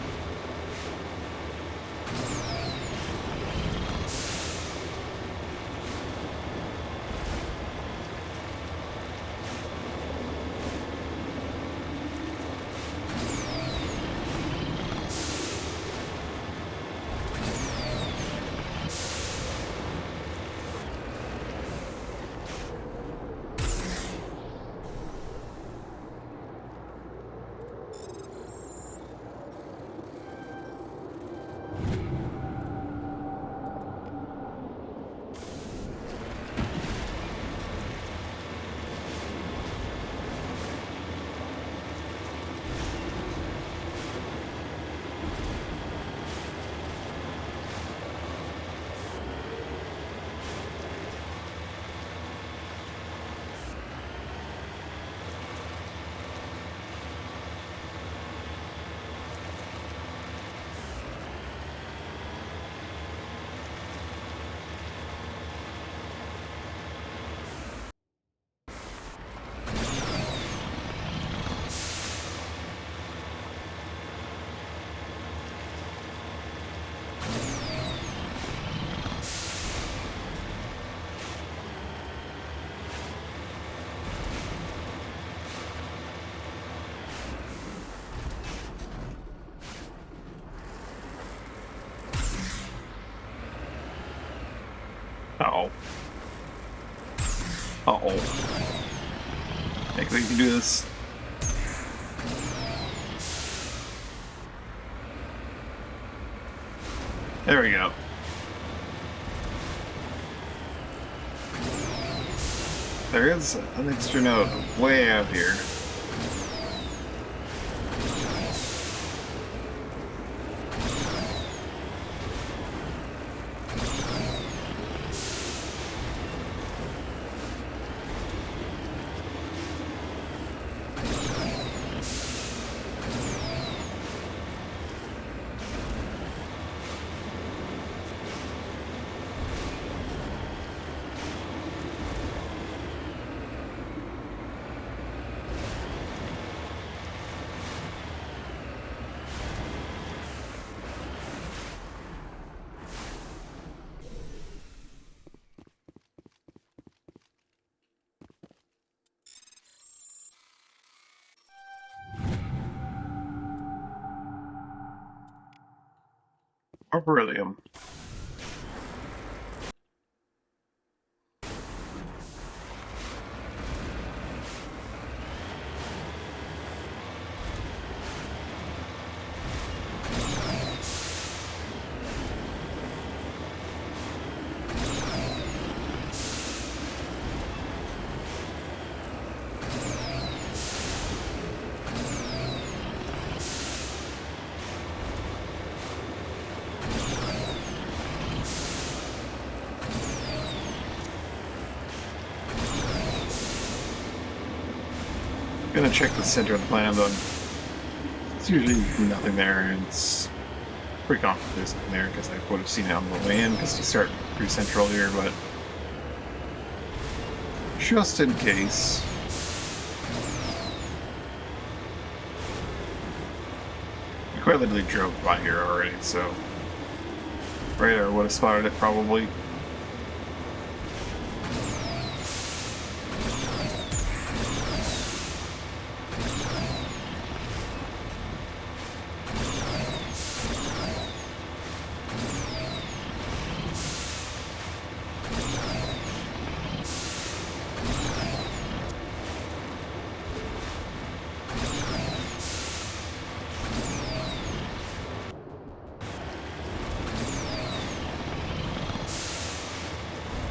Uh-oh. Uh-oh. I think we can do this. There we go. There is an extra note way out here. Or beryllium. Gonna check the center of the planet, though. It's usually nothing there, and it's pretty confident there's nothing there because I would have seen it on the way in because you start pretty central here, but just in case. We quite literally drove by here already, so radar would have spotted it probably.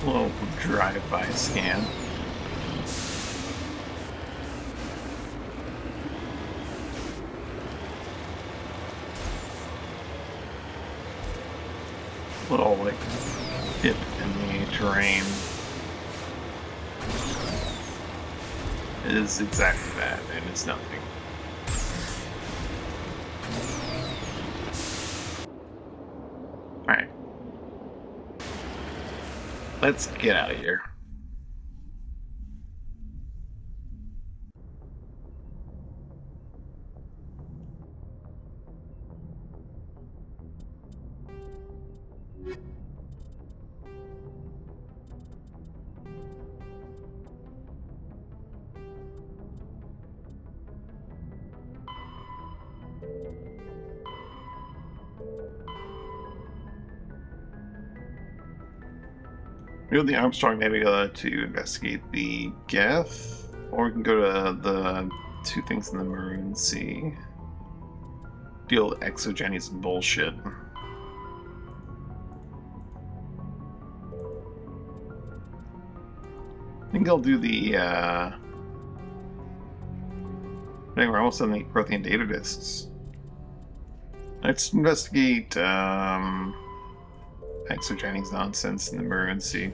Little drive-by scan. Little like dip in the terrain is exactly that, and it's nothing. Alright. Let's get out of here. We go to the Armstrong Nebula to investigate the Geth, or we can go to the two things in the Maroon Sea. Deal with exogenous bullshit. I think I'll do the, I think we're almost on the Prothean data disks. Let's investigate, exogenous nonsense in the Maroon Sea.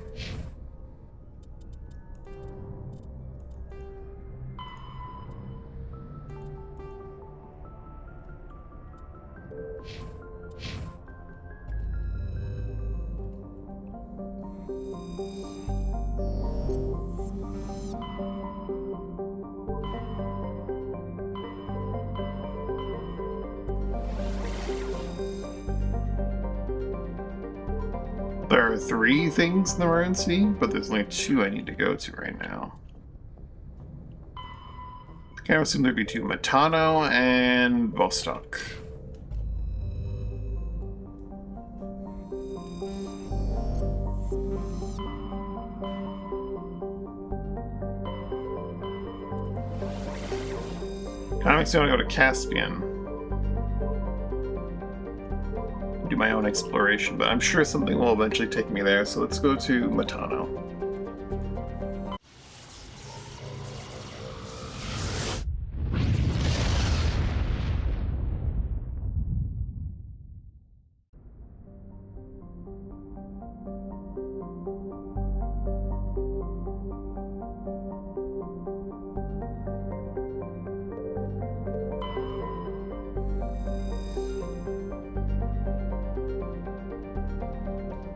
There are 3 things in the Maroon Sea, but there's only 2 I need to go to right now. I would assume there'd be 2, Matano and Vostok. Kind of makes me want to go to Caspian. Do my own exploration, but I'm sure something will eventually take me there, so let's go to Matano.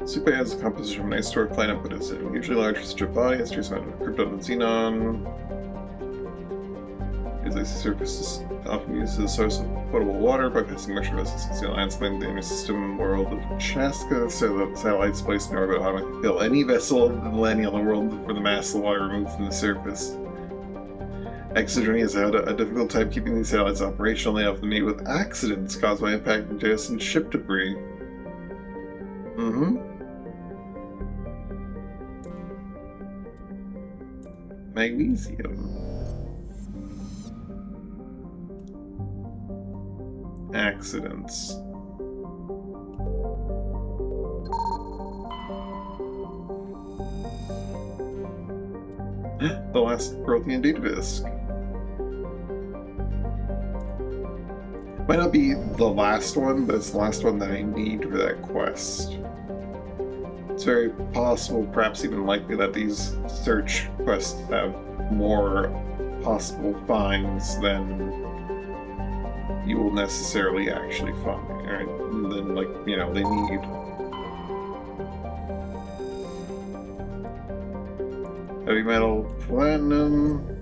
Super has a composition of an historic planet, but is unusually large for such a body. It's trace amount of krypton and xenon. Its icy surface is often used as a source of potable water, bypassing measured vessels in the landscape, the inner system world of Chaska, so that satellites placed in orbit automatically fill any vessel of the landing on the world for the mass of water removed from the surface. Exojourney has had a difficult time keeping these satellites operational. They often meet with accidents caused by impact and adjacent ship debris. Magnesium. Accidents. The last Prothean data disk. Might not be the last one, but it's the last one that I need for that quest. It's very possible, perhaps even likely, that these search quests have more possible finds than you will necessarily actually find, right? And then, like, you know, they need heavy metal, platinum.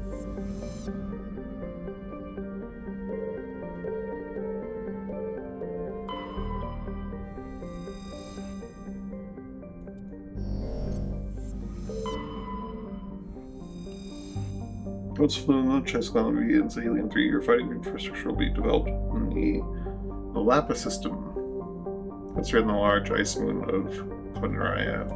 Once the chess clan begins, the helium 3 year fighting infrastructure will be developed in the Lapa system. That's right in the large ice moon of Conraya.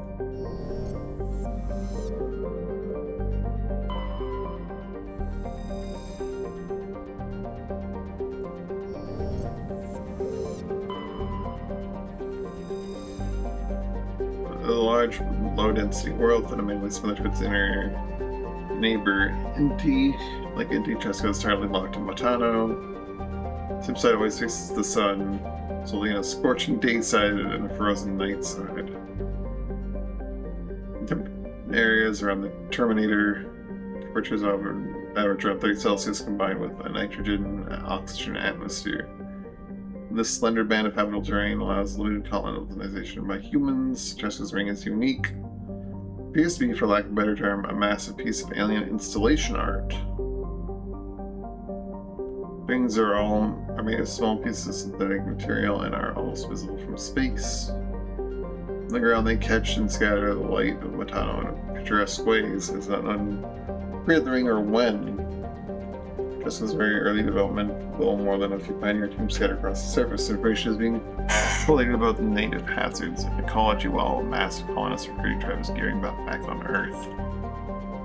The large, low-density world fundamentally similar to its inner neighbor Inti, like Inti, Cheska is entirely locked in Matano. Same side always faces the sun, so holding a scorching day side and a frozen night side. Areas around the Terminator, temperatures average around 30 Celsius combined with a nitrogen oxygen atmosphere. This slender band of habitable terrain allows limited colonization by humans. Cheska's ring is unique. Appears to be, for lack of a better term, a massive piece of alien installation art. Rings are made of small pieces of synthetic material and are almost visible from space. On the ground they catch and scatter the light of Matano in picturesque ways. It's not unclear the ring or when. Just as very early development, little more than a few pioneer teams scattered across the surface. Information is being collated about the native hazards and ecology while a massive colonist recruiting tribe is gearing back on Earth.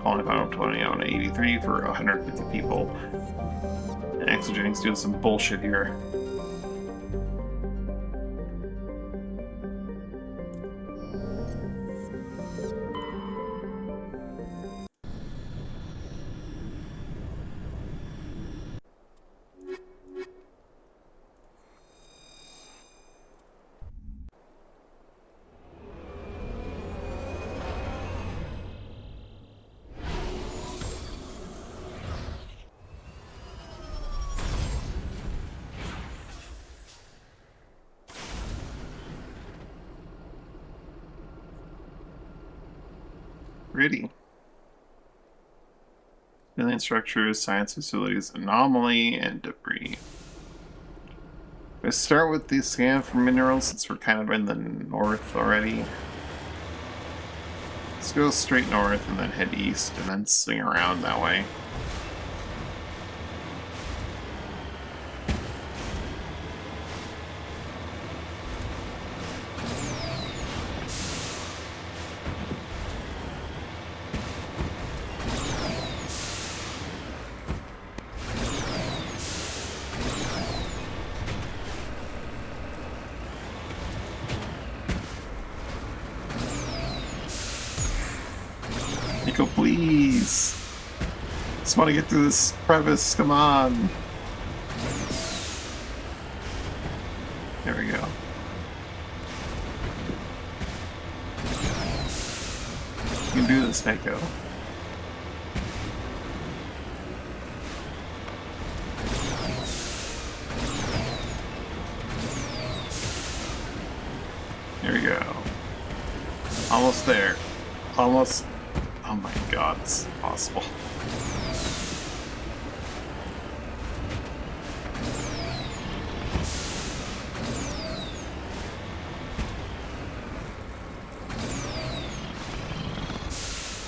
Colony found 2083 for 150 people. And Exogenix doing some bullshit here. Pretty. Alien structures, science facilities, anomaly, and debris. Let's start with the scan for minerals since we're kind of in the north already. Let's go straight north and then head east and then swing around that way. Mako, please. Just want to get through this crevice. Come on. There we go. You can do this, Mako. Here we go. Almost there. Almost. Oh my god, it's impossible.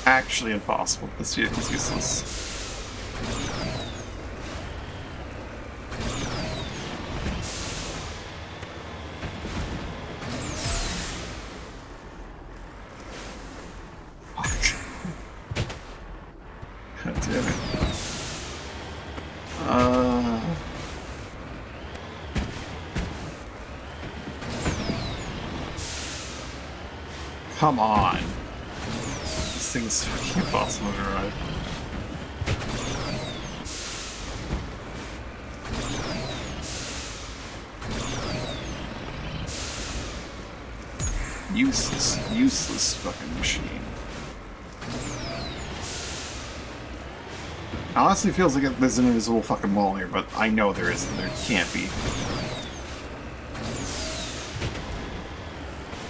Actually impossible. This vehicle's useless. God damn it. Come on. This thing's fucking impossible to ride. Useless fucking machine. Honestly, feels like there's an invisible fucking wall here, but I know there isn't. There can't be.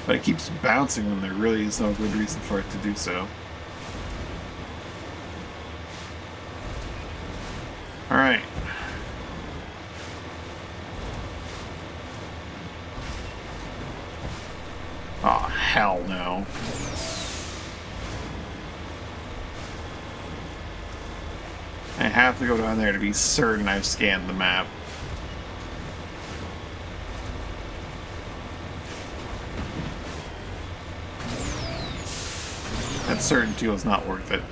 But it keeps bouncing when there really is no good reason for it to do so. Alright. Oh, hell no. I have to go down there to be certain I've scanned the map. That certainty was not worth it.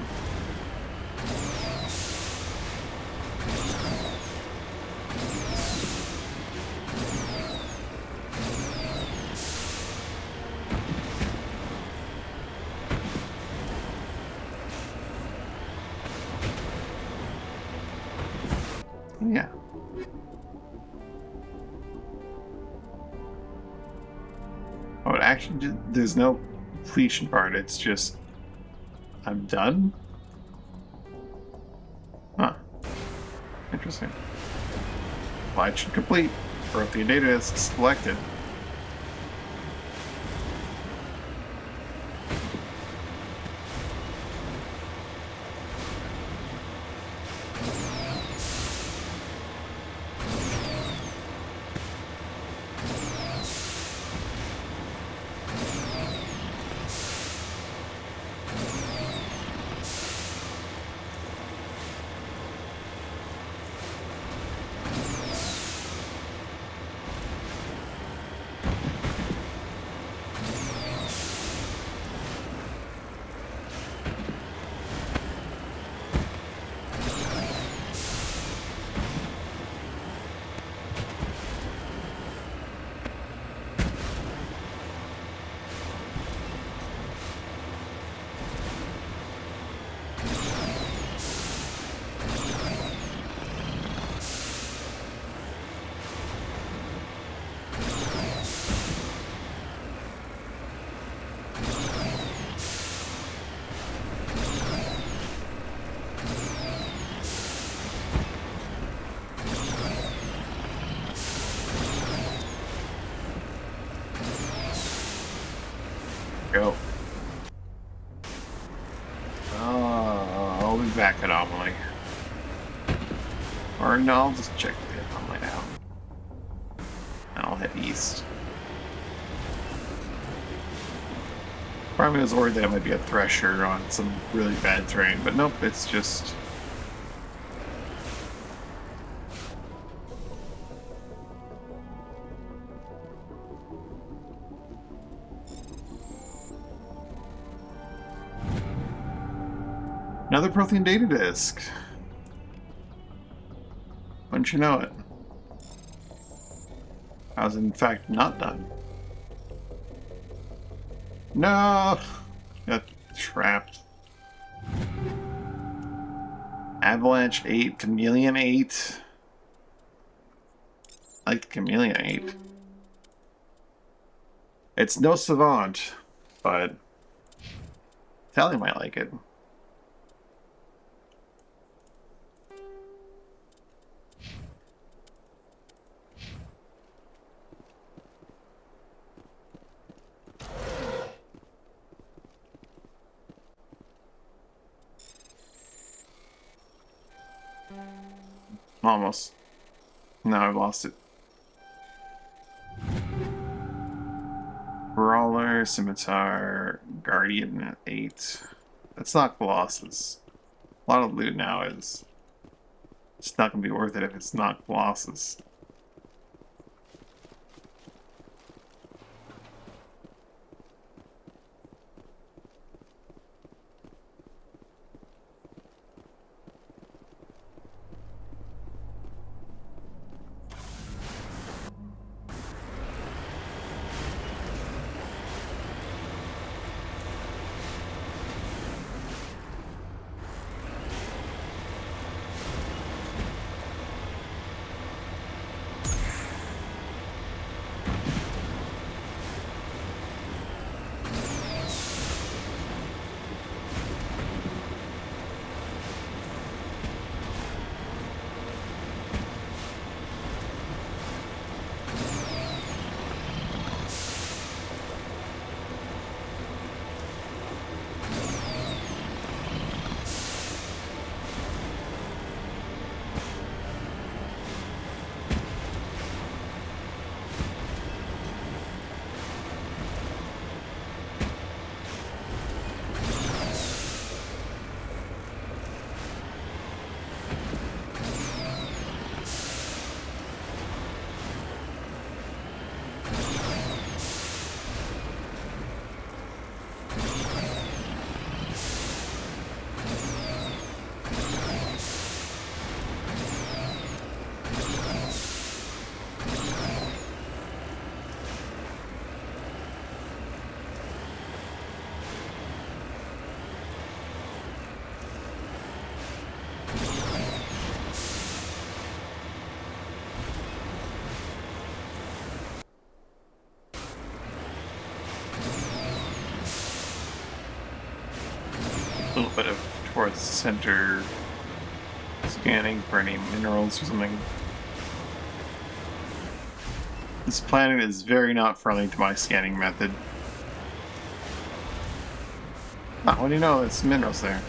Yeah. Oh, it actually, there's no completion part, it's just, I'm done? Huh. Interesting. Flight should complete. Prothean data is selected. Go. I'll be back anomaly. Or no, I'll just check the anomaly now. And I'll head east. Probably was worried that it might be a thresher on some really bad terrain, but nope, it's just... another Prothean data disk. Wouldn't you know it? I was in fact not done. No! Got trapped. Avalanche 8, Chameleon 8. I like the Chameleon 8. It's no Savant, but Tally might like it. Almost. Now I've lost it. Brawler, Scimitar, Guardian at 8. That's not Colossus. A lot of loot now is. It's not going to be worth it if it's not Colossus. A little bit of towards the center, scanning for any minerals or something. This planet is very not friendly to my scanning method. Ah, what do you know? There's some minerals there.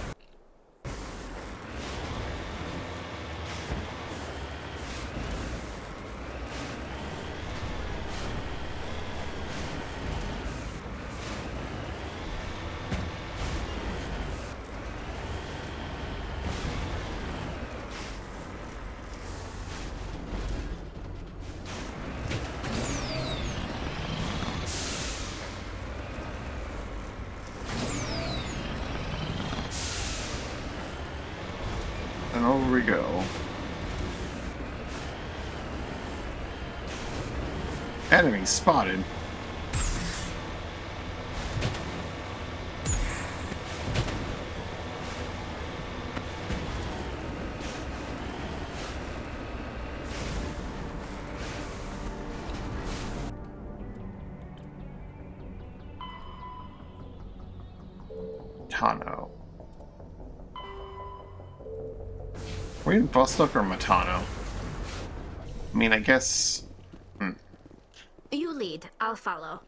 And over we go. Enemy spotted. Matano. Were you in Vostok or Matano? I mean, I guess... You lead, I'll follow.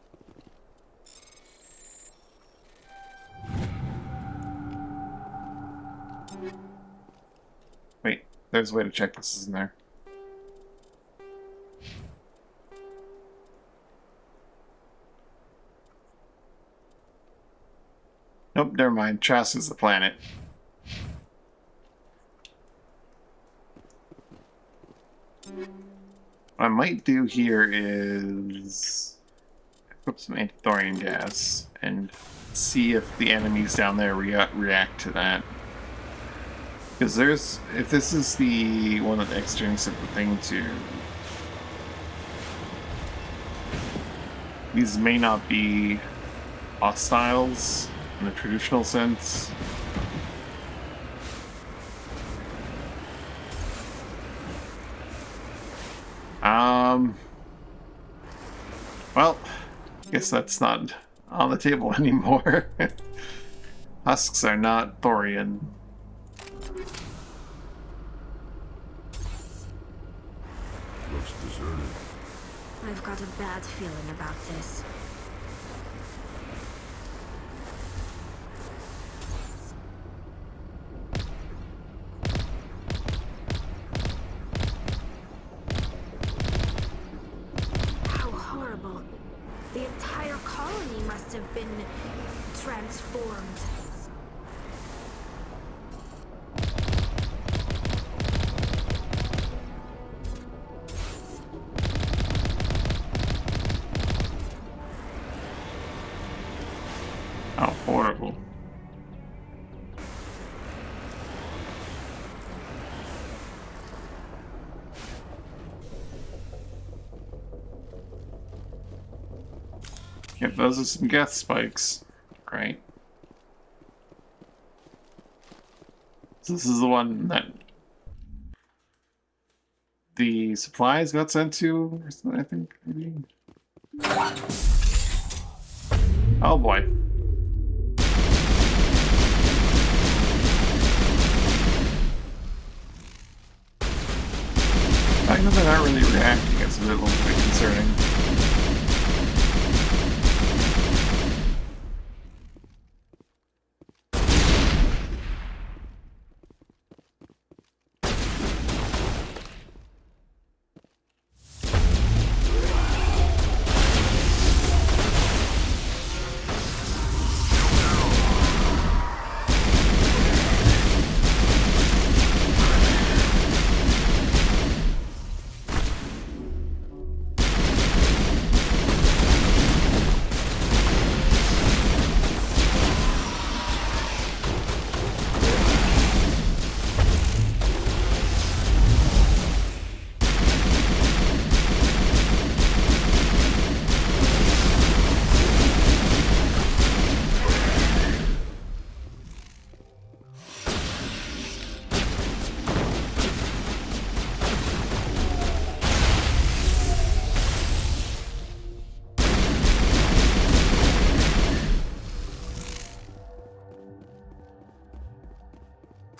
Wait, there's a way to check this, isn't there? Nope, never mind. Trask is the planet. What I might do here is put some anti-thorium gas and see if the enemies down there react to that. Because if this is the one that extends the thing to, these may not be hostiles in the traditional sense. Well, guess that's not on the table anymore. Husks are not Thorian. Looks deserted. I've got a bad feeling about this. How horrible. The entire colony must have been transformed. How horrible. Yep, those are some gas spikes. Right. So this is the one that the supplies got sent to, or something, I think, maybe. Oh boy. I know they're not really reacting, it's a little bit concerning.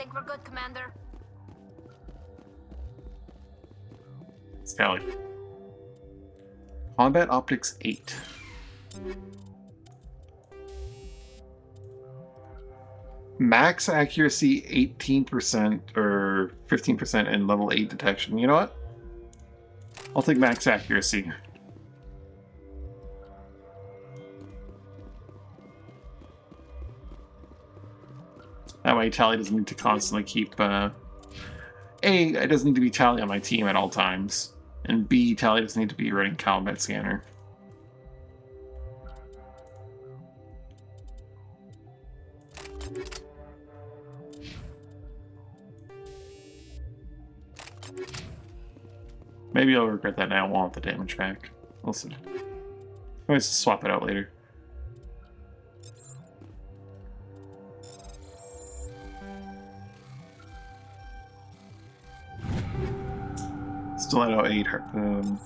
Think we're good, Commander? Scally. Combat Optics 8. Max accuracy 18% or 15% in level 8 detection. You know what? I'll take max accuracy. That way Tally doesn't need to constantly keep, A, it doesn't need to be Tally on my team at all times. And B, Tally doesn't need to be running combat scanner. Maybe I'll regret that now. I want the damage back. We'll see. Always swap it out later. Stiletto 8 harpoon.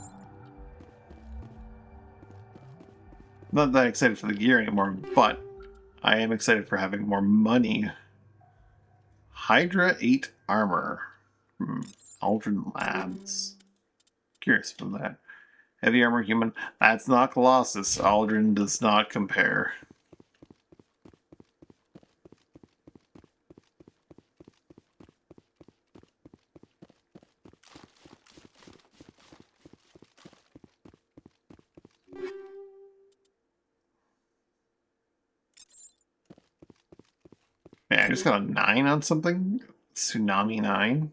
Not that excited for the gear anymore, but I am excited for having more money. Hydra 8 armor from Aldrin Labs. Curious for that. Heavy armor human. That's not Colossus. Aldrin does not compare. Man, I just got a 9 on something. Tsunami 9.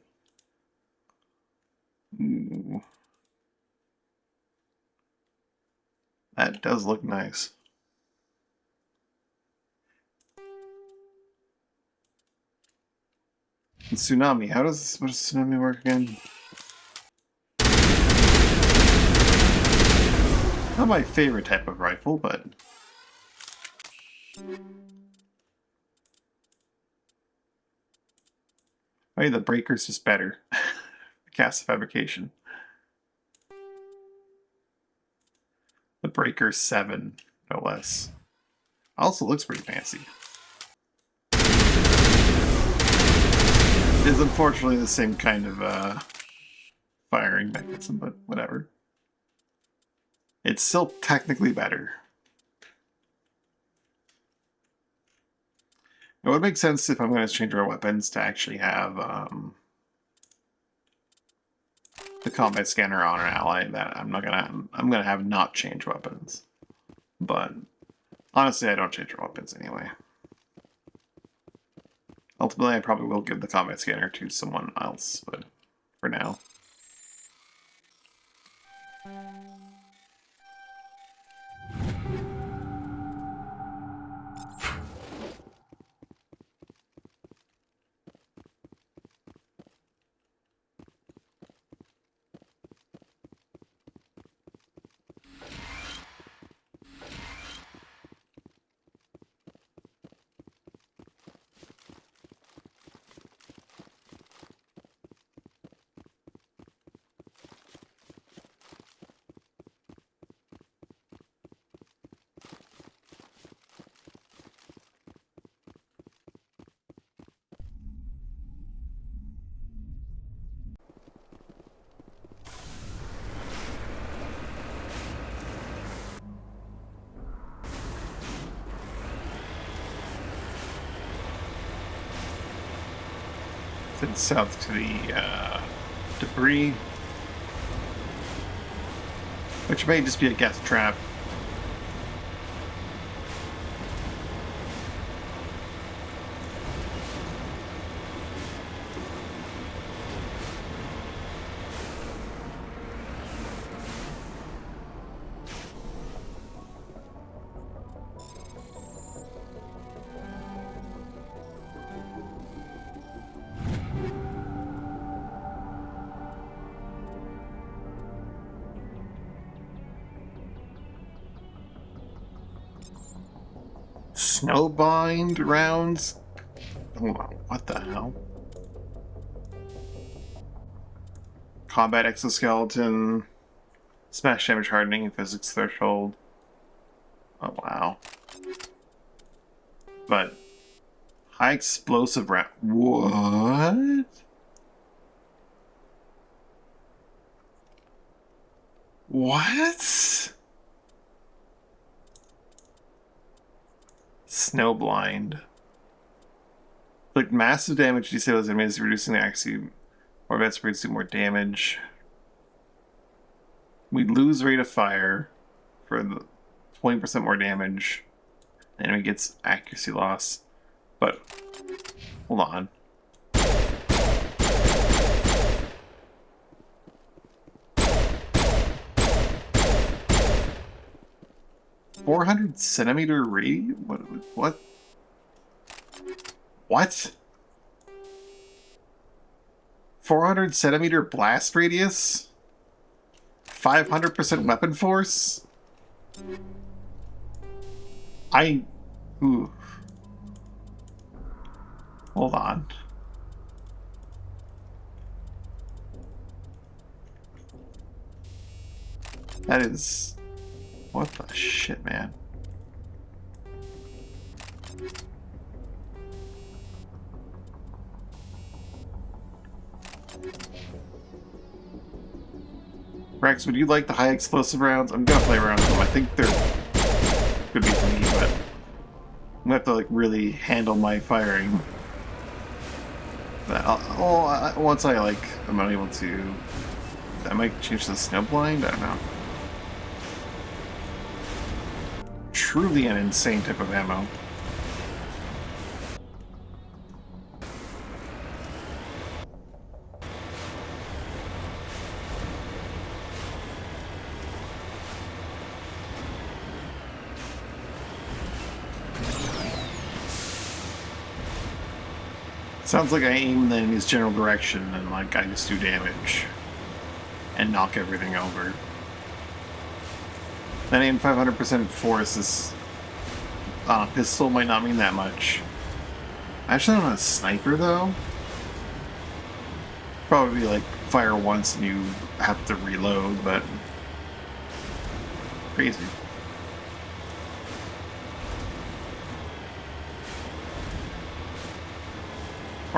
Ooh. That does look nice. And Tsunami, what does Tsunami work again? Not my favorite type of rifle, but maybe the breaker's just better. Cast fabrication. Breaker 7, no less. Also looks pretty fancy. It is unfortunately the same kind of firing mechanism, but whatever. It's still technically better. It would make sense if I'm going to change our weapons to actually have the combat scanner on an ally. That I'm gonna have not change weapons. But honestly, I don't change our weapons anyway. Ultimately, I probably will give the combat scanner to someone else, but for now. South to the debris, which may just be a gas trap. Snowbind rounds? Hold on, what the hell? Combat exoskeleton, smash damage hardening, physics threshold. Oh wow. But high explosive round. What? What? Snowblind. Like massive damage disables enemies, reducing the accuracy. More events do more damage. We lose rate of fire for the 20% more damage. The enemy gets accuracy loss. But hold on. $400cm radius? What? What? 400cm blast radius? 500% weapon force? Ooh. Hold on. That is... What the shit, man? Rex, would you like the high explosive rounds? I'm gonna play around with them. I think they're could be for me, but I'm gonna have to like really handle my firing. Once I like, I'm not able to. I might change to the snowblind. I don't know. Truly an insane type of ammo. Sounds like I aim in the enemy's general direction and like I just do damage and knock everything over. That aim 500% force is pistol might not mean that much. Actually, I'm not a sniper though. Probably like fire once and you have to reload, but crazy.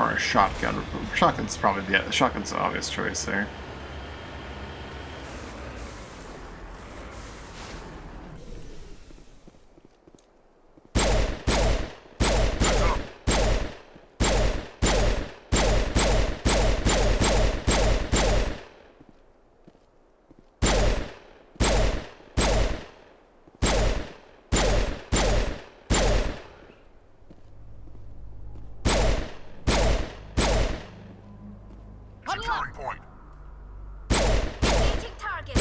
or a shotgun. Shotgun's probably shotgun's the obvious choice there. Securing point. Engaging target.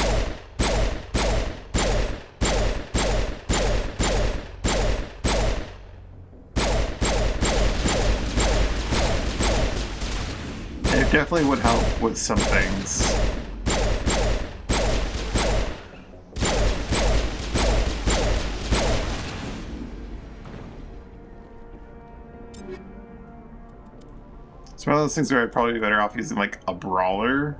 It definitely would help with some things. It's one of those things where I'd probably be better off using like a brawler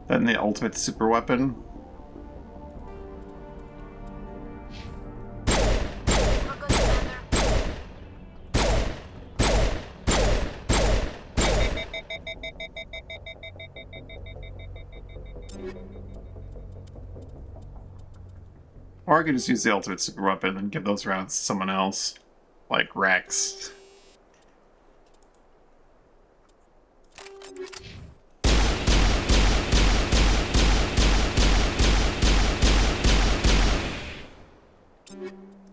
than the ultimate super weapon. Or I could just use the ultimate super weapon and give those rounds to someone else, like Rex.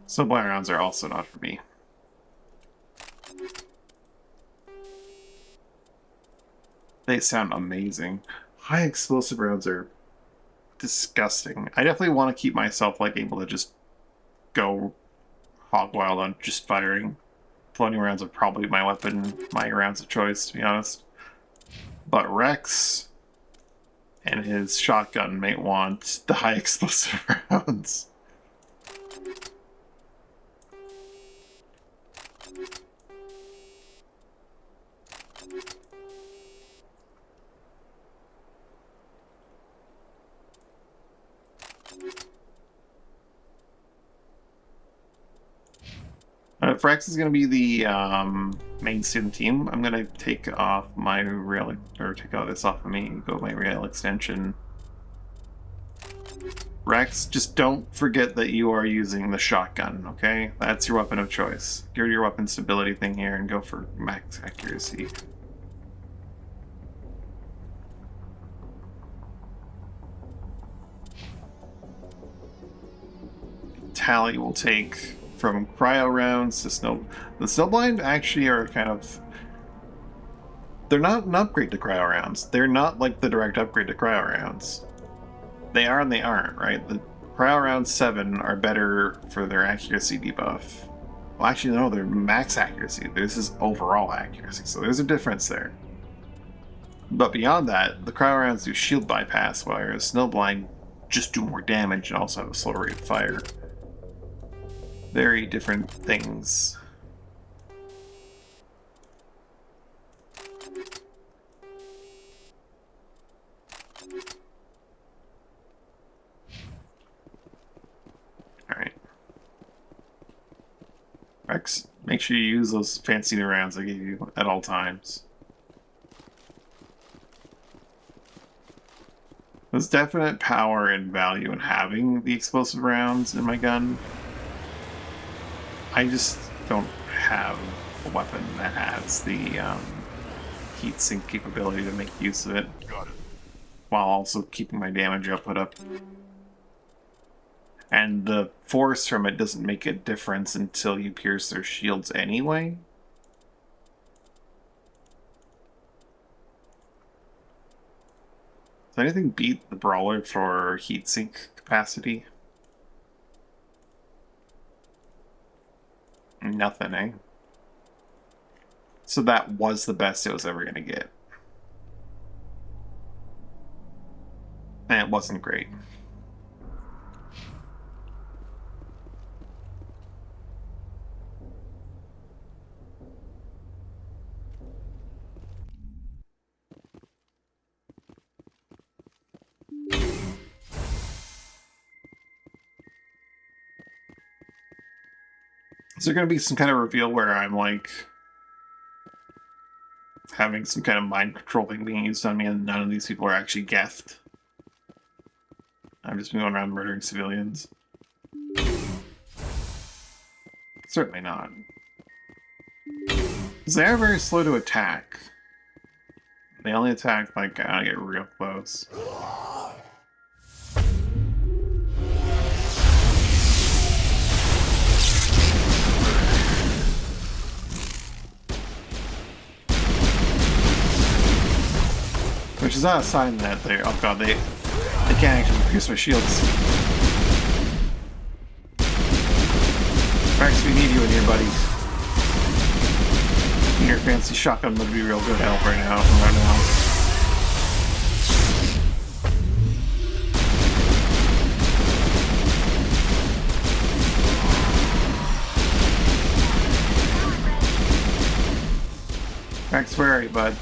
Sublime rounds are also not for me. They sound amazing. High explosive rounds are disgusting. I definitely want to keep myself like able to just go hog wild on just firing. Floating rounds are probably my weapon, my rounds of choice, to be honest. But Rex and his shotgun may want the high explosive rounds. If Rex is going to be the mainstay of the team, I'm going to take off my rail, or take all this off of me and go my rail extension. Rex, just don't forget that you are using the shotgun, okay? That's your weapon of choice. Get your weapon stability thing here and go for max accuracy. Tally will take from cryo rounds to snow. The snowblind actually are kind of... They're not an upgrade to cryo rounds. They're not like the direct upgrade to cryo rounds. They are and they aren't, right? The cryo rounds 7 are better for their accuracy debuff. Well, actually, no, they're max accuracy. This is overall accuracy, so there's a difference there. But beyond that, the cryo rounds do shield bypass, whereas snowblind just do more damage and also have a slower rate of fire. Very different things. Alright. Rex, make sure you use those fancy new rounds I gave you at all times. There's definite power and value in having the explosive rounds in my gun. I just don't have a weapon that has the heat sink capability to make use of it, while also keeping my damage output up. And the force from it doesn't make a difference until you pierce their shields anyway. Does anything beat the Brawler for heatsink capacity? Nothing, eh? So that was the best it was ever going to get. And it wasn't great. Is there going to be some kind of reveal where I'm like having some kind of mind control thing being used on me and none of these people are actually Geth? I'm just going around murdering civilians. Certainly not. Because they are very slow to attack. They only attack like I get real close. Which is not a sign that they, oh god, they can't actually pierce my shields. Rex, we need you in here, buddy. Your fancy shotgun would be real good help right now. Rex, where are you, bud?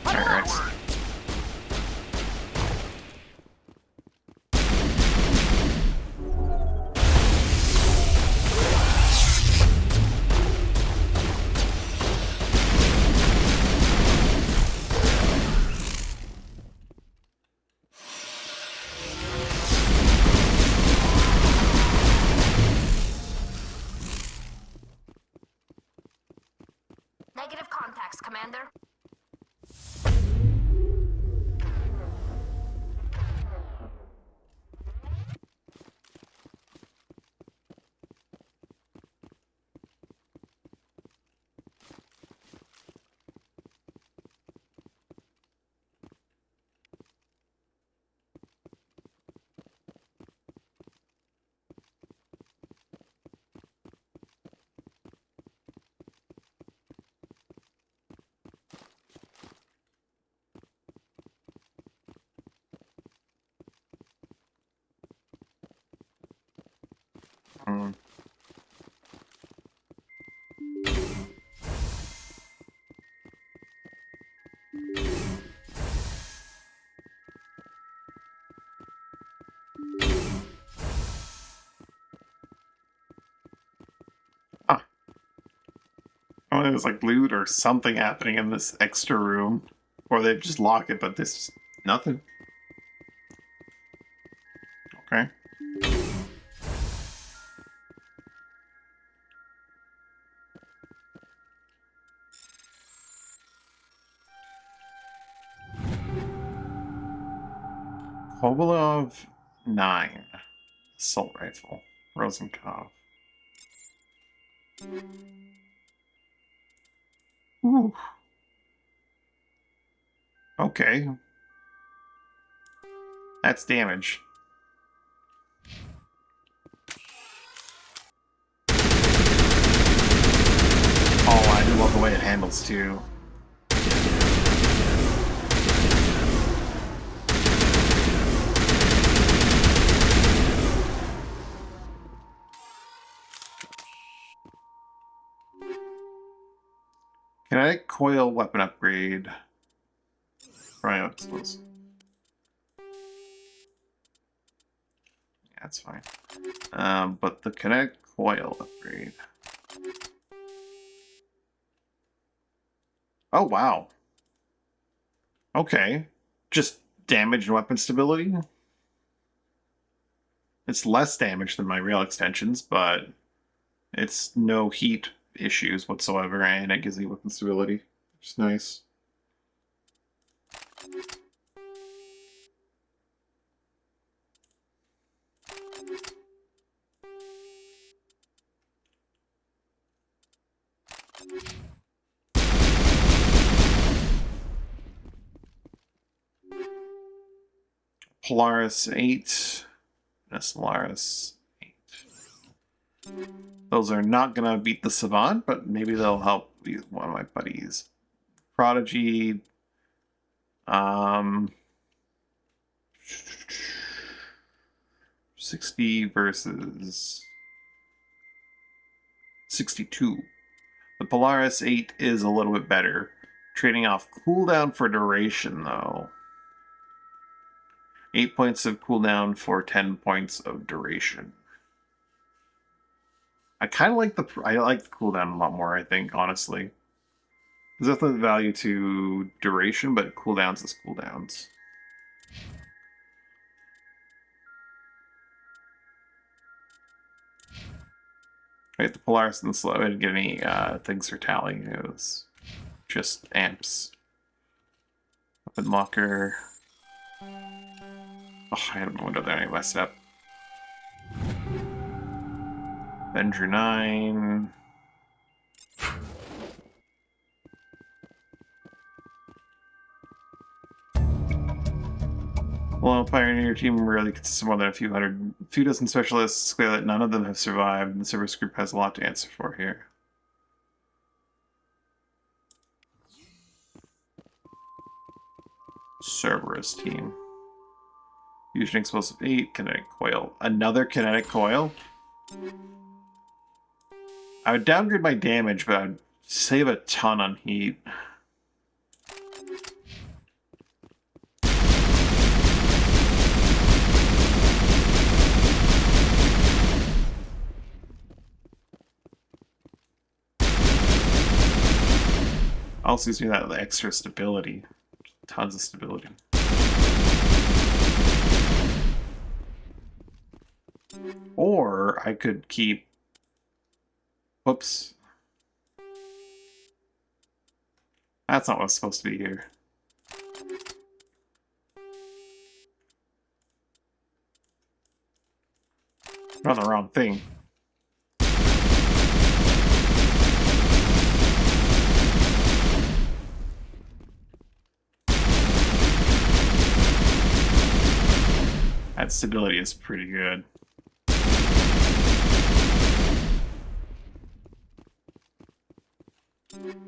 Alright, Rex. Negative contacts, Commander. Oh, there's like loot or something happening in this extra room. Or they just lock it, but this nothing. Okay. Kovalov 9. Assault rifle. Rosenkopf. Ooh. Okay. That's damage. Oh, I do love the way it handles too. Kinetic coil weapon upgrade. Probably not supposed. Yeah, that's fine. But the kinetic coil upgrade. Oh wow. Okay. Just damage and weapon stability. It's less damage than my rail extensions, but it's no heat issues whatsoever, and it gives me weapon stability, which is nice. Polaris 8. Polaris 8. Those are not going to beat the Savant, but maybe they'll help one of my buddies. Prodigy. 60 versus 62. The Polaris 8 is a little bit better. Trading off cooldown for duration, though. 8 points of cooldown for 10 points of duration. I kind of like the cooldown a lot more, I think, honestly. There's definitely value to duration, but cooldowns is cooldowns. Right, the Polaris and the Slow, I didn't get any things for tallying. It was just amps. Weapon locker. Oh, I had a window there, I messed up. Avenger 9. Well, Pioneer team rarely consists of more than a few dozen specialists. It's clear that none of them have survived, and the service group has a lot to answer for here. Cerberus team. Fusion explosive 8, kinetic coil. Another kinetic coil? I would downgrade my damage, but I'd save a ton on heat. Also gives me that extra stability. Tons of stability. Or I could keep... Whoops. That's not what's supposed to be here. I'm on the wrong thing. That stability is pretty good.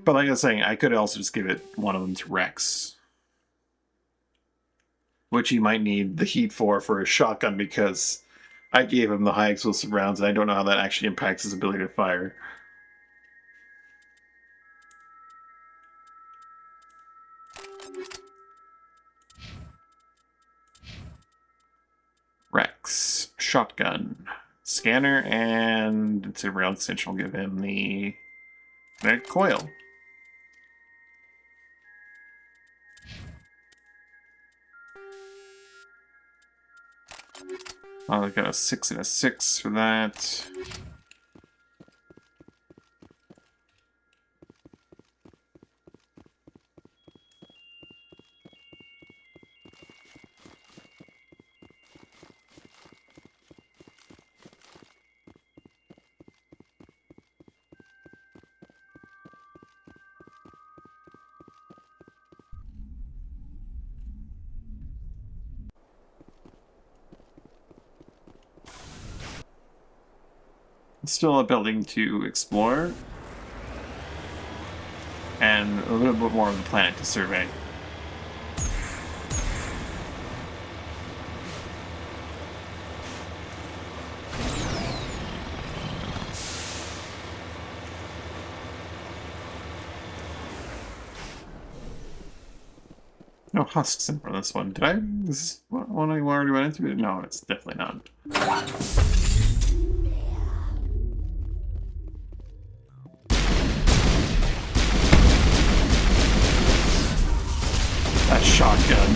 But like I was saying, I could also just give it one of them to Rex. Which he might need the heat for a shotgun, because I gave him the high explosive rounds and I don't know how that actually impacts his ability to fire. Rex, shotgun, scanner, and it's a rail extension. Will give him the kinetic coil. Oh, I got a 6 and a 6 for that. Still a building to explore, and a little bit more of the planet to survey. No husks in front of this one. Did I? Is this one I already went into? No, it's definitely not. That shotgun.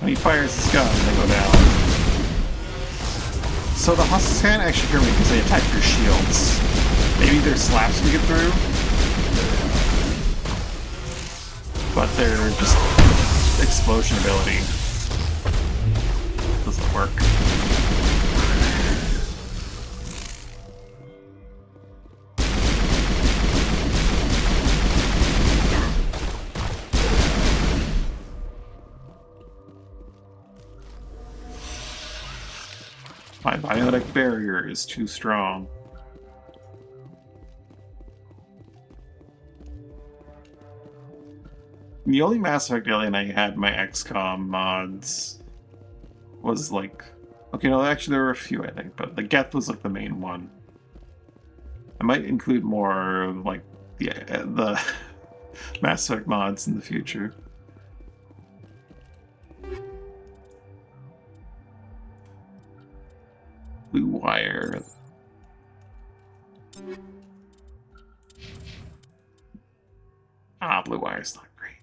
When he fires his gun, they go down. So the husks can't actually hear me because they attack your shields. Maybe their slaps can get through. But their just explosion ability doesn't work. My biotic barrier is too strong. The only Mass Effect alien I had in my XCOM mods was like, okay, no, actually there were a few, I think, but the Geth was like the main one. I might include more like the Mass Effect mods in the future. Blue Wire. Blue Wire's not great.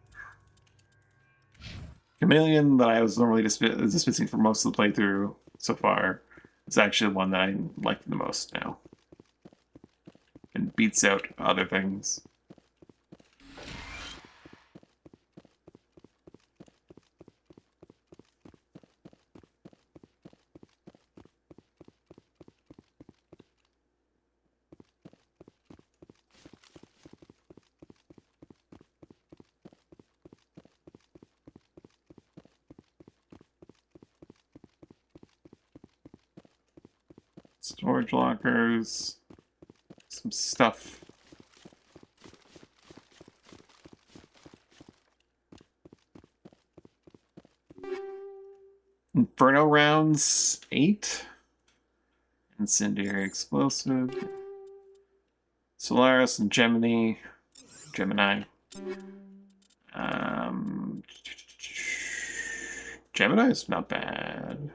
Chameleon, that I was normally dismissing for most of the playthrough so far, is actually the one that I like the most now. And beats out other things. Storage lockers, some stuff. Inferno rounds, 8. Incendiary explosive. Solaris and Gemini. Gemini's not bad.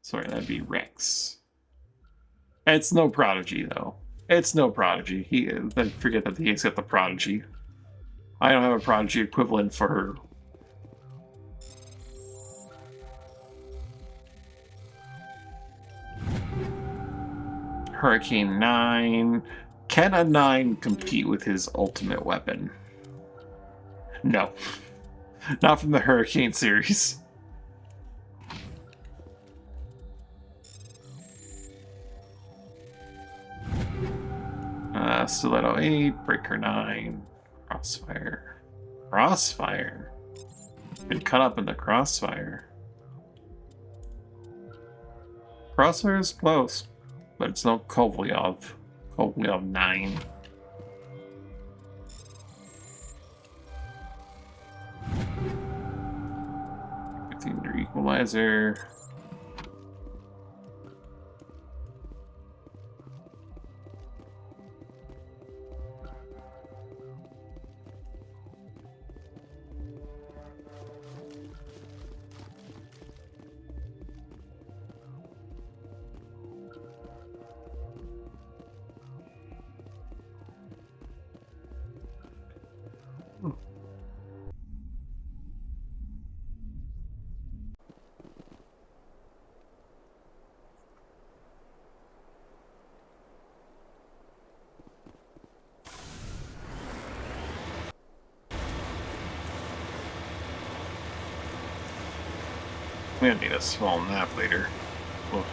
Sorry, that'd be Rex. It's no Prodigy, though. It's no Prodigy. I forget that he's got the Prodigy. I don't have a Prodigy equivalent for her. Hurricane 9. Can a 9 compete with his ultimate weapon? No. Not from the Hurricane series. Stiletto 8, Breaker 9, Crossfire. Crossfire? Been cut up in the Crossfire. Crossfire is close, but it's no Kovalyov. Kovalyov 9. Your equalizer. We're gonna need a small nap later. Oof.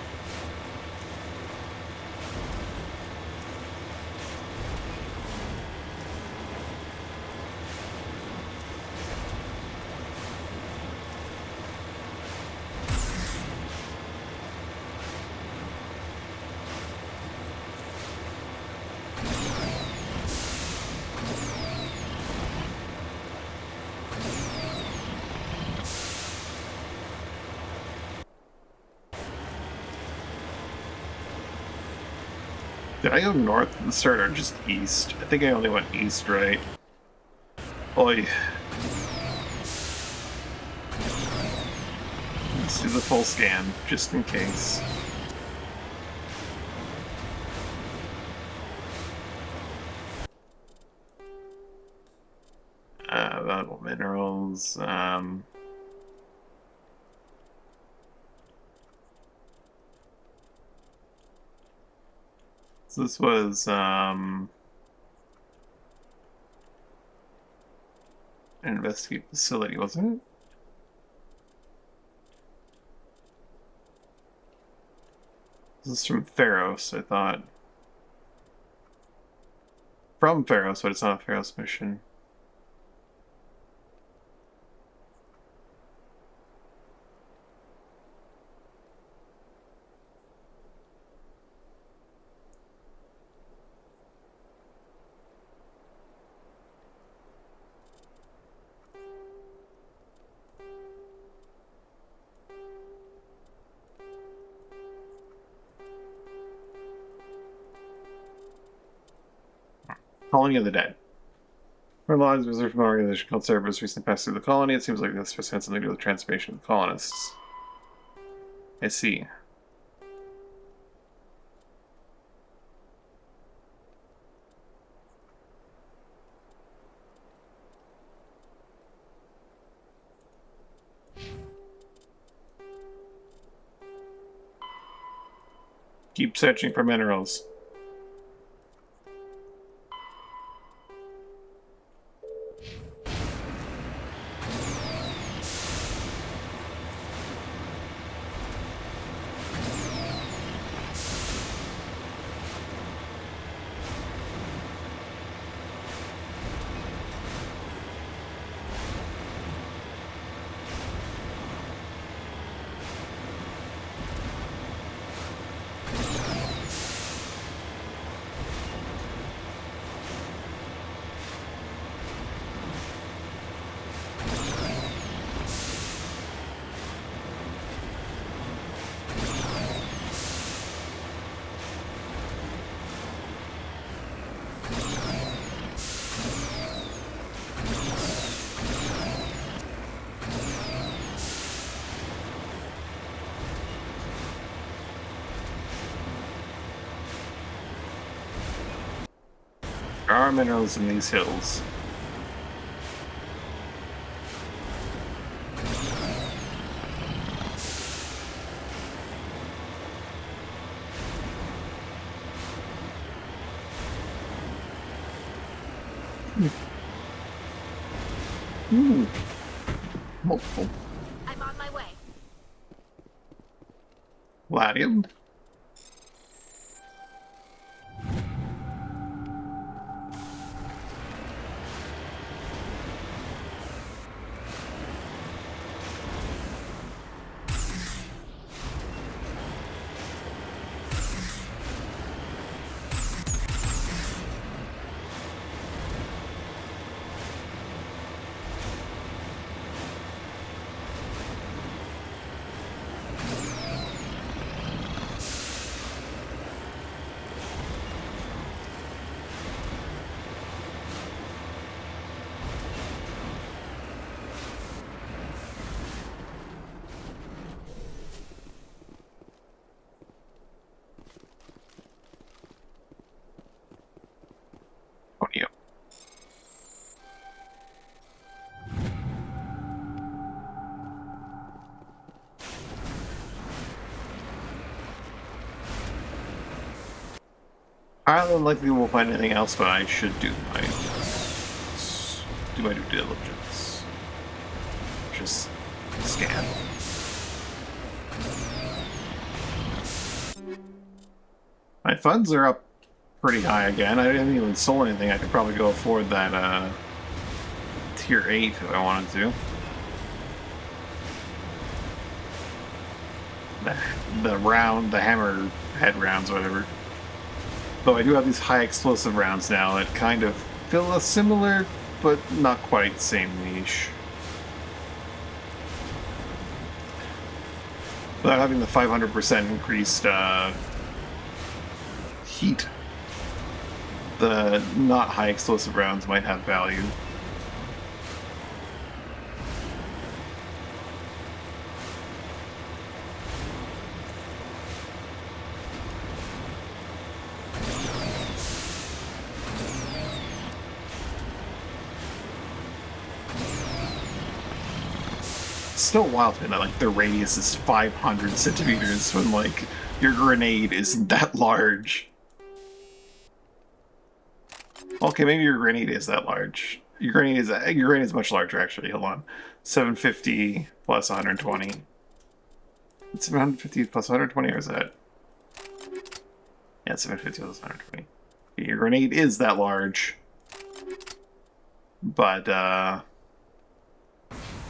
Did I go north at the start or just east? I think I only went east, right? Oy. Let's do the full scan, just in case. Valuable minerals, so this was, an investigate facility, wasn't it? This is from Feros, I thought. From Feros, but it's not a Feros mission. Colony of the Dead. Our lives reserved from an organization called Cerberus recently passed through the colony. It seems like this has something to do with the transformation of the colonists. I see. Keep searching for minerals. There are minerals in these hills. Multiple. I'm on my way. Gladium. Audio. Highly unlikely we'll find anything else, but I should do my due diligence. Just scan. My funds are up pretty high again. I didn't even sold anything. I could probably go afford that tier 8 if I wanted to. The hammer head rounds, whatever. Though I do have these high explosive rounds now that kind of fill a similar, but not quite same niche. Without having the 500% increased heat, the not high explosive rounds might have value. Still wild that like the radius is 500 centimeters when like your grenade isn't that large. Okay, maybe your grenade is that large. Your grenade is much larger actually. Hold on, 750 plus 120. It's 750 plus 120, or is that? Yeah, 750 plus 120. Your grenade is that large, but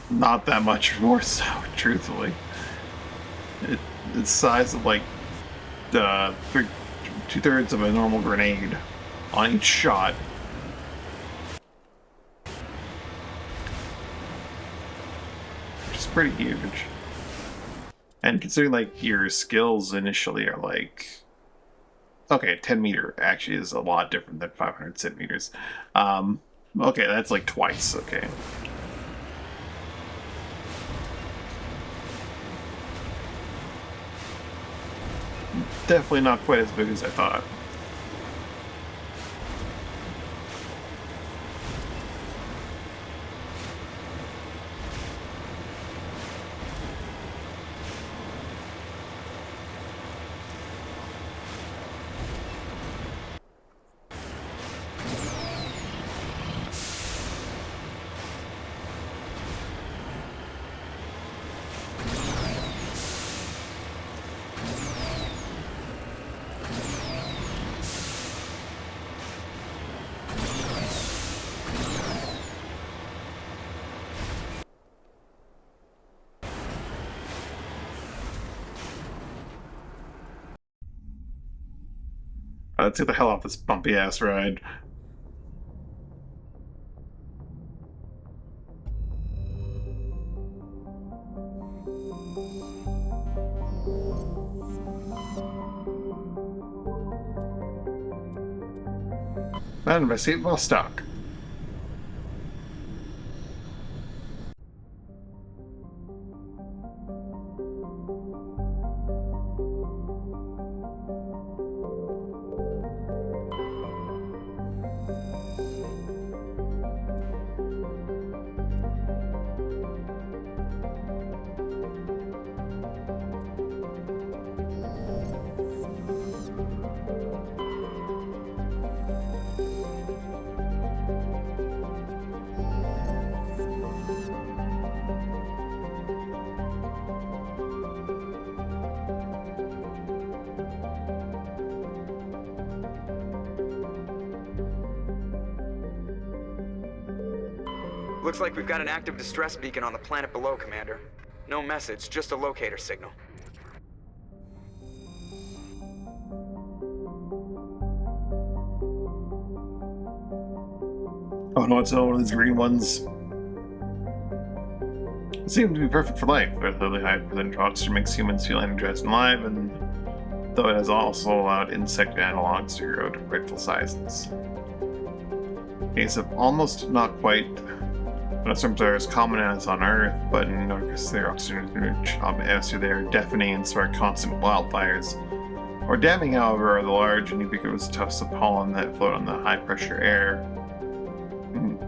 not that much more so, truthfully. It's the size of like 2/3 of a normal grenade on each shot. Which is pretty huge. And considering like your skills initially are like Okay, 10 meter actually is a lot different than 500 centimeters. Okay, that's like twice, okay. Definitely not quite as big as I thought. Let's get the hell off this bumpy ass ride. Not investigate while stuck. Looks like we've got an active distress beacon on the planet below, Commander. No message, just a locator signal. Oh no, it's not one of these green ones. It seems to be perfect for life. Their lily high percentage oxygen makes humans feel energized and alive, and though it has also allowed insect analogs to grow to grateful sizes. Case of almost not quite. Snowstorms are as common as on Earth, but in Norcus their oxygen-rich atmosphere they are deafening and spark constant wildfires. More damning, however, are the large and ubiquitous tufts of pollen that float on the high-pressure air.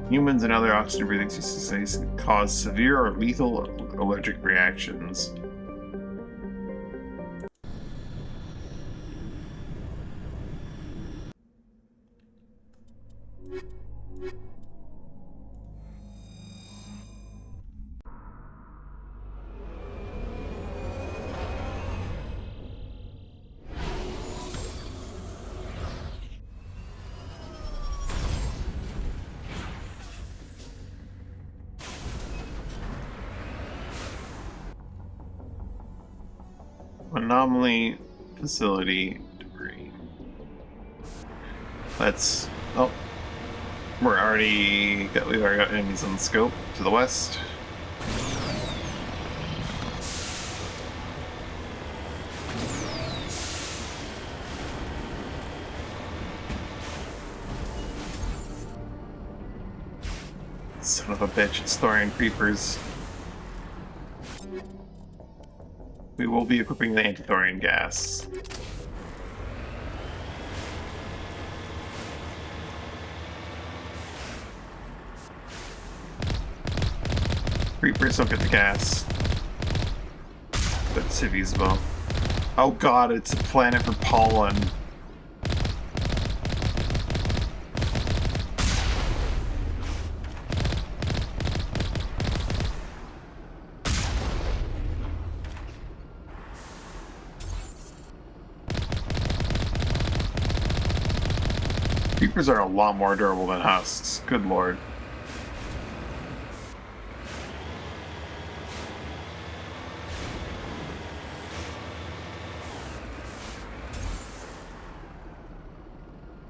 Humans and other oxygen-breathing species cause severe or lethal allergic reactions. Anomaly facility debris. Let's. Oh, we've already got enemies on the scope to the west. Son of a bitch! It's Thorian creepers. We will be equipping the anti-thorian gas. Creepers don't get the gas. But cities will. Oh god, it's a planet for pollen. Creepers are a lot more durable than husks. Good lord.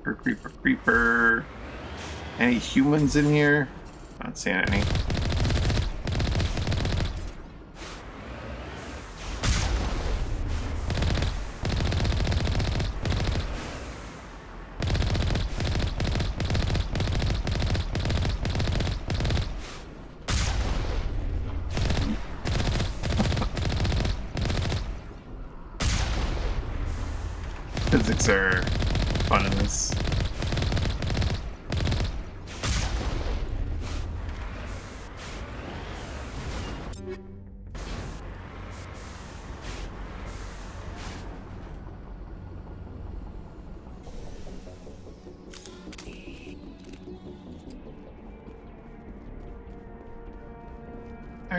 Creeper, creeper. Any humans in here? Not seeing any. physics are fun in this.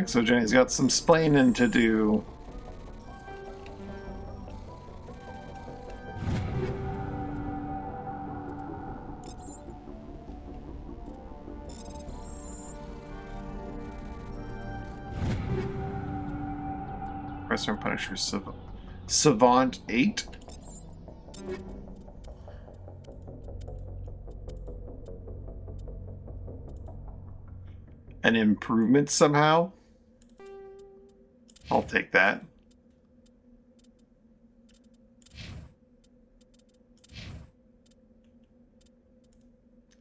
So Jenny's got some splaining to do. Restaurant Punisher Savant 8. An improvement somehow? I'll take that.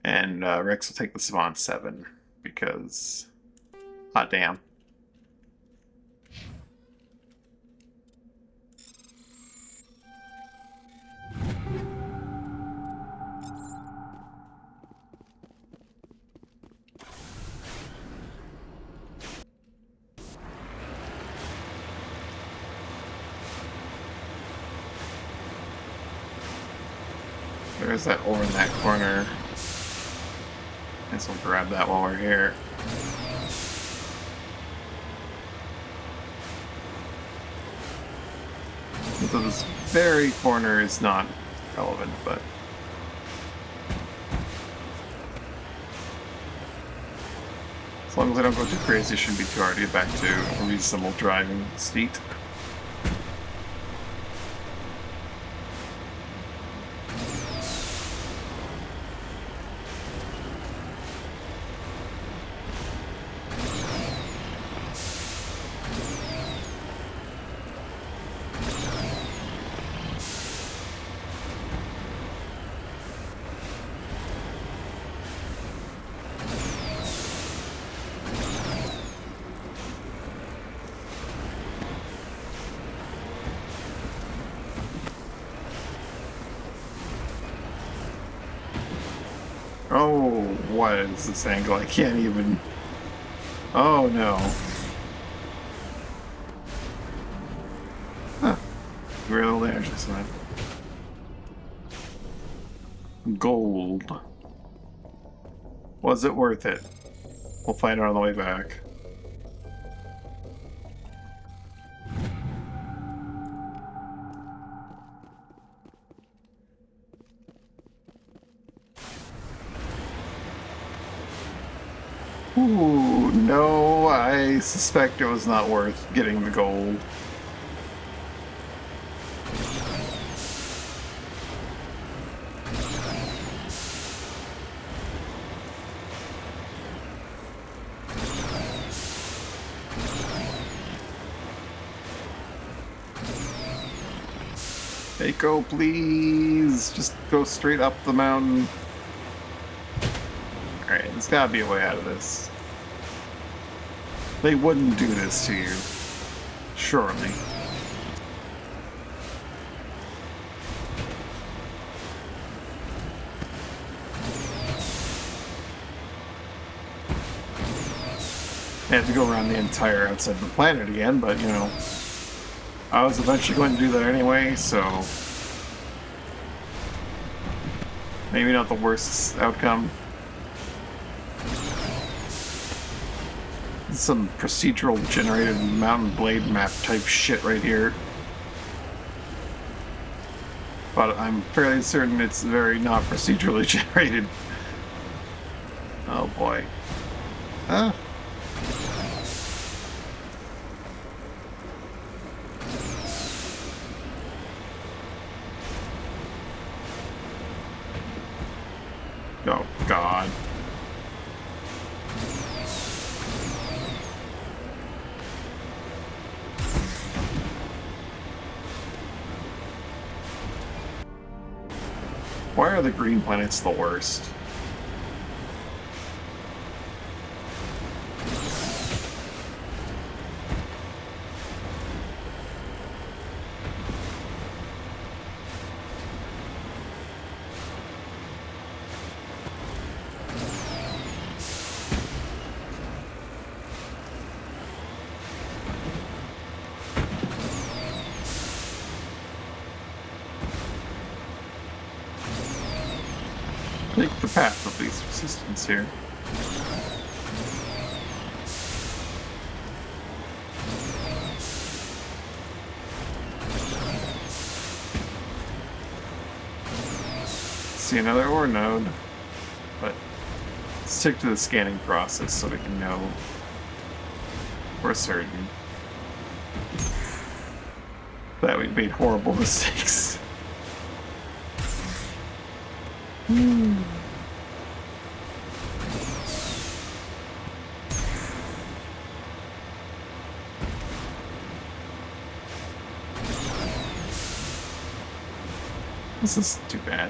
And Rex will take the Savant 7 because hot damn. There's that ore in that corner. Guess we'll grab that while we're here. So this very corner is not relevant, but as long as I don't go too crazy, it shouldn't be too hard to get back to a reasonable driving state. Oh, what is this angle? I can't even... Oh, no. Huh. Very little damage this time. Gold. Was it worth it? We'll find out on the way back. Ooh, no, I suspect it was not worth getting the gold. Go, please! Just go straight up the mountain. Alright, there's gotta be a way out of this. They wouldn't do this to you. Surely. I have to go around the entire outside of the planet again, but you know, I was eventually going to do that anyway, so maybe not the worst outcome. Some procedural generated mountain blade map type shit right here. But I'm fairly certain it's very not procedurally generated. Oh boy. Huh? Oh God. Why are the green planets the worst? the path of least resistance here. See another ore node, but stick to the scanning process so we can know for certain that we made horrible mistakes. This is too bad.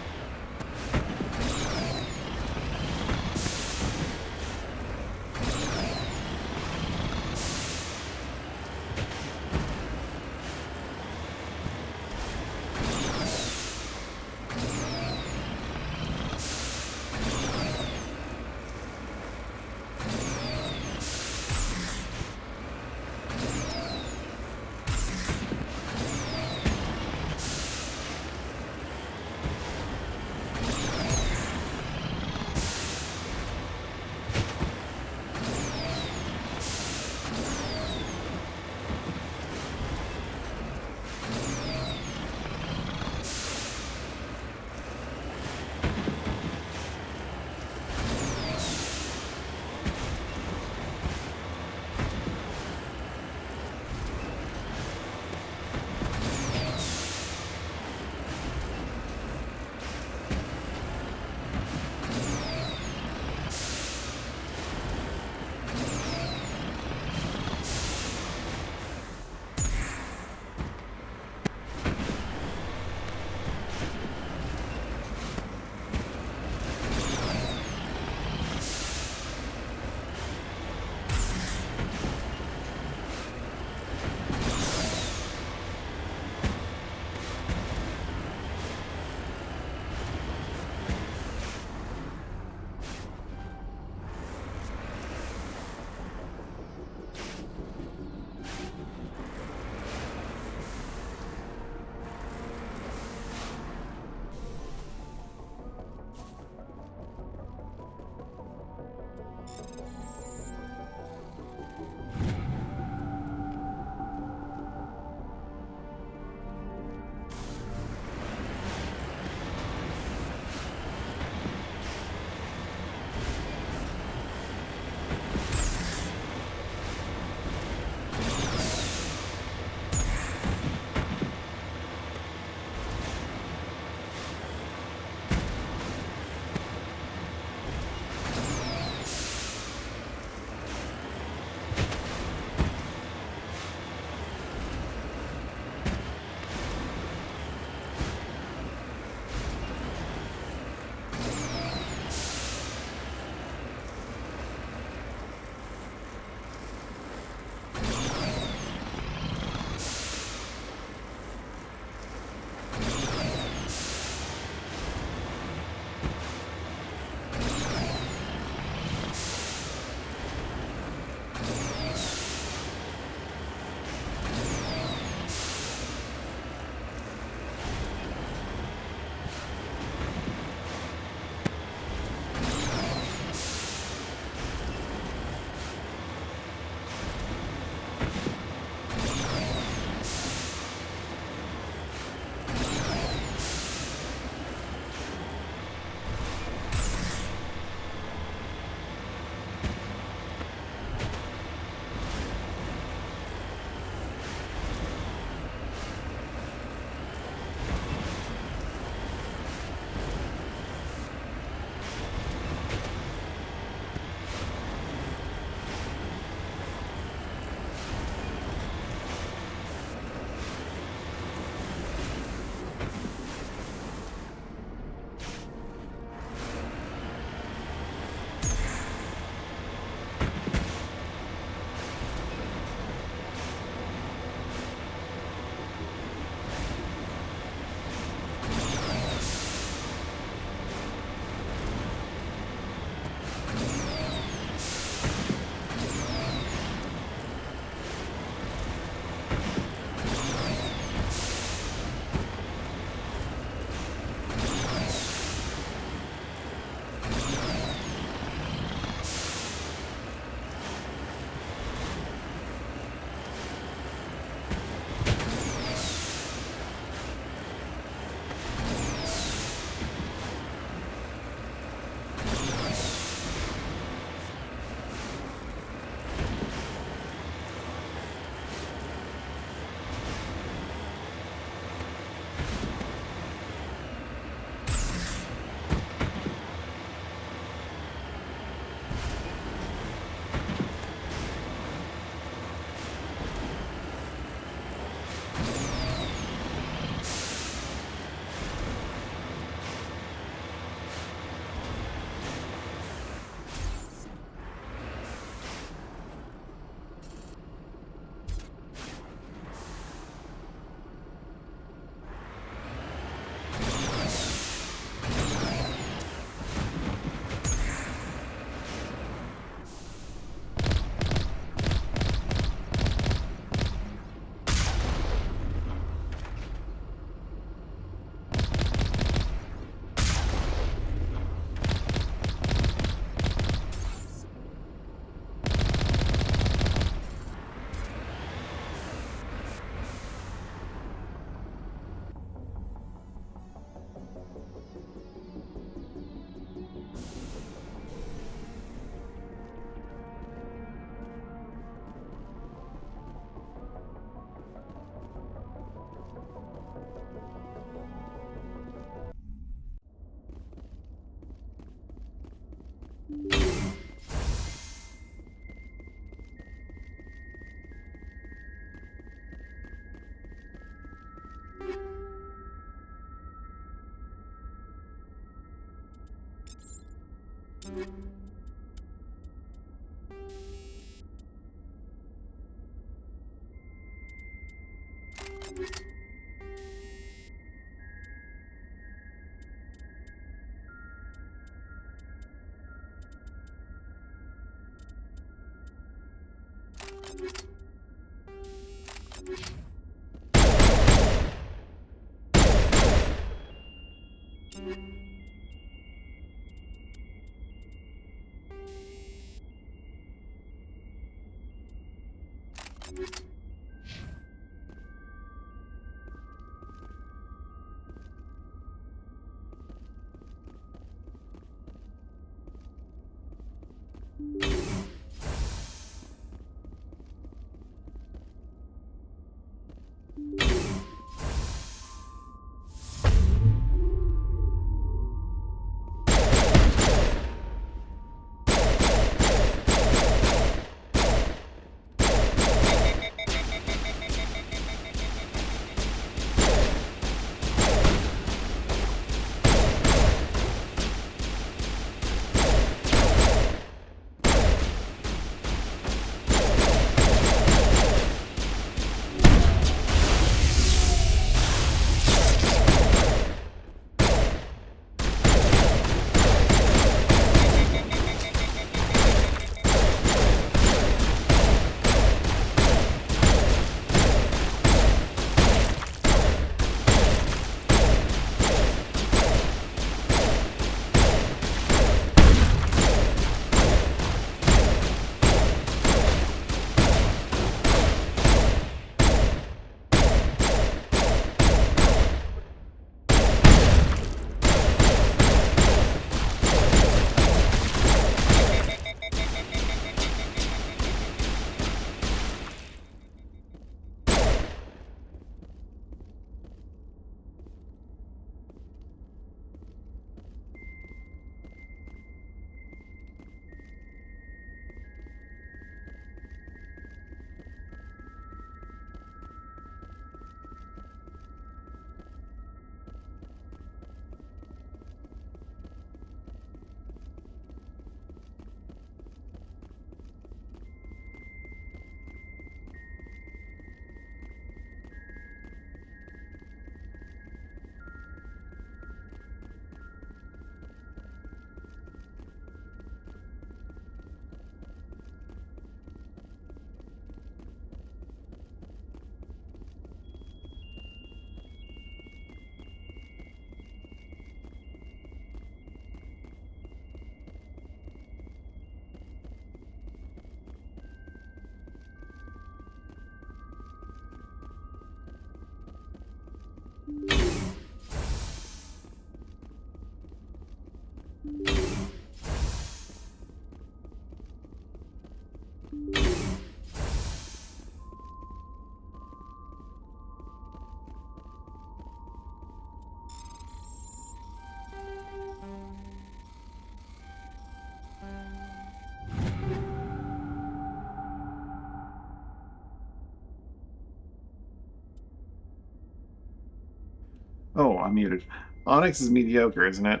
Oh, I'm muted. Onyx is mediocre, isn't it?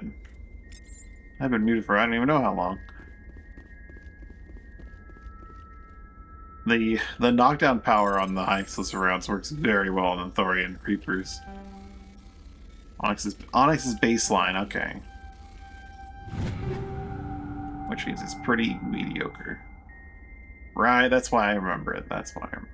I've been muted for I don't even know how long. The knockdown power on the high explosive rounds works very well on the Thorian creepers. Onyx's baseline, okay. Which means it's pretty mediocre. Right, that's why I remember it. That's why I remember it.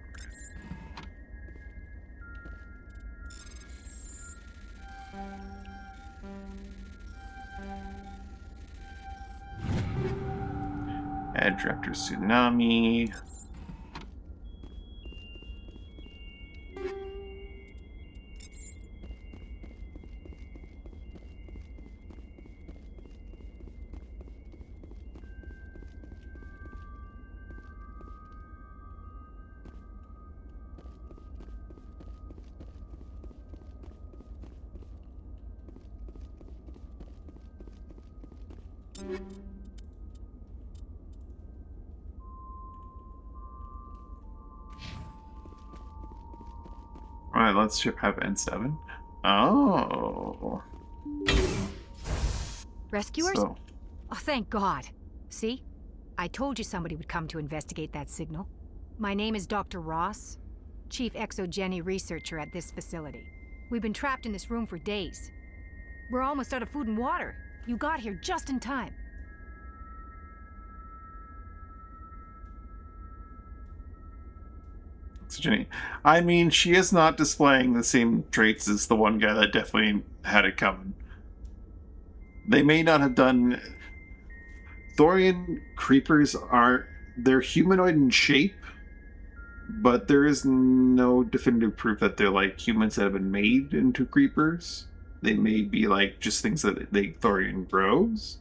Edge Raptor Tsunami. Alright, let's ship have N7. Oh. Rescuers? So. Oh, thank God. See? I told you somebody would come to investigate that signal. My name is Dr. Ross, Chief Exogeny Researcher at this facility. We've been trapped in this room for days. We're almost out of food and water. You got here just in time. Jenny. I mean, she is not displaying the same traits as the one guy that definitely had it coming. They may not have done... Thorian creepers they're humanoid in shape, but there is no definitive proof that they're like humans that have been made into creepers. They may be like just things that Thorian grows.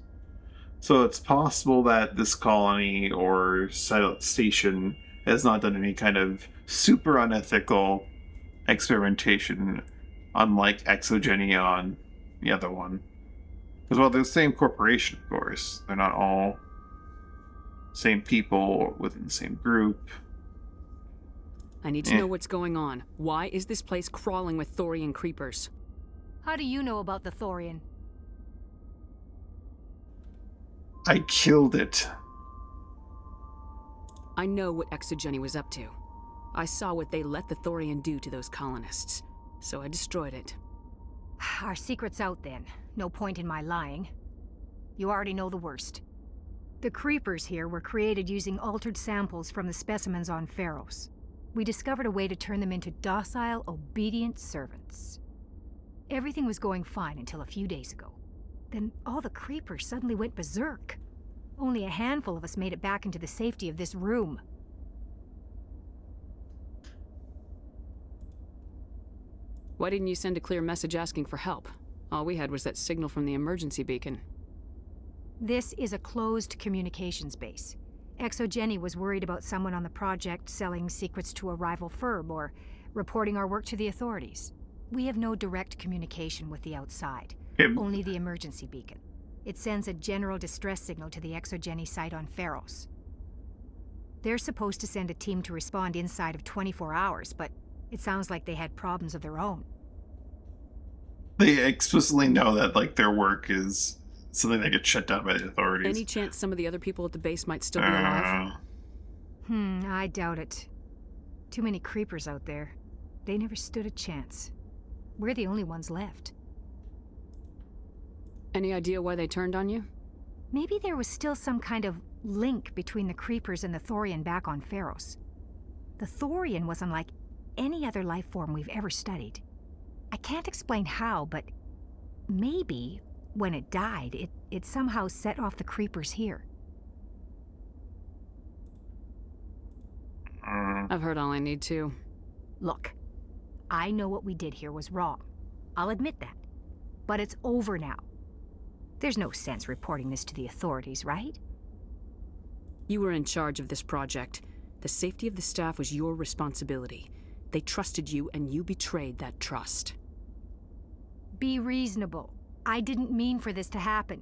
So it's possible that this colony or station has not done any kind of super unethical experimentation, unlike Exogeny on the other one. Because, well, they're the same corporation, of course. They're not all same people within the same group. I need to know what's going on. Why is this place crawling with Thorian creepers? How do you know about the Thorian? I killed it. I know what Exogeny was up to. I saw what they let the Thorian do to those colonists, so I destroyed it. Our secret's out then. No point in my lying. You already know the worst. The creepers here were created using altered samples from the specimens on Feros. We discovered a way to turn them into docile, obedient servants. Everything was going fine until a few days ago. Then all the creepers suddenly went berserk. Only a handful of us made it back into the safety of this room. Why didn't you send a clear message asking for help? All we had was that signal from the emergency beacon. This is a closed communications base. Exogeny was worried about someone on the project selling secrets to a rival firm or reporting our work to the authorities. We have no direct communication with the outside, only the emergency beacon. It sends a general distress signal to the Exogeny site on Feros. They're supposed to send a team to respond inside of 24 hours, but it sounds like they had problems of their own. They explicitly know that, like, their work is something that gets shut down by the authorities. Any chance some of the other people at the base might still be alive? I doubt it. Too many creepers out there. They never stood a chance. We're the only ones left. Any idea why they turned on you? Maybe there was still some kind of link between the creepers and the Thorian back on Feros. The Thorian was unlike any other life form we've ever studied. I can't explain how, but maybe when it died, it somehow set off the creepers here. I've heard all I need to. Look, I know what we did here was wrong. I'll admit that. But it's over now. There's no sense reporting this to the authorities, right? You were in charge of this project. The safety of the staff was your responsibility. They trusted you, and you betrayed that trust. Be reasonable. I didn't mean for this to happen.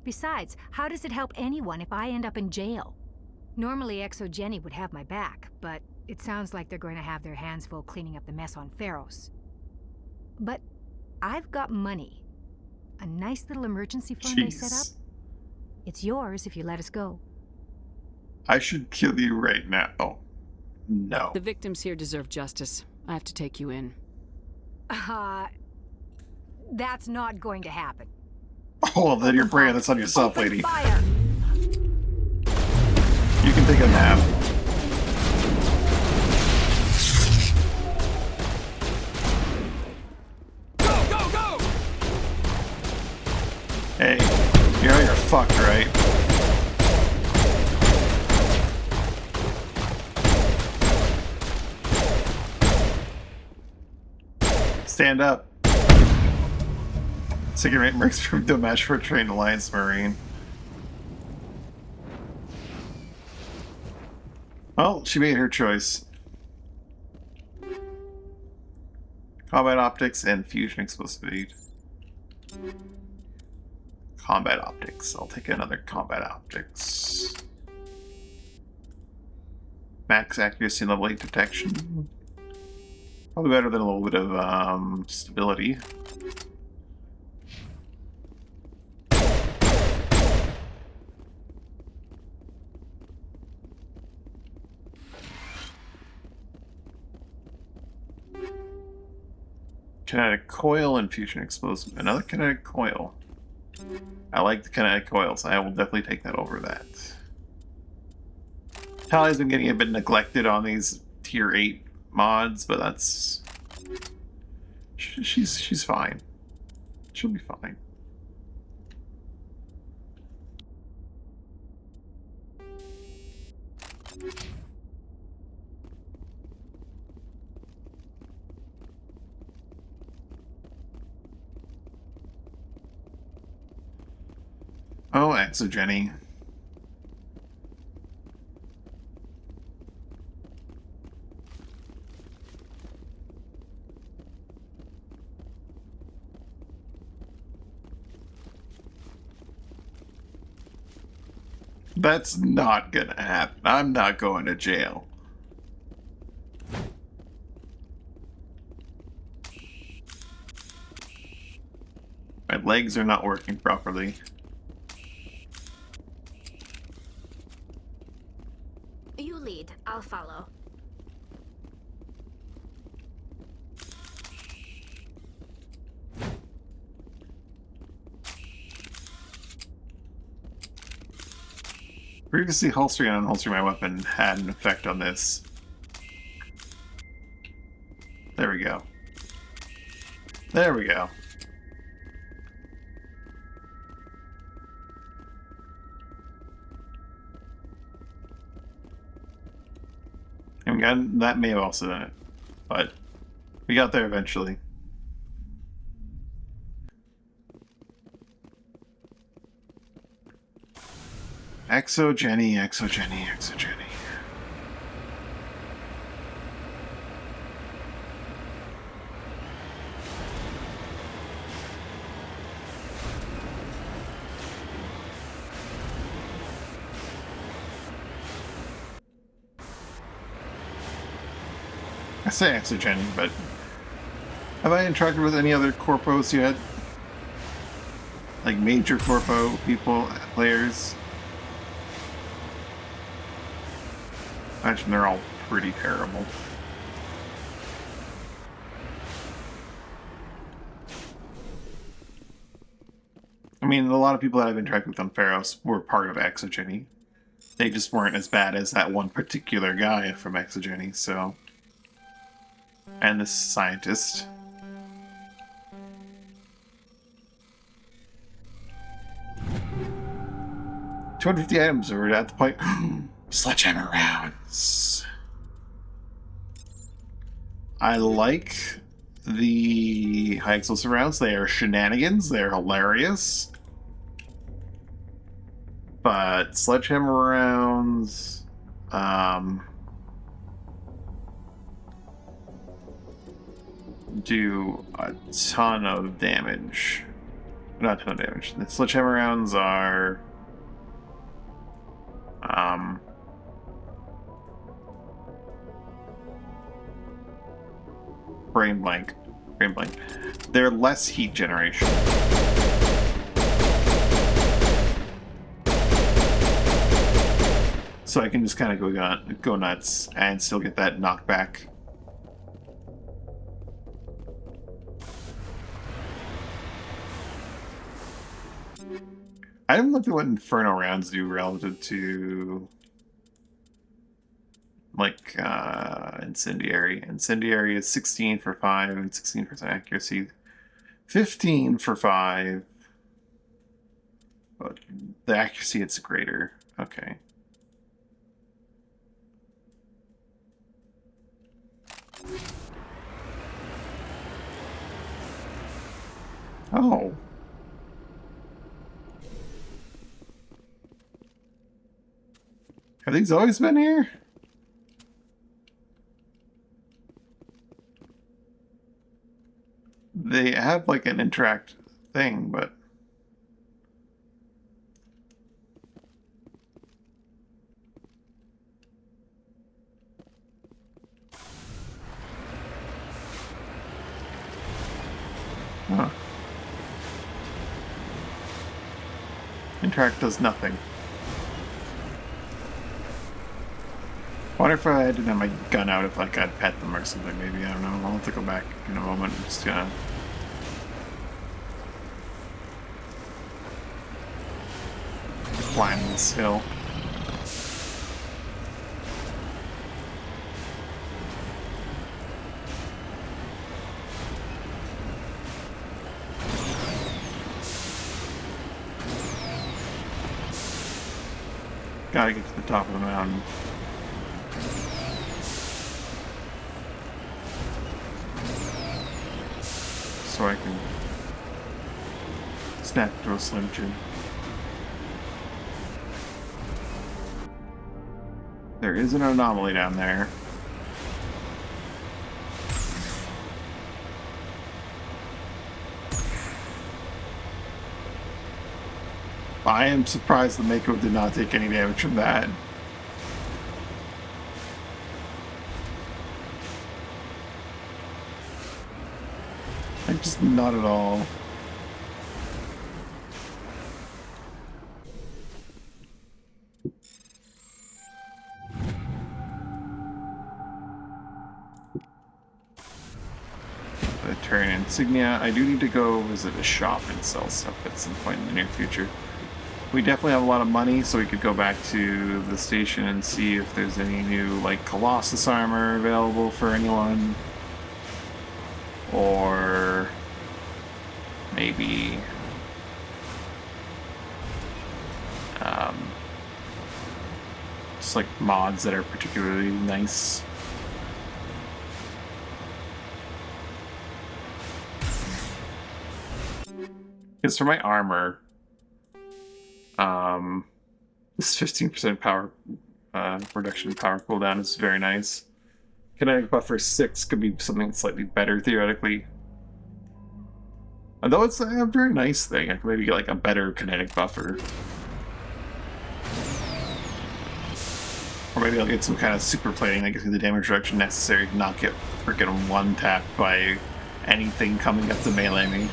Besides, how does it help anyone if I end up in jail? Normally, Exogeny would have my back, but it sounds like they're going to have their hands full cleaning up the mess on Feros. But I've got money. A nice little emergency fund I set up. It's yours if you let us go. I should kill you right now. Oh, no. The victims here deserve justice. I have to take you in. That's not going to happen. Oh, well, then you're bringing this on yourself, lady. Fire! You can take a nap. Go, go, go! Hey, you know you're fucked, right? Stand up. Cigarette marks proved no match for a trained Alliance Marine. Well, she made her choice. Combat optics and fusion explosive. Combat optics. I'll take another combat optics. Max accuracy and level 8 detection. Probably better than a little bit of stability. Kinetic coil and fusion explosive. Another kinetic coil. I like the kinetic coils. I will definitely take that over that. Tally's been getting a bit neglected on these tier 8 mods, but that's... She's fine. She'll be fine. Oh, Exogeny. That's not gonna happen. I'm not going to jail. My legs are not working properly. You lead. I'll follow. Previously, holstering and unholstering my weapon had an effect on this. There we go. There we go. And that may have also done it, but we got there eventually. Exogeny, Exogeny, Exogeny. I say Exogeny, but have I interacted with any other corpos yet? Like major corpo people, players? I imagine they're all pretty terrible. I mean, a lot of people that I've interacted with on Feros were part of Exogeny. They just weren't as bad as that one particular guy from Exogeny, so... And this scientist. $250 items are at the point. Sledgehammer rounds. I like the high explosive rounds. They are shenanigans. They're hilarious. But sledgehammer rounds, do a ton of damage. Not a ton of damage. The sledgehammer rounds are brain blank. brain blank. They're less heat generation. So I can just kind of go nuts and still get that knockback. I haven't looked at what Inferno rounds do relative to, like, Incendiary. Incendiary is 16 for 5 and 16% accuracy. 15 for 5. But the accuracy, it's greater. Okay. Oh. Have these always been here? They have like an interact thing, but... Huh. Interact does nothing. Wonder if I didn't have my gun out, if like I'd pet them or something, maybe, I don't know. I'll have to go back in a moment. I'm just gonna... climb this hill. Gotta get to the top of the mountain. So I can snap to a Slim Jim. There is an anomaly down there. I am surprised the Mako did not take any damage from that. Like, just not at all. The Terran insignia. I do need to go visit a shop and sell stuff at some point in the near future. We definitely have a lot of money, so we could go back to the station and see if there's any new, like, Colossus armor available for anyone. Or maybe just like mods that are particularly nice. Because for my armor, this 15% power reduction in power cooldown is very nice. Kinetic buffer 6 could be something slightly better theoretically. Although it's a very nice thing, I could maybe get like a better kinetic buffer. Or maybe I'll get some kind of super plating that gives me the damage reduction necessary to not get freaking one-tapped by anything coming up to melee me.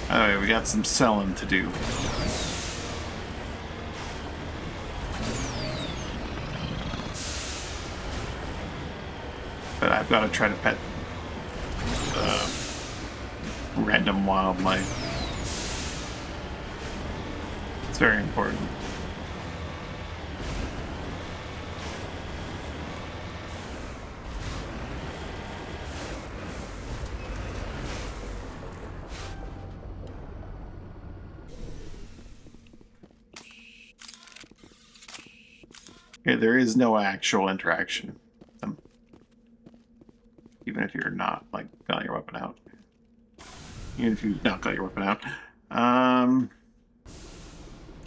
Alright, we got some selling to do. But I've got to try to pet random wildlife. It's very important. Okay, there is no actual interaction. Even if you're not, like, got your weapon out. Even if you've not got your weapon out.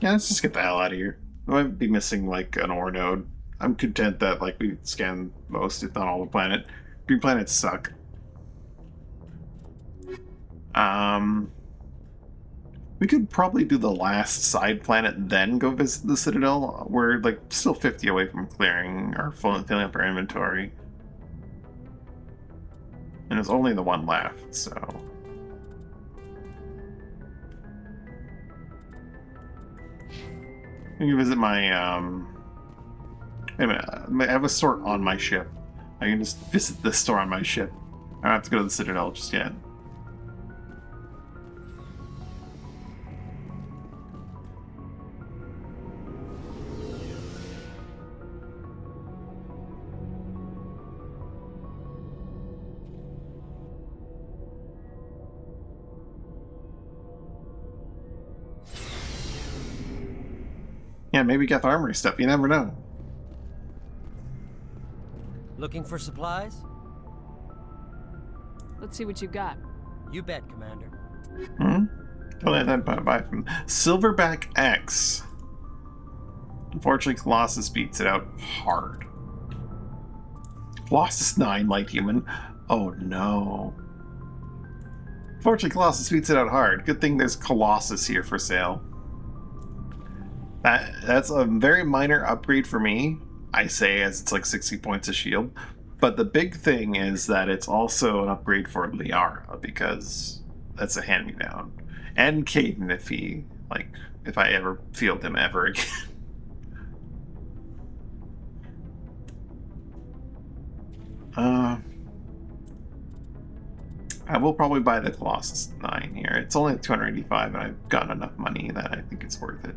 Yeah, let's just get the hell out of here. I might be missing, like, an ore node. I'm content that, like, we scanned most, if not all, the planet. Green planets suck. We could probably do the last side planet, then go visit the Citadel. We're like still 50 away from clearing or filling up our inventory. And there's only the one left, so... Let me visit my, Wait a minute, I have a store on my ship. I can just visit the store on my ship. I don't have to go to the Citadel just yet. Yeah, maybe get the armory stuff. You never know. Looking for supplies? Let's see what you got. You bet, Commander. Oh, that buy from Silverback X. Unfortunately, Colossus beats it out hard. Colossus 9, light human. Oh no. Unfortunately, Colossus beats it out hard. Good thing there's Colossus here for sale. That's a very minor upgrade for me, I say, as it's like 60 points of shield. But the big thing is that it's also an upgrade for Liara, because that's a hand-me-down. And Caden if I ever field him ever again. I will probably buy the Colossus 9 here. It's only 285 and I've got enough money that I think it's worth it.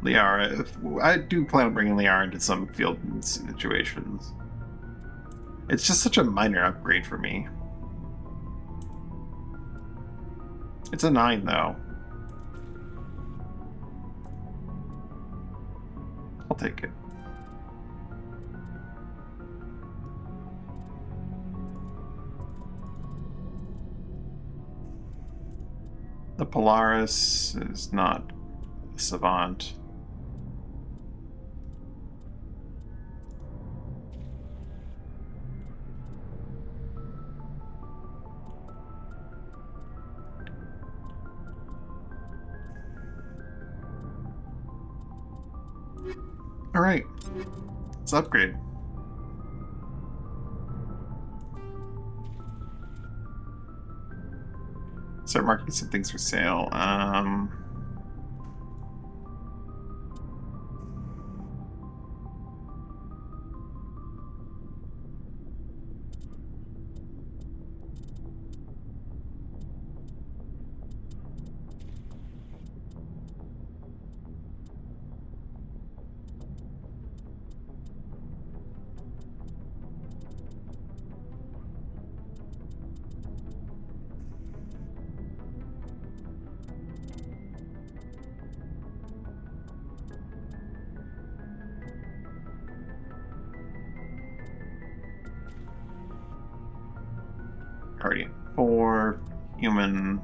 Liara, I do plan on bringing Liara into some field situations. It's just such a minor upgrade for me. It's a 9 though. I'll take it. The Polaris is not a Savant. All right, let's upgrade. Start marking some things for sale. Guardian 4, human.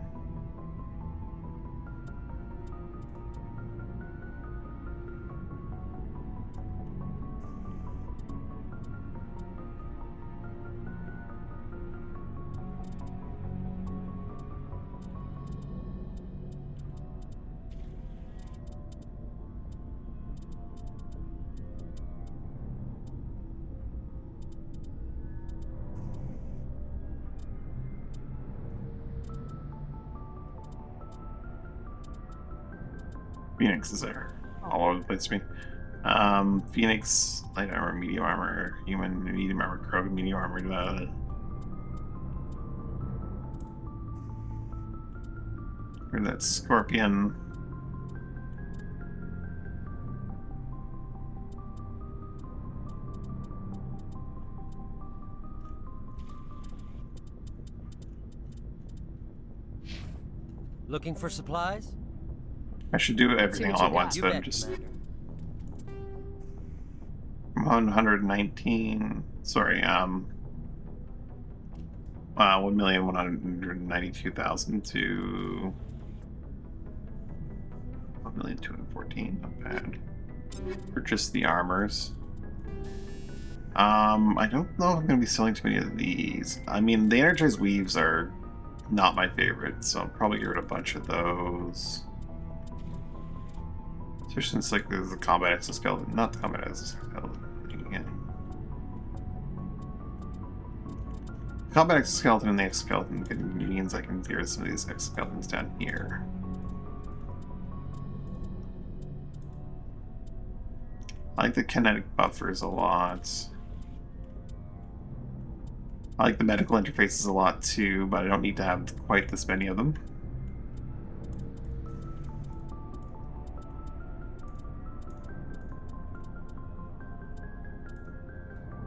Phoenix is there all over the place to me. Phoenix, light armor, medium armor, human, medium armor, Krogan, medium armor. Or that Scorpion. Looking for supplies? I should do everything all at once, but I'm just 119. Sorry, 1,192,000 to 1,214. Not bad. Purchase the armors. I don't know if I'm going to be selling too many of these. I mean, the energized weaves are not my favorite, so I'll probably get rid of a bunch of those. Especially since like there's a combat exoskeleton, not the combat exoskeleton. Again. Combat exoskeleton and the exoskeleton means I can get rid of some of these exoskeletons down here. I like the kinetic buffers a lot. I like the medical interfaces a lot too, but I don't need to have quite this many of them.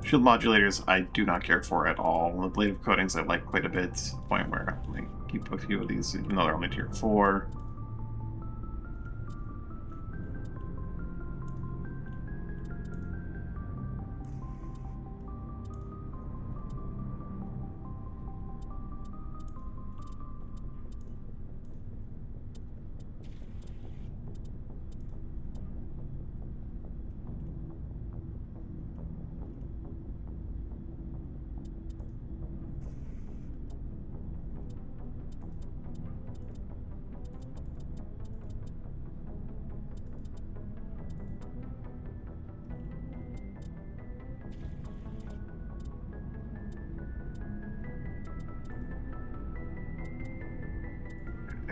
Shield modulators I do not care for at all. The blade coatings I like quite a bit, to the point where I keep a few of these, even though they're only tier 4.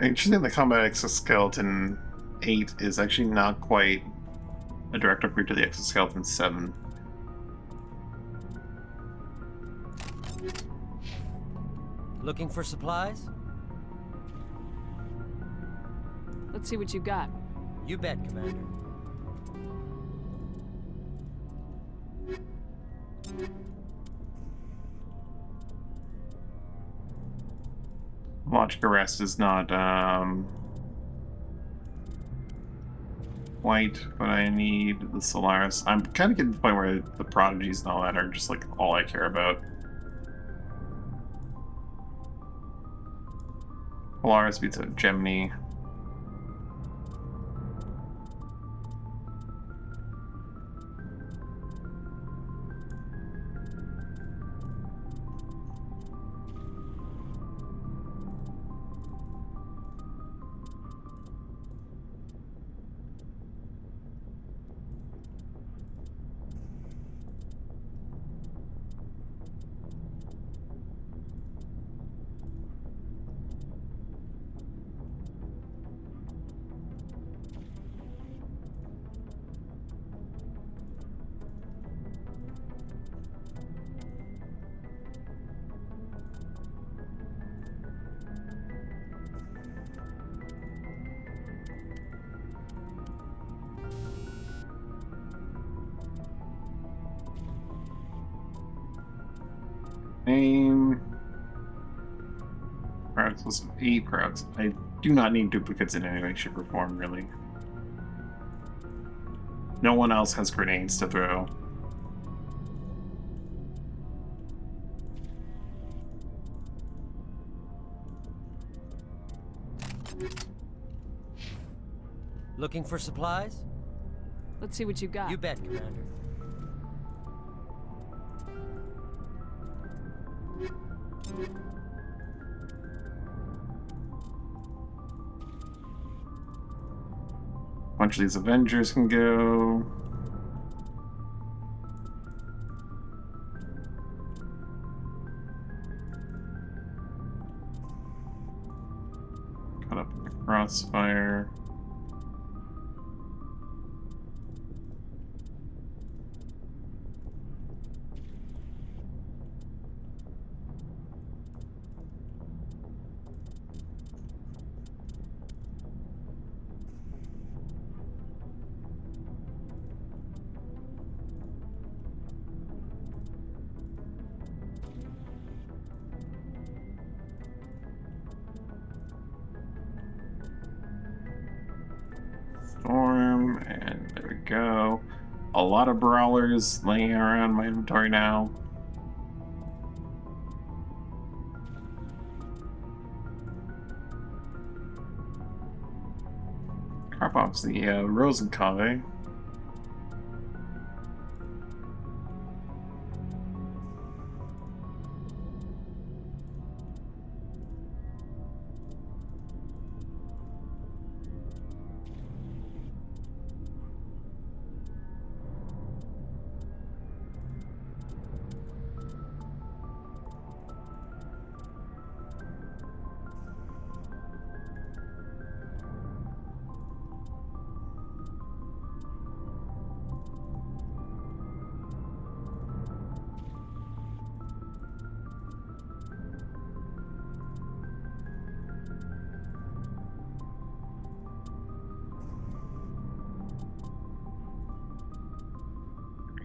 Interesting, the combat exoskeleton 8 is actually not quite a direct upgrade to the exoskeleton 7. Looking for supplies? Let's see what you got. You bet, Commander. Logic Arrest is not white, but I need the Solaris. I'm kind of getting to the point where the Prodigies and all that are just like all I care about. Polaris beats out Gemini. Name. Products list of 8 products. I do not need duplicates in any way, shape, or form, really. No one else has grenades to throw. Looking for supplies? Let's see what you got. You bet, Commander. A bunch of these Avengers can go. Caught up in the crossfire. Storm, and there we go. A lot of brawlers laying around my inventory now. Crop off the Rosenkave.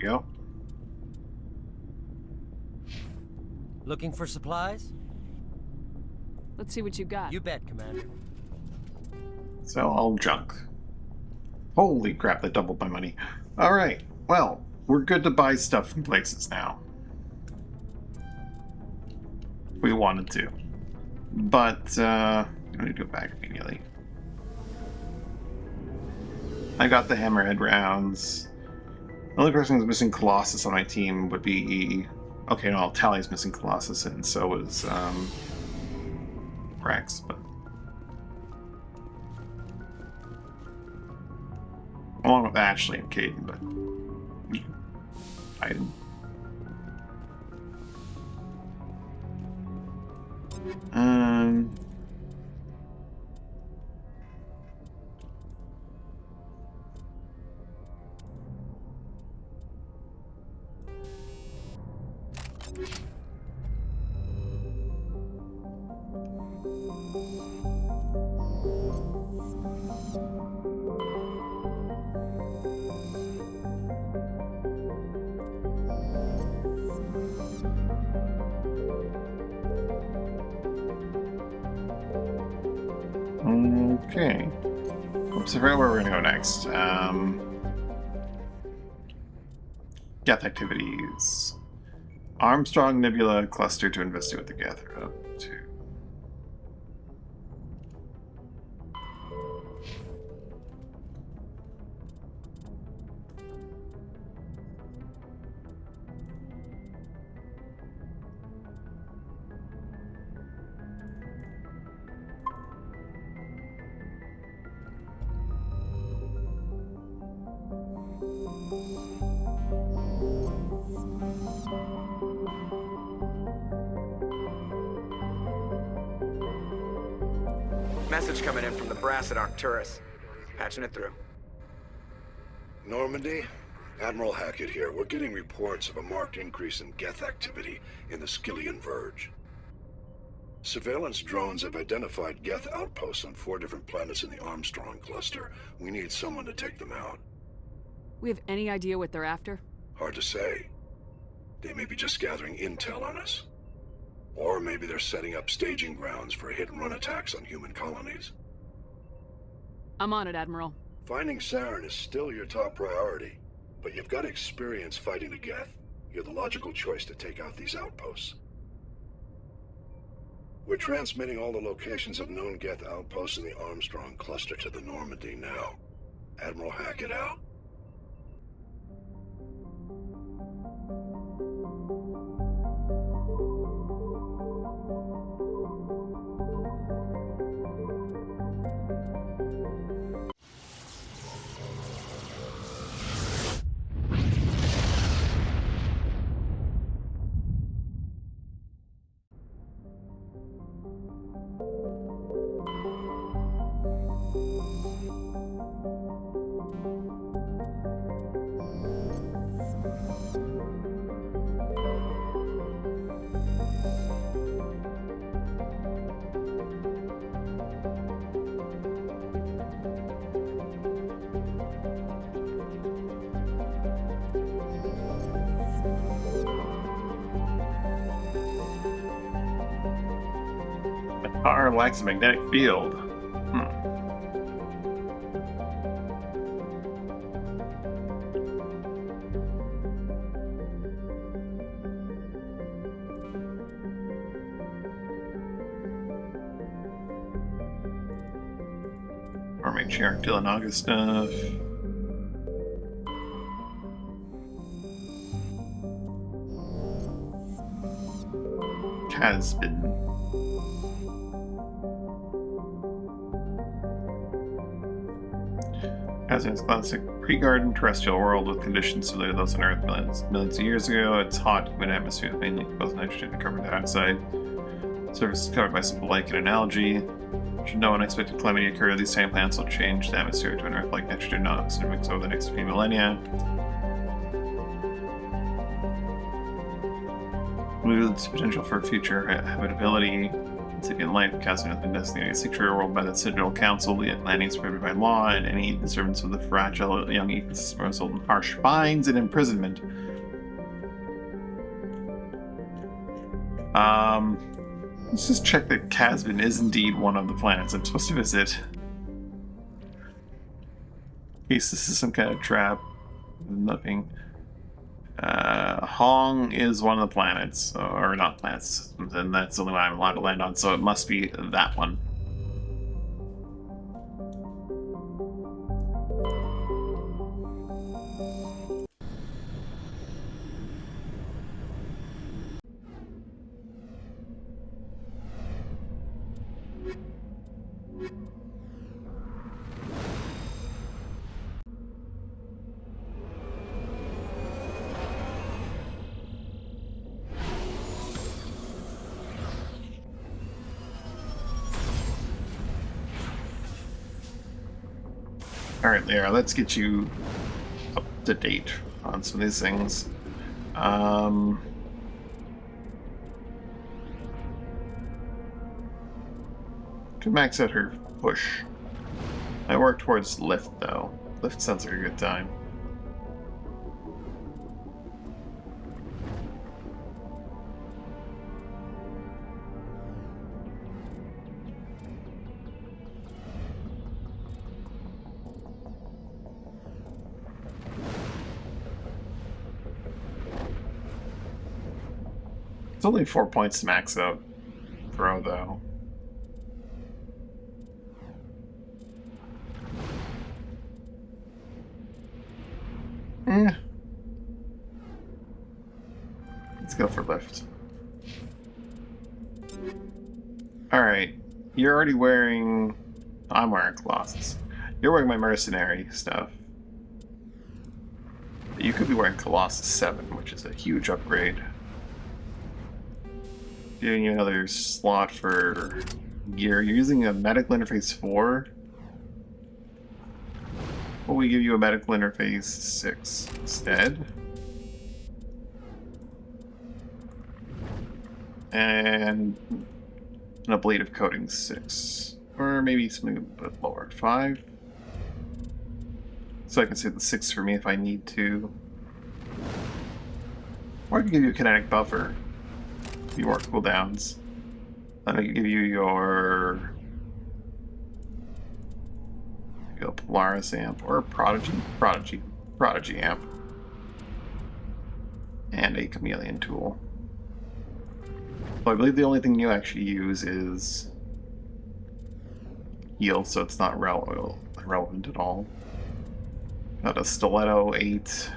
go. Looking for supplies? Let's see what you got. You bet, Commander. So all junk. Holy crap, that doubled my money. Alright, well, we're good to buy stuff from places now. If we wanted to. But, I need to go back immediately. I got the hammerhead rounds. The only person who's missing Colossus on my team would be... Okay, no, Tally's missing Colossus, and so is, Rex, but... Along with Ashley and Caden, but... I didn't. Okay. Let's figure out where we're gonna go next. Geth activities. Armstrong Nebula cluster to investigate the Geth are up to. Message coming in from the brass at Arcturus. Patching it through. Normandy? Admiral Hackett here. We're getting reports of a marked increase in Geth activity in the Skyllian Verge. Surveillance drones have identified Geth outposts on 4 different planets in the Armstrong cluster. We need someone to take them out. We have any idea what they're after? Hard to say. They may be just gathering intel on us. Or maybe they're setting up staging grounds for hit-and-run attacks on human colonies. I'm on it, Admiral. Finding Saren is still your top priority, but you've got experience fighting the Geth. You're the logical choice to take out these outposts. We're transmitting all the locations of known Geth outposts in the Armstrong cluster to the Normandy now. Admiral Hackett out. Car lacks a magnetic field. Or matriarch Dillanaga stuff. Has been. As in its classic pre-garden terrestrial world with conditions similar to those on Earth millions of years ago, it's hot, humid atmosphere with mainly composed nitrogen and carbon dioxide. Surface is covered by simple lichen and algae. Should no unexpected calamity occur, these tiny plants will change the atmosphere to an Earth-like nitrogen oxygen mix over the next few millennia. With potential for future habitability, City and Light, Castle has been designated a secure world by the Citadel Council. The landing is prohibited by law, and any disturbance of the fragile young ecosystem will result in harsh fines and imprisonment. Let's just check that Casbin is indeed one of the planets I'm supposed to visit. In case this is some kind of trap. Nothing. Hong is one of the planets, or not planets, and that's the only one I'm allowed to land on, so it must be that one. Alright, Lyra, let's get you up to date on some of these things. To max out her push. I work towards lift, though. Lift sounds like a good time. It's only 4 points to max out throw, though. Let's go for lift. Alright, you're already wearing... I'm wearing Colossus. You're wearing my mercenary stuff. But you could be wearing Colossus 7, which is a huge upgrade. Giving you another slot for gear. You're using a medical interface 4. Will we give you a medical interface 6 instead? And an ablative coating 6. Or maybe something a bit lower, 5. So I can save the 6 for me if I need to. Or I can give you a kinetic buffer. Few more cooldowns. Then I can give you your Polaris amp or Prodigy amp. And a chameleon tool. So I believe the only thing you actually use is heal, so it's not relevant at all. Got a stiletto 8.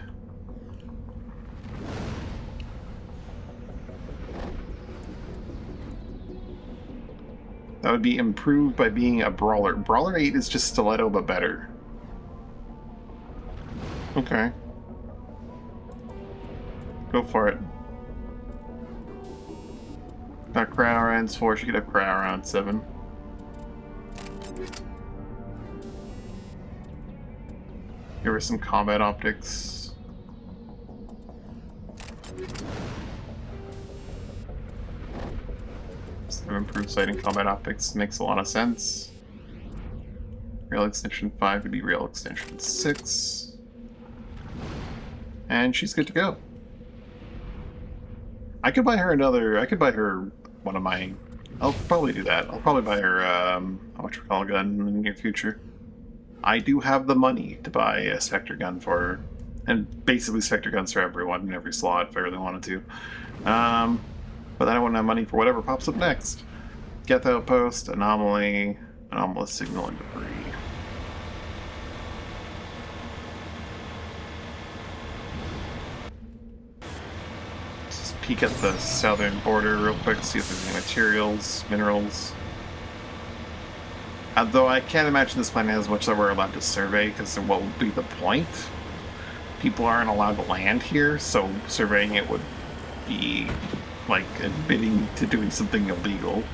That would be improved by being a brawler. Brawler 8 is just stiletto, but better. Okay. Go for it. Got Crow rounds 4, she could have Crow around 7. Give her some combat optics. Some improved sighting combat optics makes a lot of sense. Rail extension 5 would be rail extension 6. And she's good to go. I could buy her one of my... I'll probably do that. I'll probably buy her whatchamacallit gun in the near future. I do have the money to buy a Spectre gun for her. And basically Spectre guns for everyone in every slot if I really wanted to. But then I wouldn't have money for whatever pops up next. Geth Outpost, Anomaly, Anomalous Signal, and Debris. Just peek at the southern border real quick, see if there's any materials, minerals. Though I can't imagine this planet has much that we're allowed to survey, because what would be the point? People aren't allowed to land here, so surveying it would be like admitting to doing something illegal,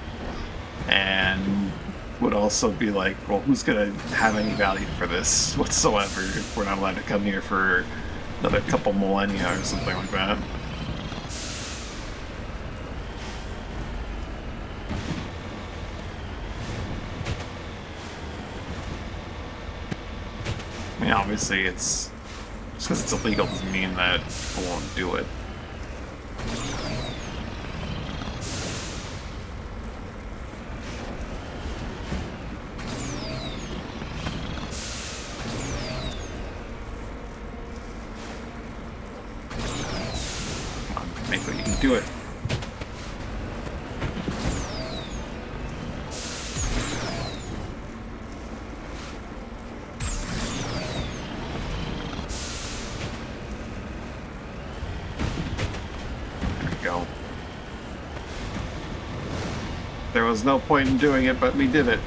and would also be like, well, who's gonna have any value for this whatsoever if we're not allowed to come here for another couple millennia or something like that. I mean, obviously, it's just because it's illegal doesn't mean that people won't do it. Come on, make what you can do it. There was no point in doing it, but we did it.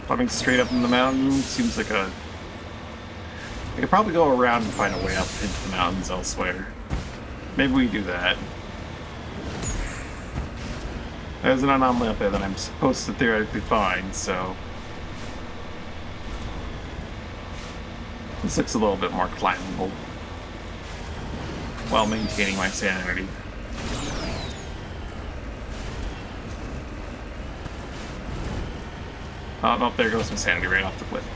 Climbing straight up in the mountain seems like a... I could probably go around and find a way up into the mountains elsewhere. Maybe we do that. There's an anomaly up there that I'm supposed to theoretically find, so... This looks a little bit more climbable. While maintaining my sanity. Oh, no, there goes my sanity right off the cliff.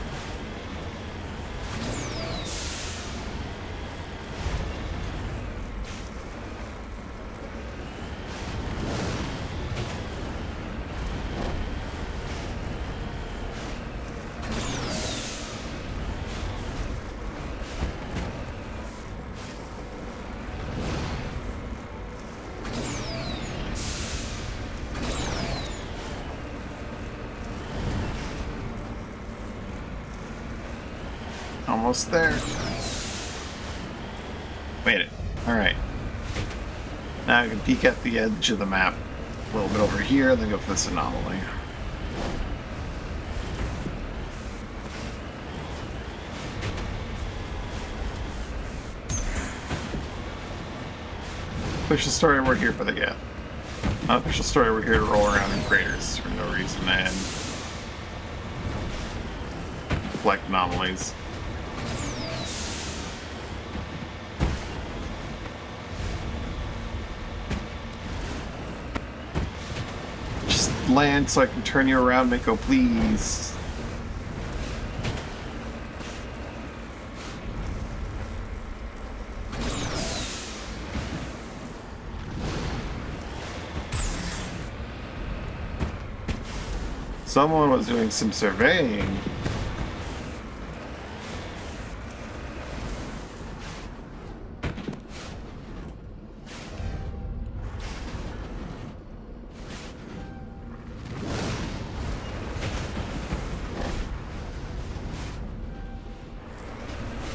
Almost there. Made it. Alright. Now I can peek at the edge of the map a little bit over here, then go for this anomaly. Official story, we're here for the gap. Unofficial story, we're here to roll around in craters for no reason and collect anomalies. Land so I can turn you around, Mako, please. Someone was doing some surveying.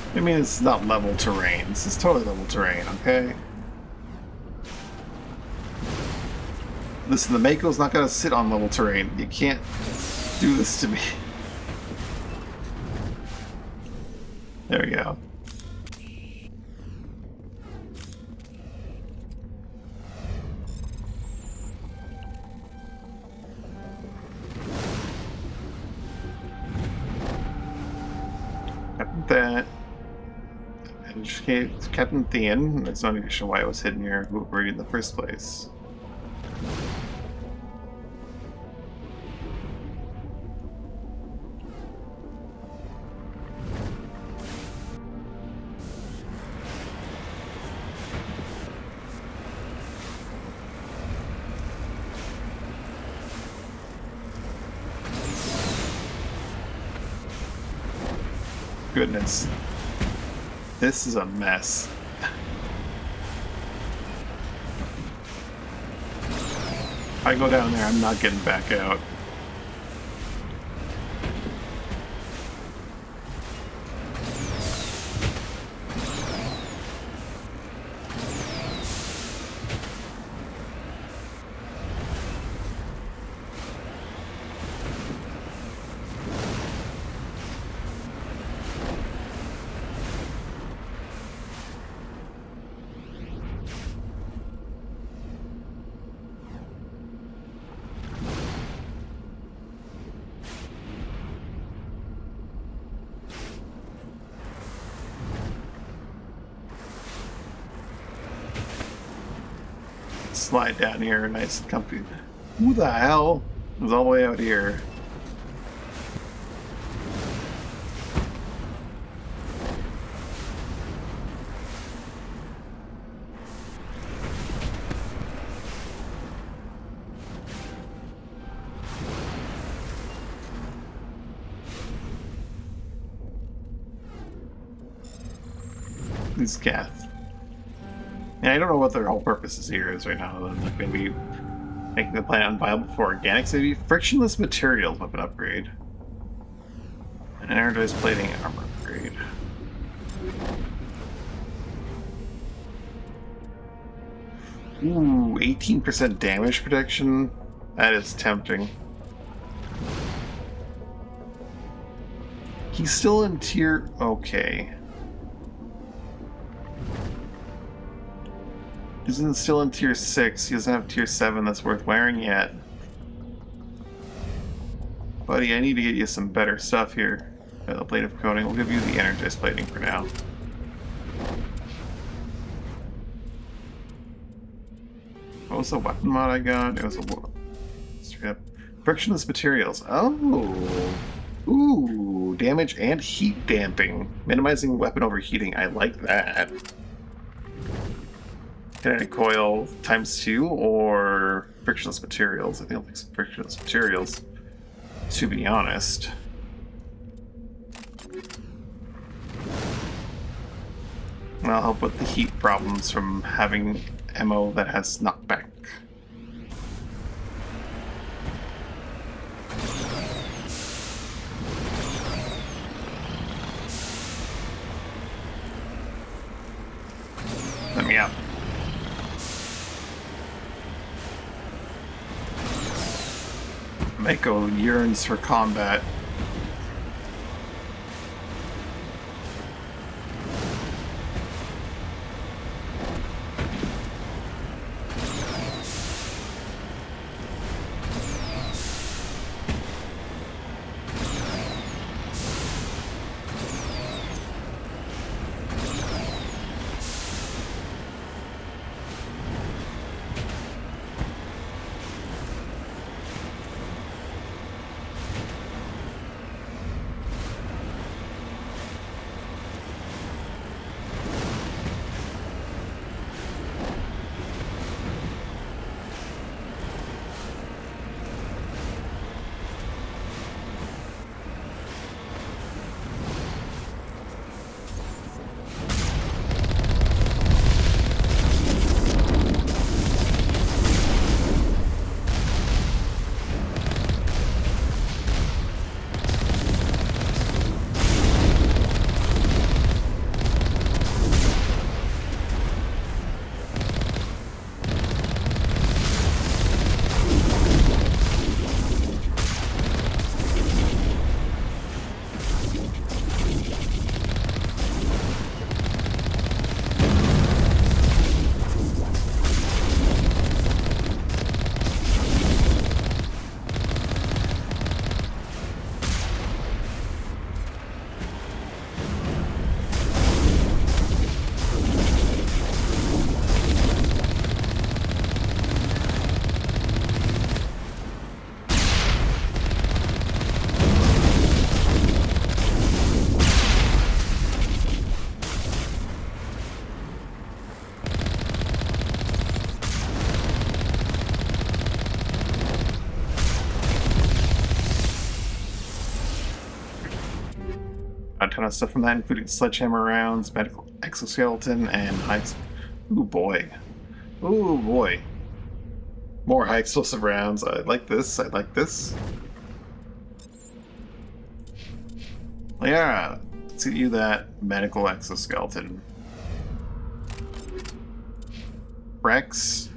I mean, this is not level terrain. This is totally level terrain, okay? Listen, the Mako's not gonna sit on level terrain. You can't do this to me. There we go. That. It's Captain Thean. That's not even sure why it was hidden here, who were in the first place. Goodness. This is a mess. If I go down there, I'm not getting back out. Slide down here, nice and comfy. Who the hell is all the way out here? These cats. Yeah, I don't know what their whole purpose here is right now, other than like maybe making the planet unviable for organics, maybe frictionless materials weapon upgrade. An energized plating armor upgrade. Ooh, 18% damage protection? That is tempting. He's still in tier... okay. He's still in tier 6. He doesn't have tier 7 that's worth wearing yet. Buddy, I need to get you some better stuff here. The blade of coating. We'll give you the energized plating for now. What was the weapon mod I got? It was a straight up frictionless materials. Oh, ooh, damage and heat damping, minimizing weapon overheating. I like that. Kinetic coil ×2 or frictionless materials. I think I'll pick some frictionless materials, to be honest. And I'll help with the heat problems from having ammo that has knockback. Let me out. Mako yearns for combat. A ton of stuff from that, including sledgehammer rounds, medical exoskeleton, and high... Ooh boy. Ooh boy. More high explosive rounds. I like this. I like this. Yeah. Let's get you that medical exoskeleton. Rex.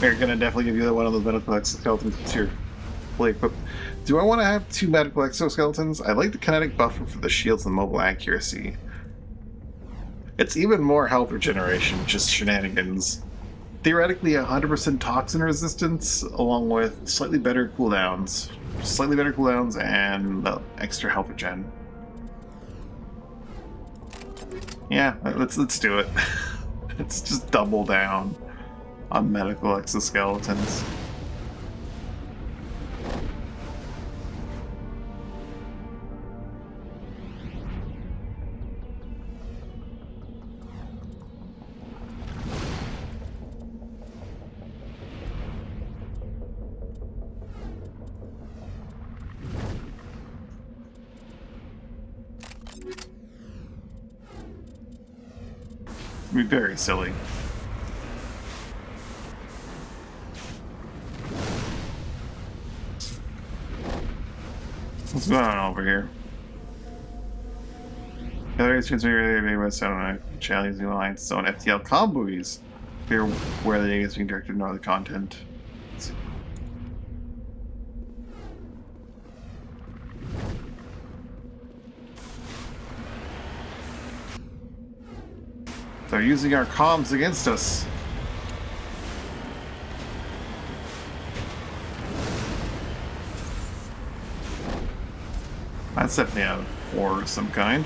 We're gonna definitely give you one of those medical exoskeletons since you're fully equipped. Do I want to have 2 medical exoskeletons? I like the kinetic buffer for the shields and mobile accuracy. It's even more health regeneration, just shenanigans. Theoretically, 100% toxin resistance, along with slightly better cooldowns. Slightly better cooldowns and extra health regen. Yeah, let's do it. Let's just double down on medical exoskeletons. It'd be very silly. What's going on over here? The other transfer West Sound Challenges New Alliance Zone FTL Combuis. Here where the data is being directed to other content. They're using our comms against us. That's definitely a war of some kind.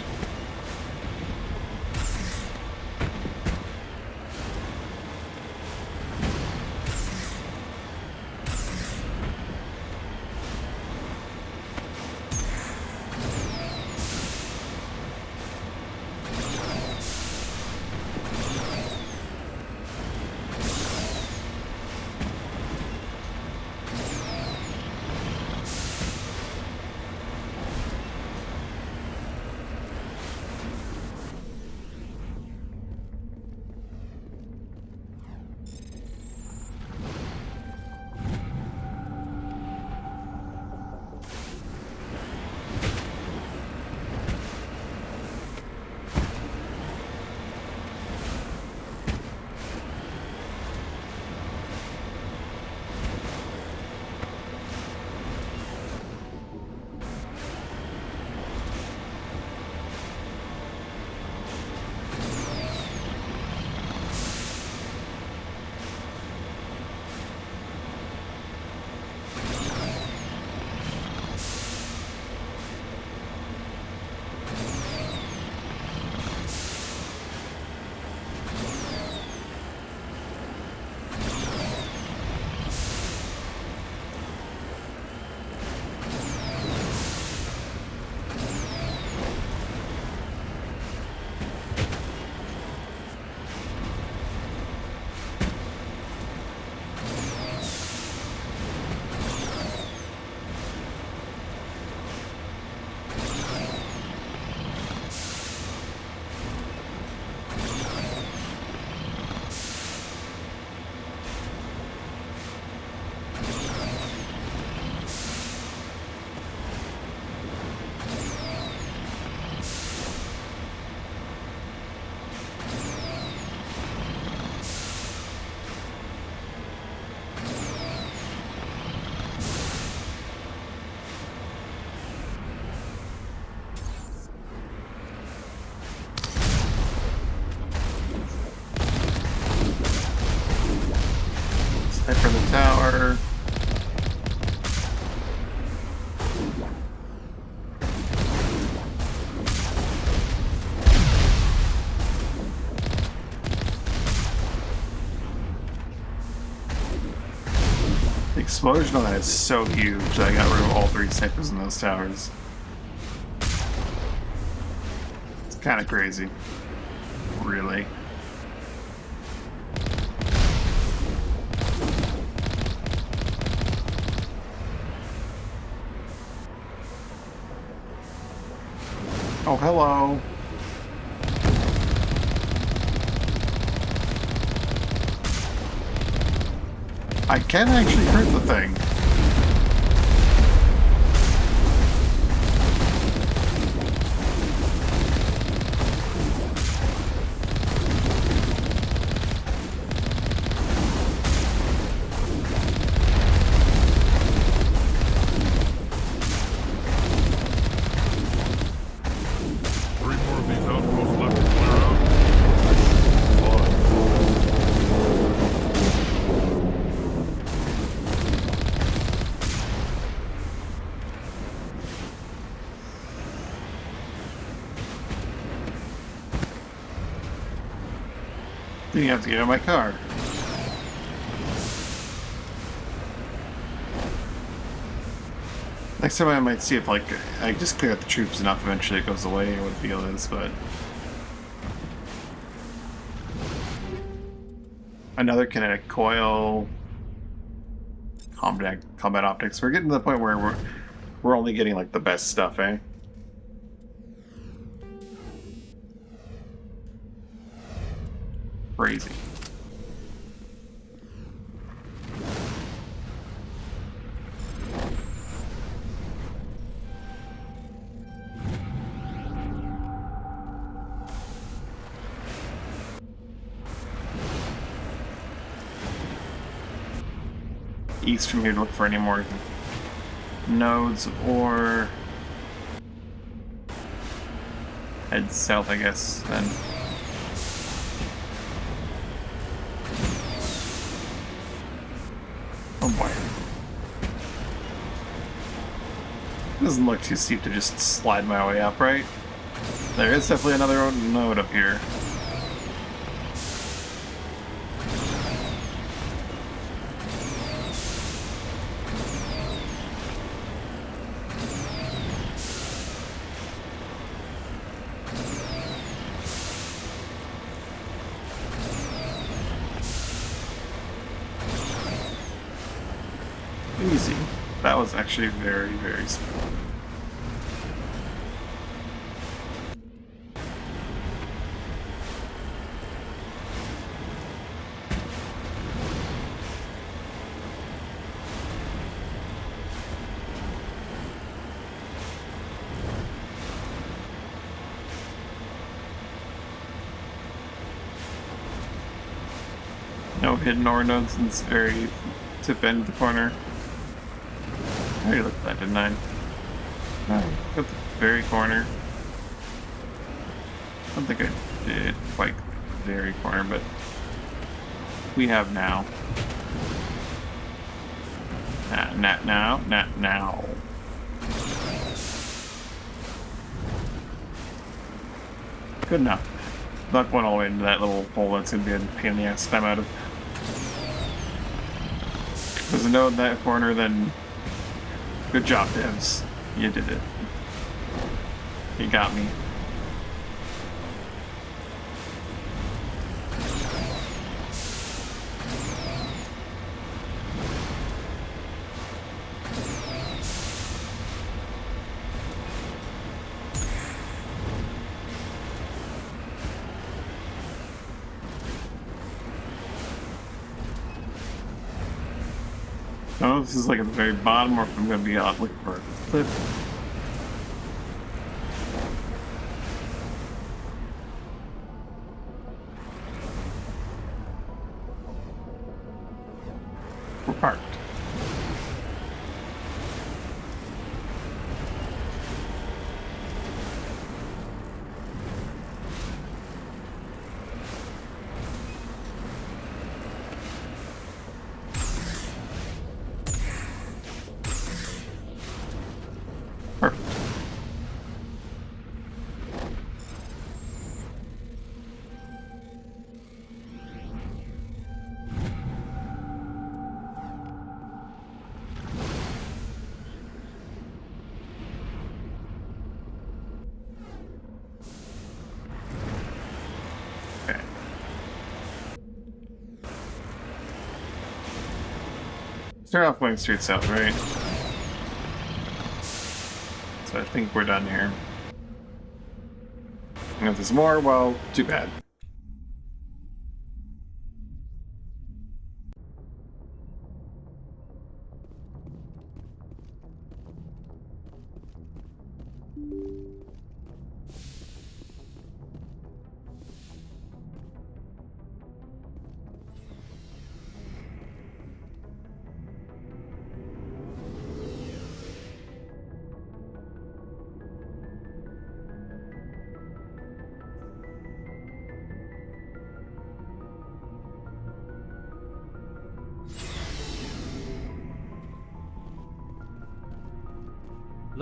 Head for the tower. The explosion on that is so huge that I got rid of all 3 snipers in those towers. It's kind of crazy. Really. Oh, hello. I can actually hurt the thing. You have to get out of my car. Next time I might see if, like, I just clear out the troops enough, eventually it goes away, or what the deal is, but... Another kinetic coil... Combat optics. We're getting to the point where we're only getting, like, the best stuff, eh? Crazy. East from here to look for any more nodes, or head south, I guess, then. Oh boy. Doesn't look too steep to just slide my way up, right? There is definitely another node up here. Easy. That was actually very, very smooth. No hidden ore nodes in this very tip end of the corner. I already looked at that, didn't I? At the very corner. I don't think I did quite the very corner, but we have now. Not now. Good enough. Not going all the way into that little hole that's gonna be a pain in the ass to climb out of. If there's a node in that corner, then good job, devs. You did it. You got me. I don't know if this is like at the very bottom or if I'm going to be out looking for a cliff. We're parked. Start off going straight south, right? So I think we're done here. And if there's more, well, too bad.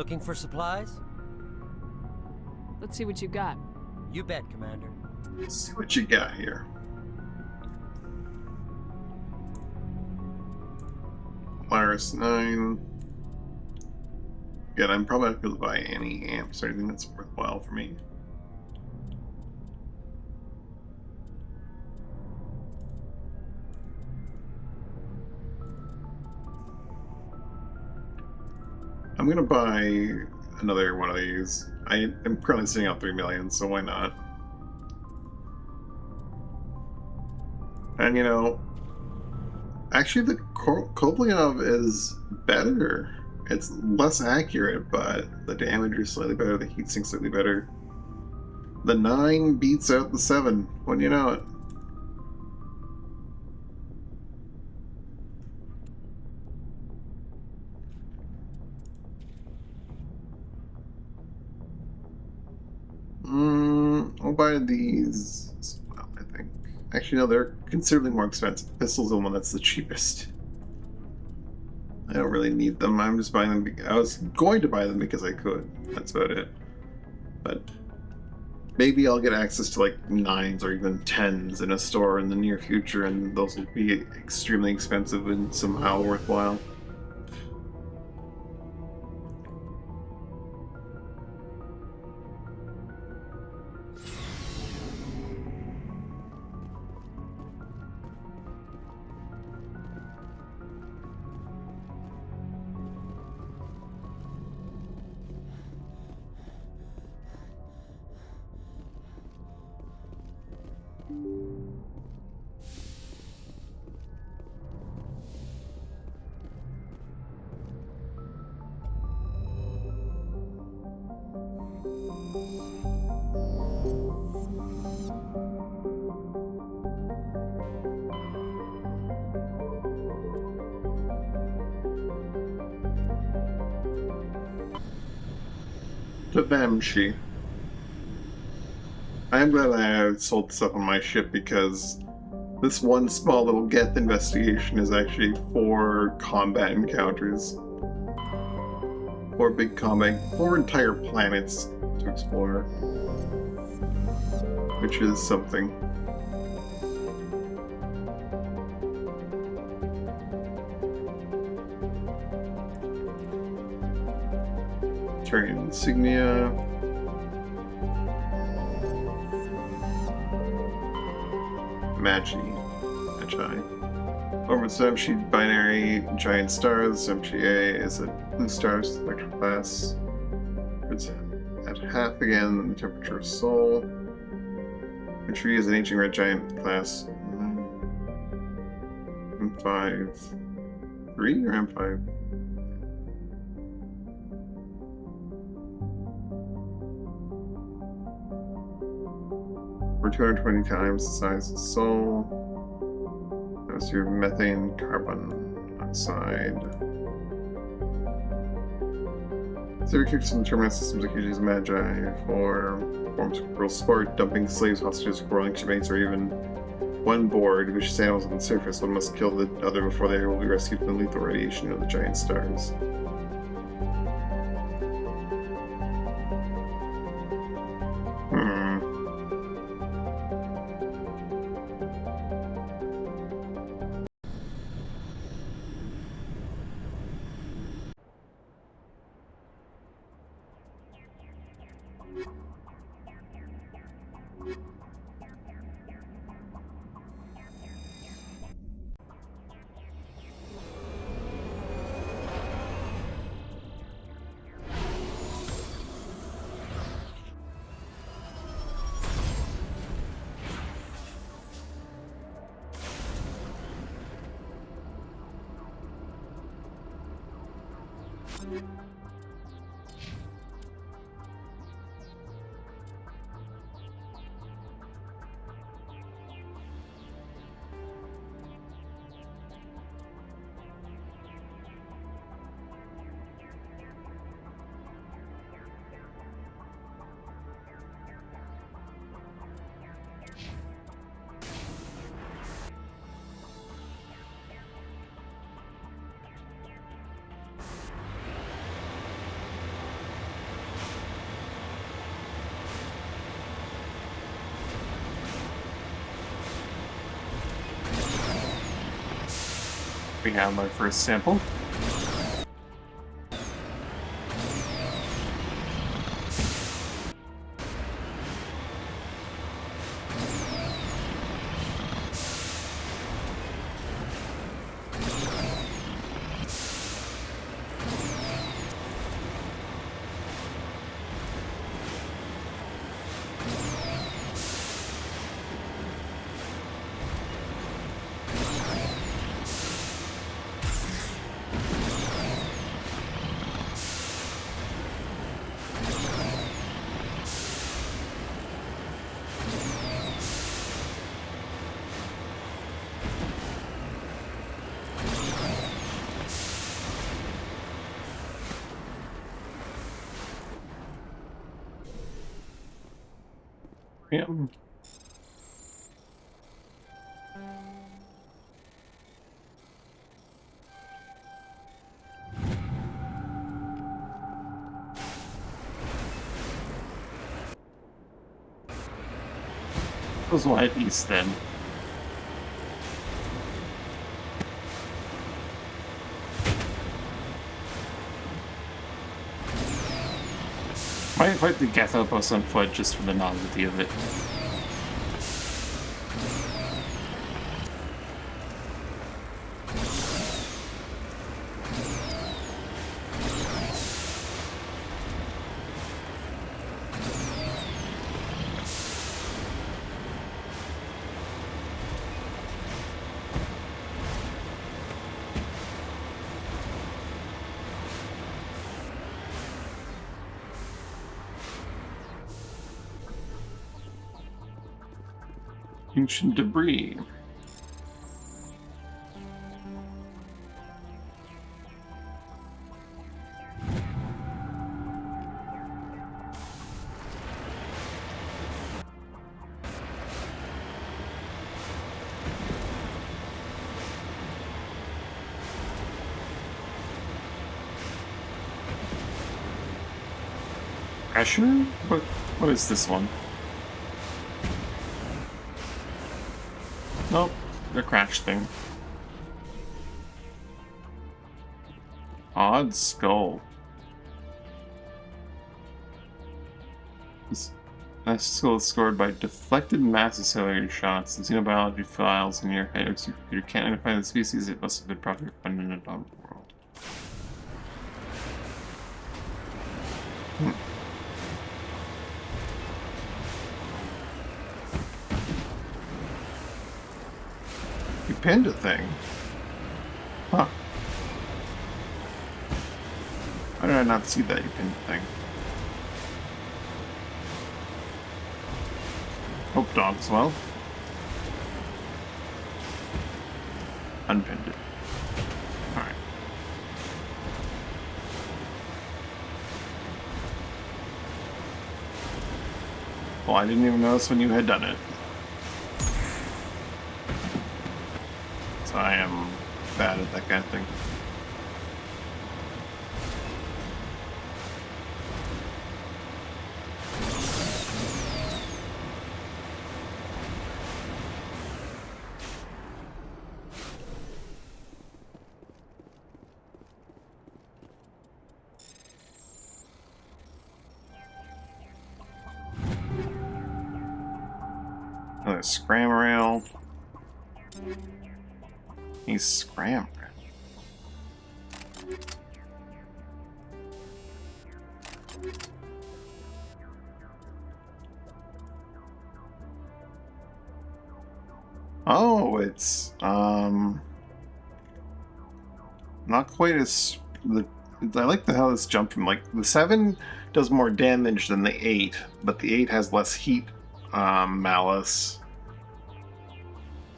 Looking for supplies? Let's see what you got. You bet, Commander. Let's see what you got here. Polaris 9. Again, I'm probably not going to buy any amps or anything that's worthwhile for me. I'm going to buy another one of these. I am currently sitting on 3 million, so why not? And you know, actually the Kobliov is better. It's less accurate, but the damage is slightly better, the heatsink's slightly better. The 9 beats out the 7, when you know it. I'll buy these as well, I think. Actually, no, they're considerably more expensive. Pistol's the one that's the cheapest. I don't really need them. I'm just buying them. I was going to buy them because I could. That's about it. But maybe I'll get access to like 9s or even 10s in a store in the near future, and those will be extremely expensive and somehow worthwhile. To them, she. I am glad I sold stuff on my ship because this one small little Geth investigation is actually 4 combat encounters. 4 big combat, 4 entire planets to explore. Which is something. Turn insignia. Magi. Over Samshi binary giant stars. MGA is a blue star spectral class. It's at half again the temperature of Sol. Tree is an ancient red giant class. M5 3 or M5? We're 220 times the size of Sol. That's your methane carbon oxide. So we kick some terminus systems that could use Magi for forms of cruel sport, dumping slaves, hostages, quarreling shipmates, or even one board, which animals on the surface. One must kill the other before they will be rescued from the lethal radiation of the giant stars. We have our first sample. Yeah. Those will head east then. Might fight the Geth outpost on foot just for the novelty of it. Ancient debris. Pressure? What is this one? Nope, the crash thing. Odd skull. That skull is scored by deflected mass accelerator shots. The xenobiology files in your head. If your computer can't identify the species, it must have been properly found in a dog world. You pinned a thing. Huh. Why did I not see that you pinned a thing? Hope dogs well. Unpinned it. Alright. Well, I didn't even notice when you had done it. So I am bad at that kind of thing. Another scram rail. He's scram rail. Oh, it's not quite as I like how this jump from like the 7 does more damage than the 8, but the 8 has less heat malice.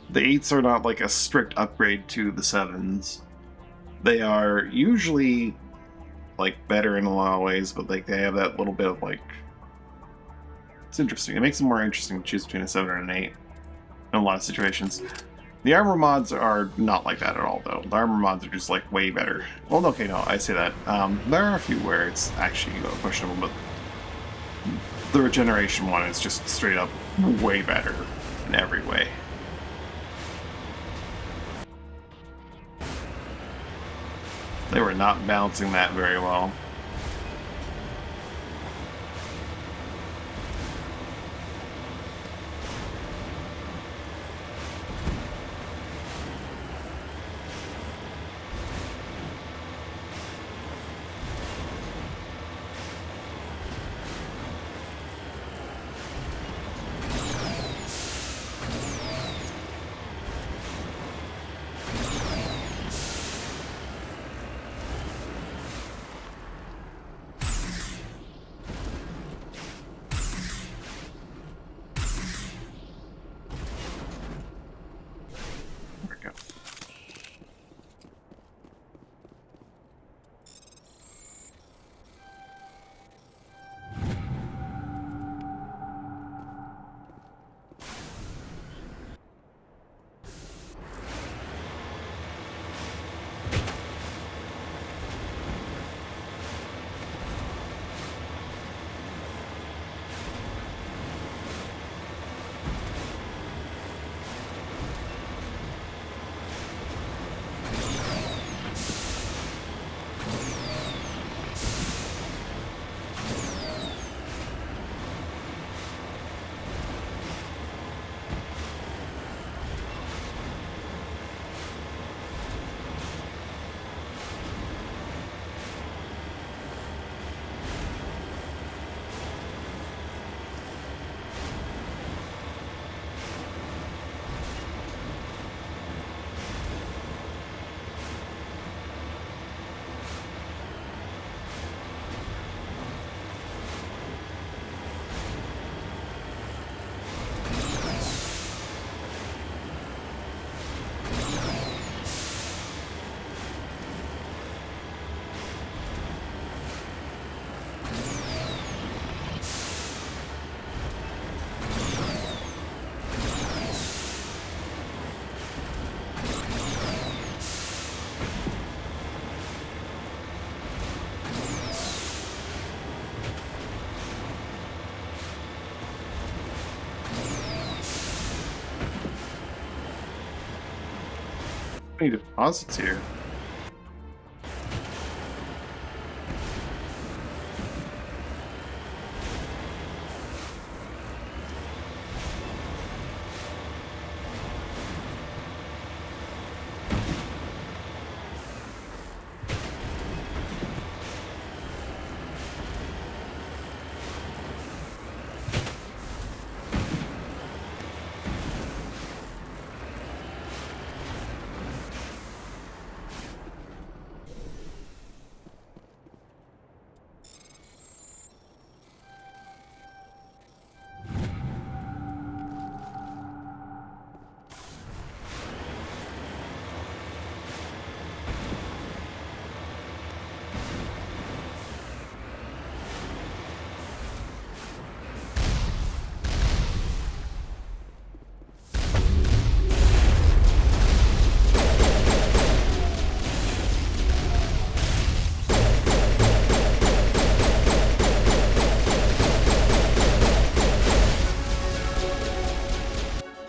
The 8s are not like a strict upgrade to the 7s. They are usually like better in a lot of ways, but like they have that little bit of like, it's interesting. It makes it more interesting to choose between a 7 and an 8 in a lot of situations. The armor mods are not like that at all, though. The armor mods are just like way better. Well, okay, no, I say that. There are a few where it's actually questionable, but the regeneration one is just straight up way better in every way. They were not balancing that very well. Any deposits here?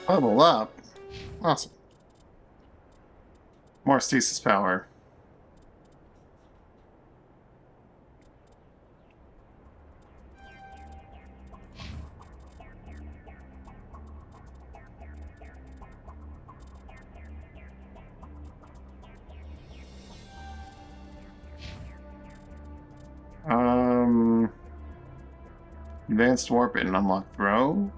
Level up. Awesome. More stasis power. Advanced warp and unlock throw.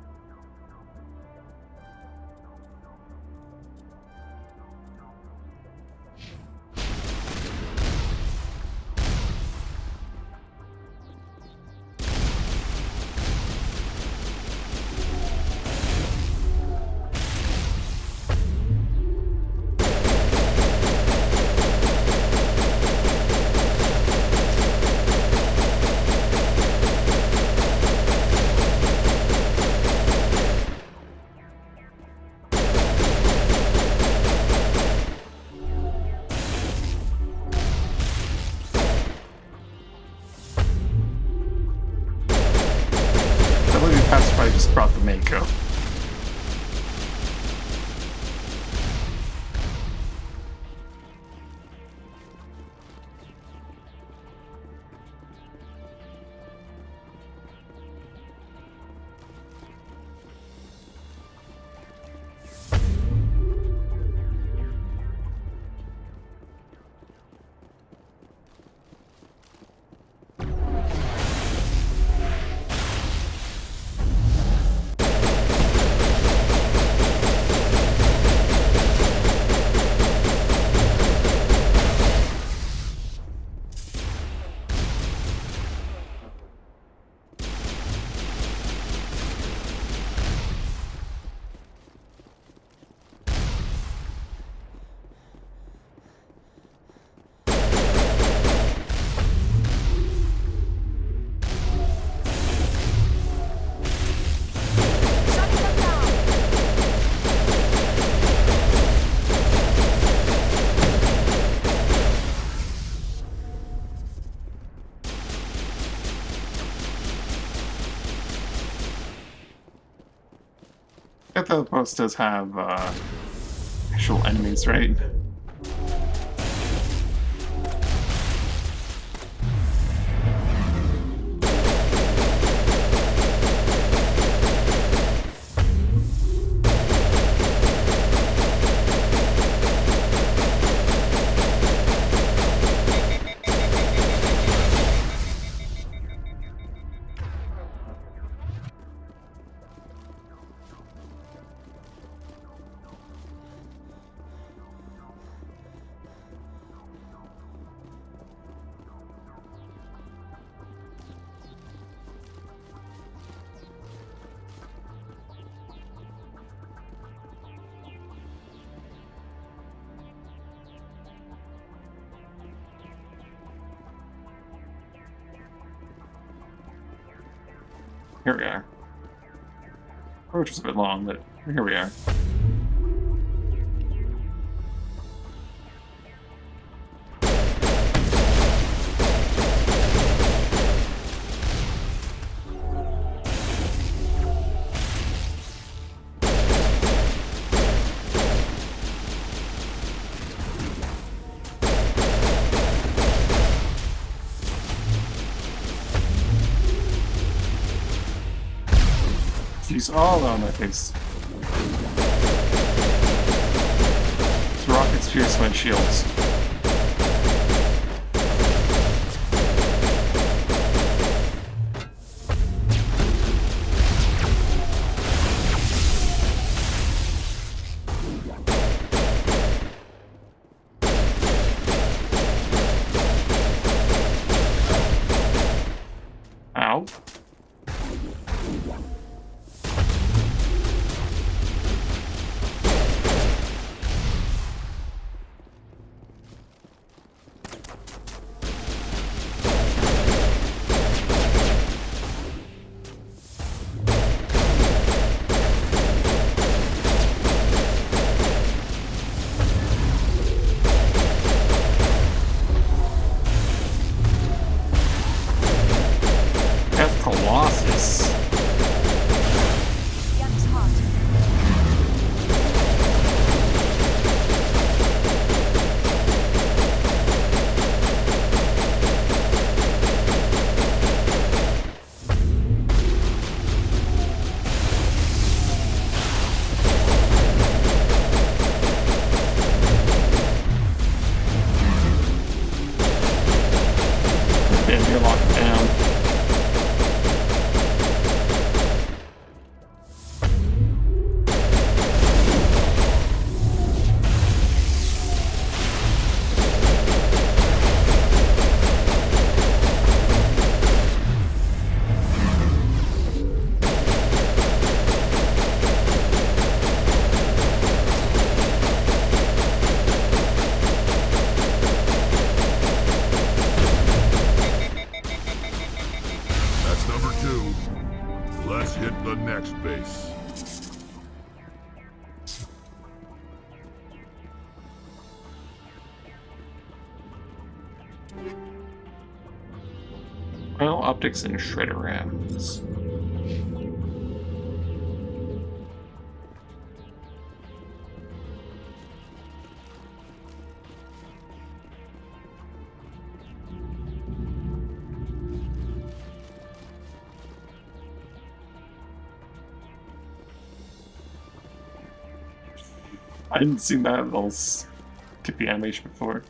I just brought the Mako. Earth Outpost does have actual enemies, right? Here we are. Approach was a bit long, but here we are. He's all on my face. His rockets pierce my shields. Ow. Colossus. Damn, you're locked down. Let's hit the next base. Well, optics and shredder rams. I didn't see that little skippy animation before.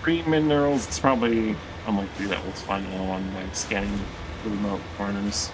Green minerals, it's probably unlikely that we'll find another one by scanning the remote corners.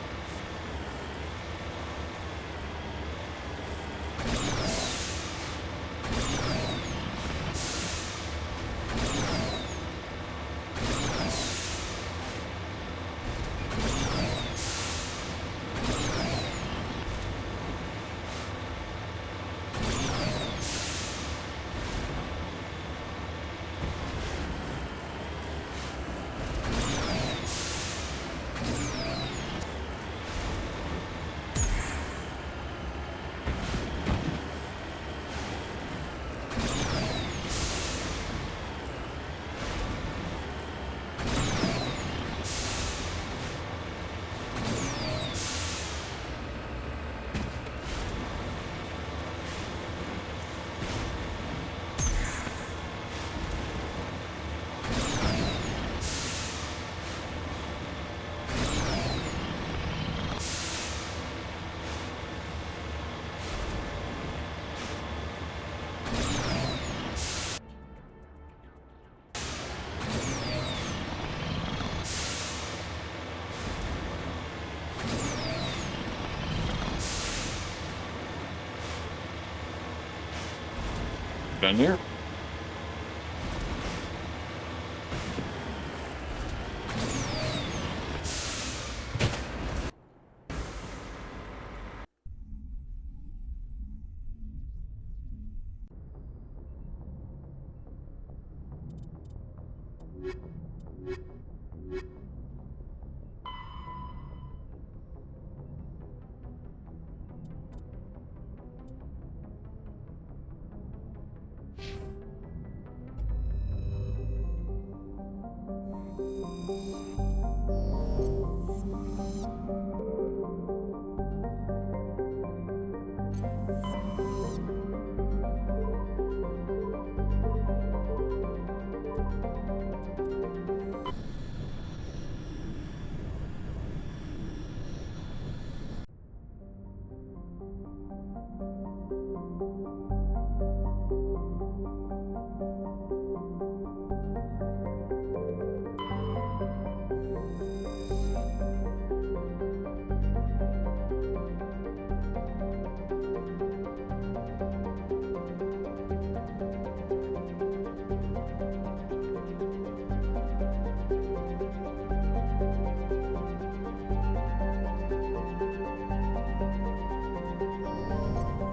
Done here.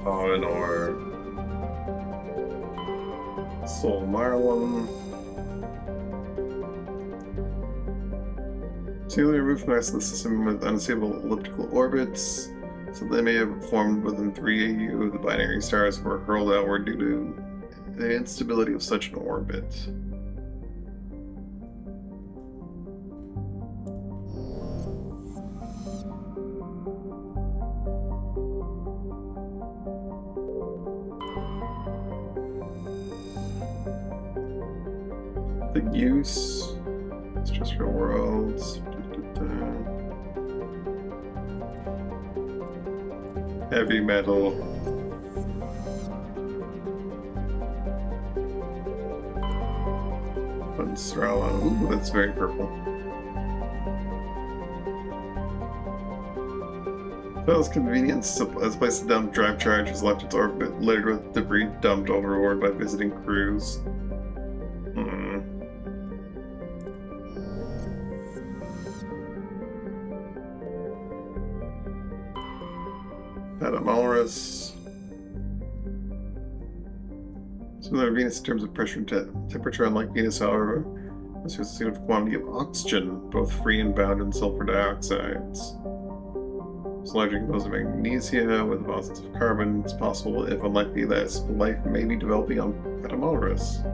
Or Sol Marlon. Singularly removed from the rest of the system with unstable elliptical orbits, so they may have formed within 3 AU. The binary stars were hurled outward due to the instability of such an orbit. The use, terrestrial worlds, heavy metal, Bunstrala. Ooh, that's very purple. Bell's convenience as a place to dump drive charge has left its orbit littered with debris dumped overboard by visiting crews. Amalurus. Similar to Venus in terms of pressure and temperature, unlike Venus, however, this is a significant quantity of oxygen, both free and bound in sulfur dioxides. It's largely composed of magnesia with deposits of carbon. It's possible, if unlikely, that life may be developing on Amalurus.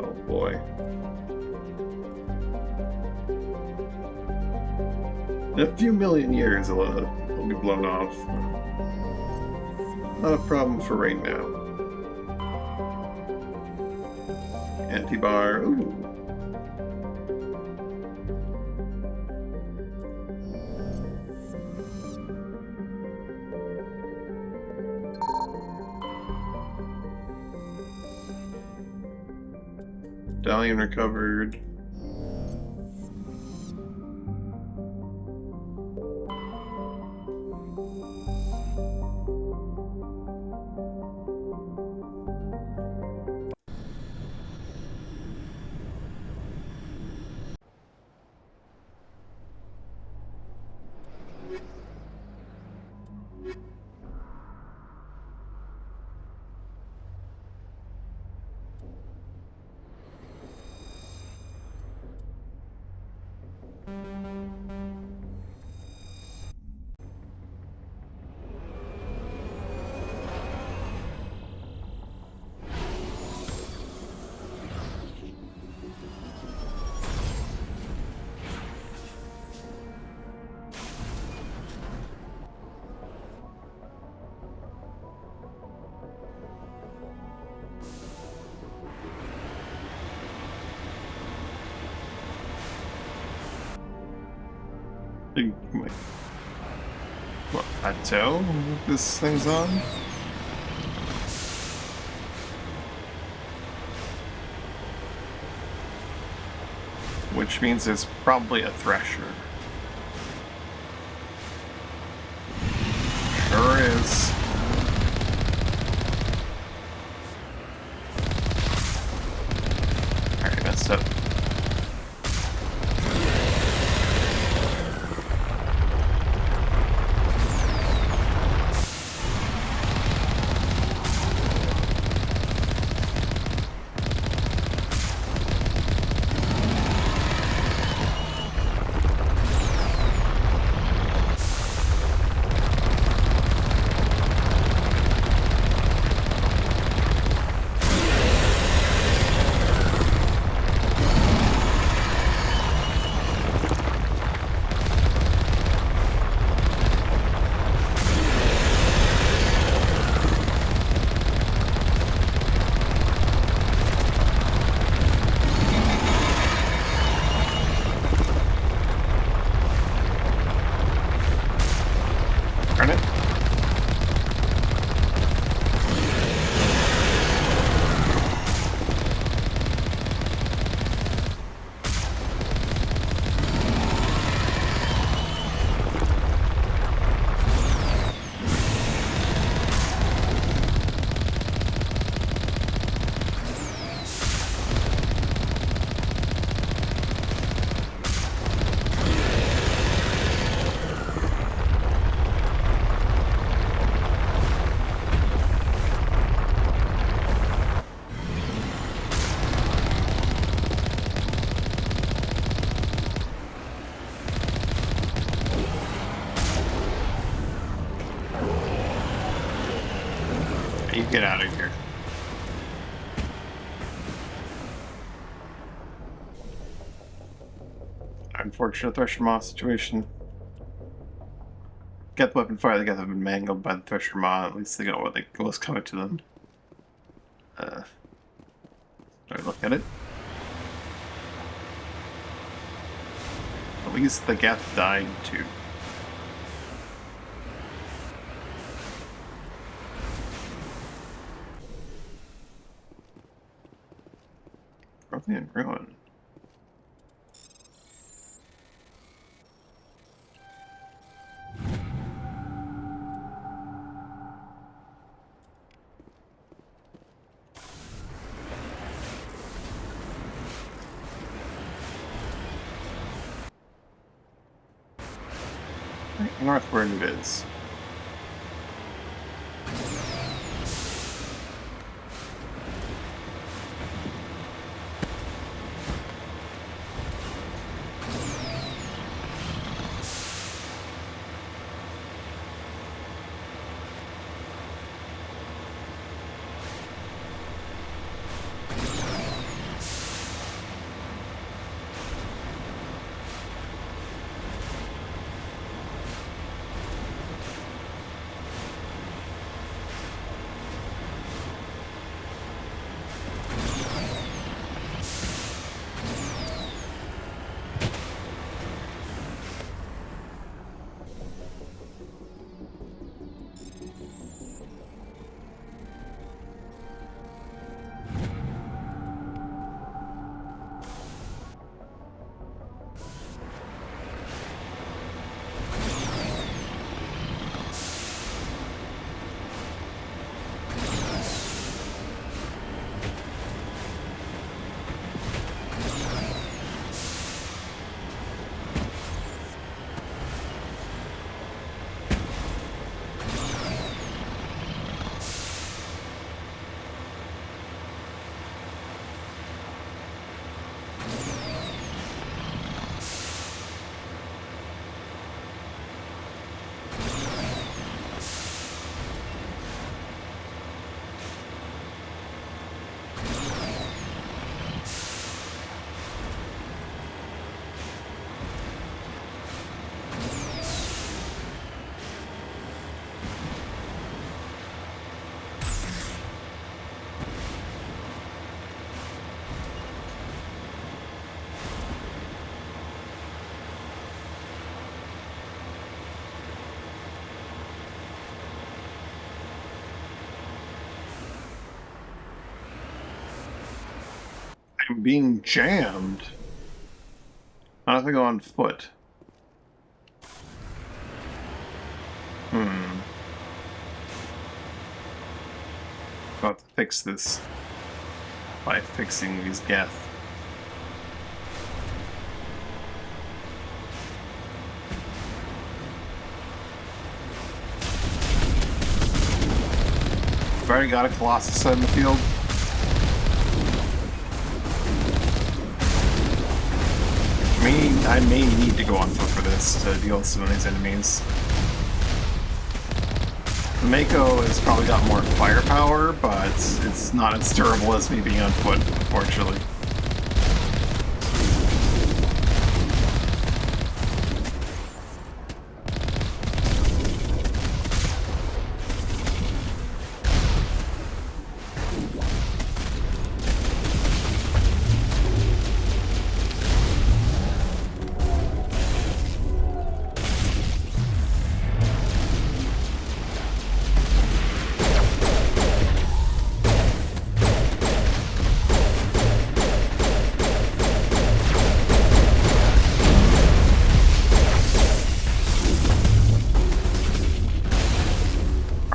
Oh boy. In a few million years, it'll be blown off. Not a problem for right now. Antibar. Ooh. Medallion recovered. Wait. What, plateau this thing's on? Which means it's probably a thresher. Sure is. Alright, messed up. You get out of here. Unfortunate Thresher Maw situation. Get the weapon fire, they got been mangled by the Thresher Maw. At least they got what was coming to them. Do I look at it? At least the Geth died too. Probably in ruin. Right, northward it is. I'm being jammed. I have to go on foot. I'll have to fix this by fixing these geth. I've already got a Colossus in the field. I may need to go on foot for this to deal with some of these enemies. The Mako has probably got more firepower, but it's not as durable as me being on foot, unfortunately.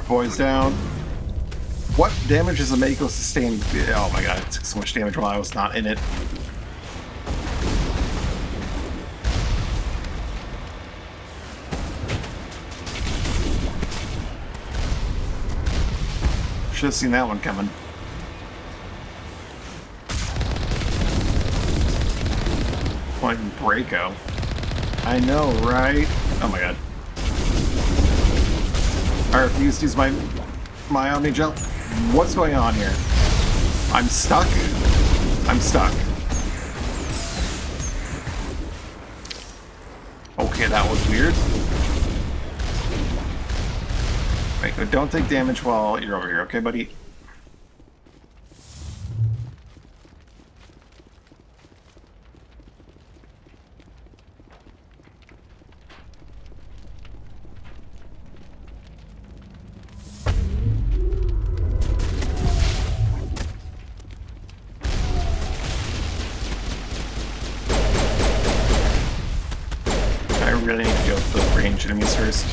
Boys down. What damage does the Mako sustain? Oh my god, it took so much damage while I was not in it. Should have seen that one coming. Like Braco. I know, right? Oh my god. I refuse to use my Omni Jump. What's going on here? I'm stuck. I'm stuck. Okay, that was weird. Wait, but don't take damage while you're over here, okay, buddy? I really need to go with the ranged enemies first.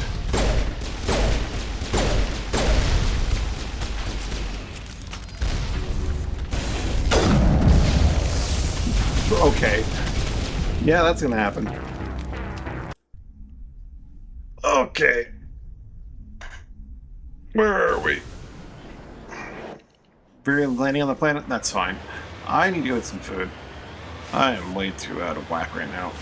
Okay. Yeah, that's gonna happen. Okay. Where are we? We're landing on the planet? That's fine. I need to get some food. I am way too out of whack right now.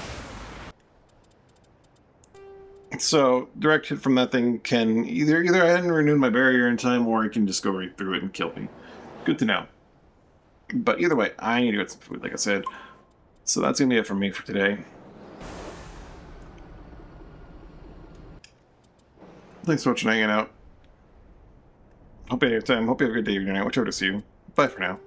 So, direct hit from that thing can either I hadn't renewed my barrier in time, or it can just go right through it and kill me. Good to know. But either way, I need to get some food, like I said. So that's gonna be it for me for today. Thanks for watching, hanging out. Hope you have a good time. Hope you have a good day or night. Whichever to see you. Bye for now.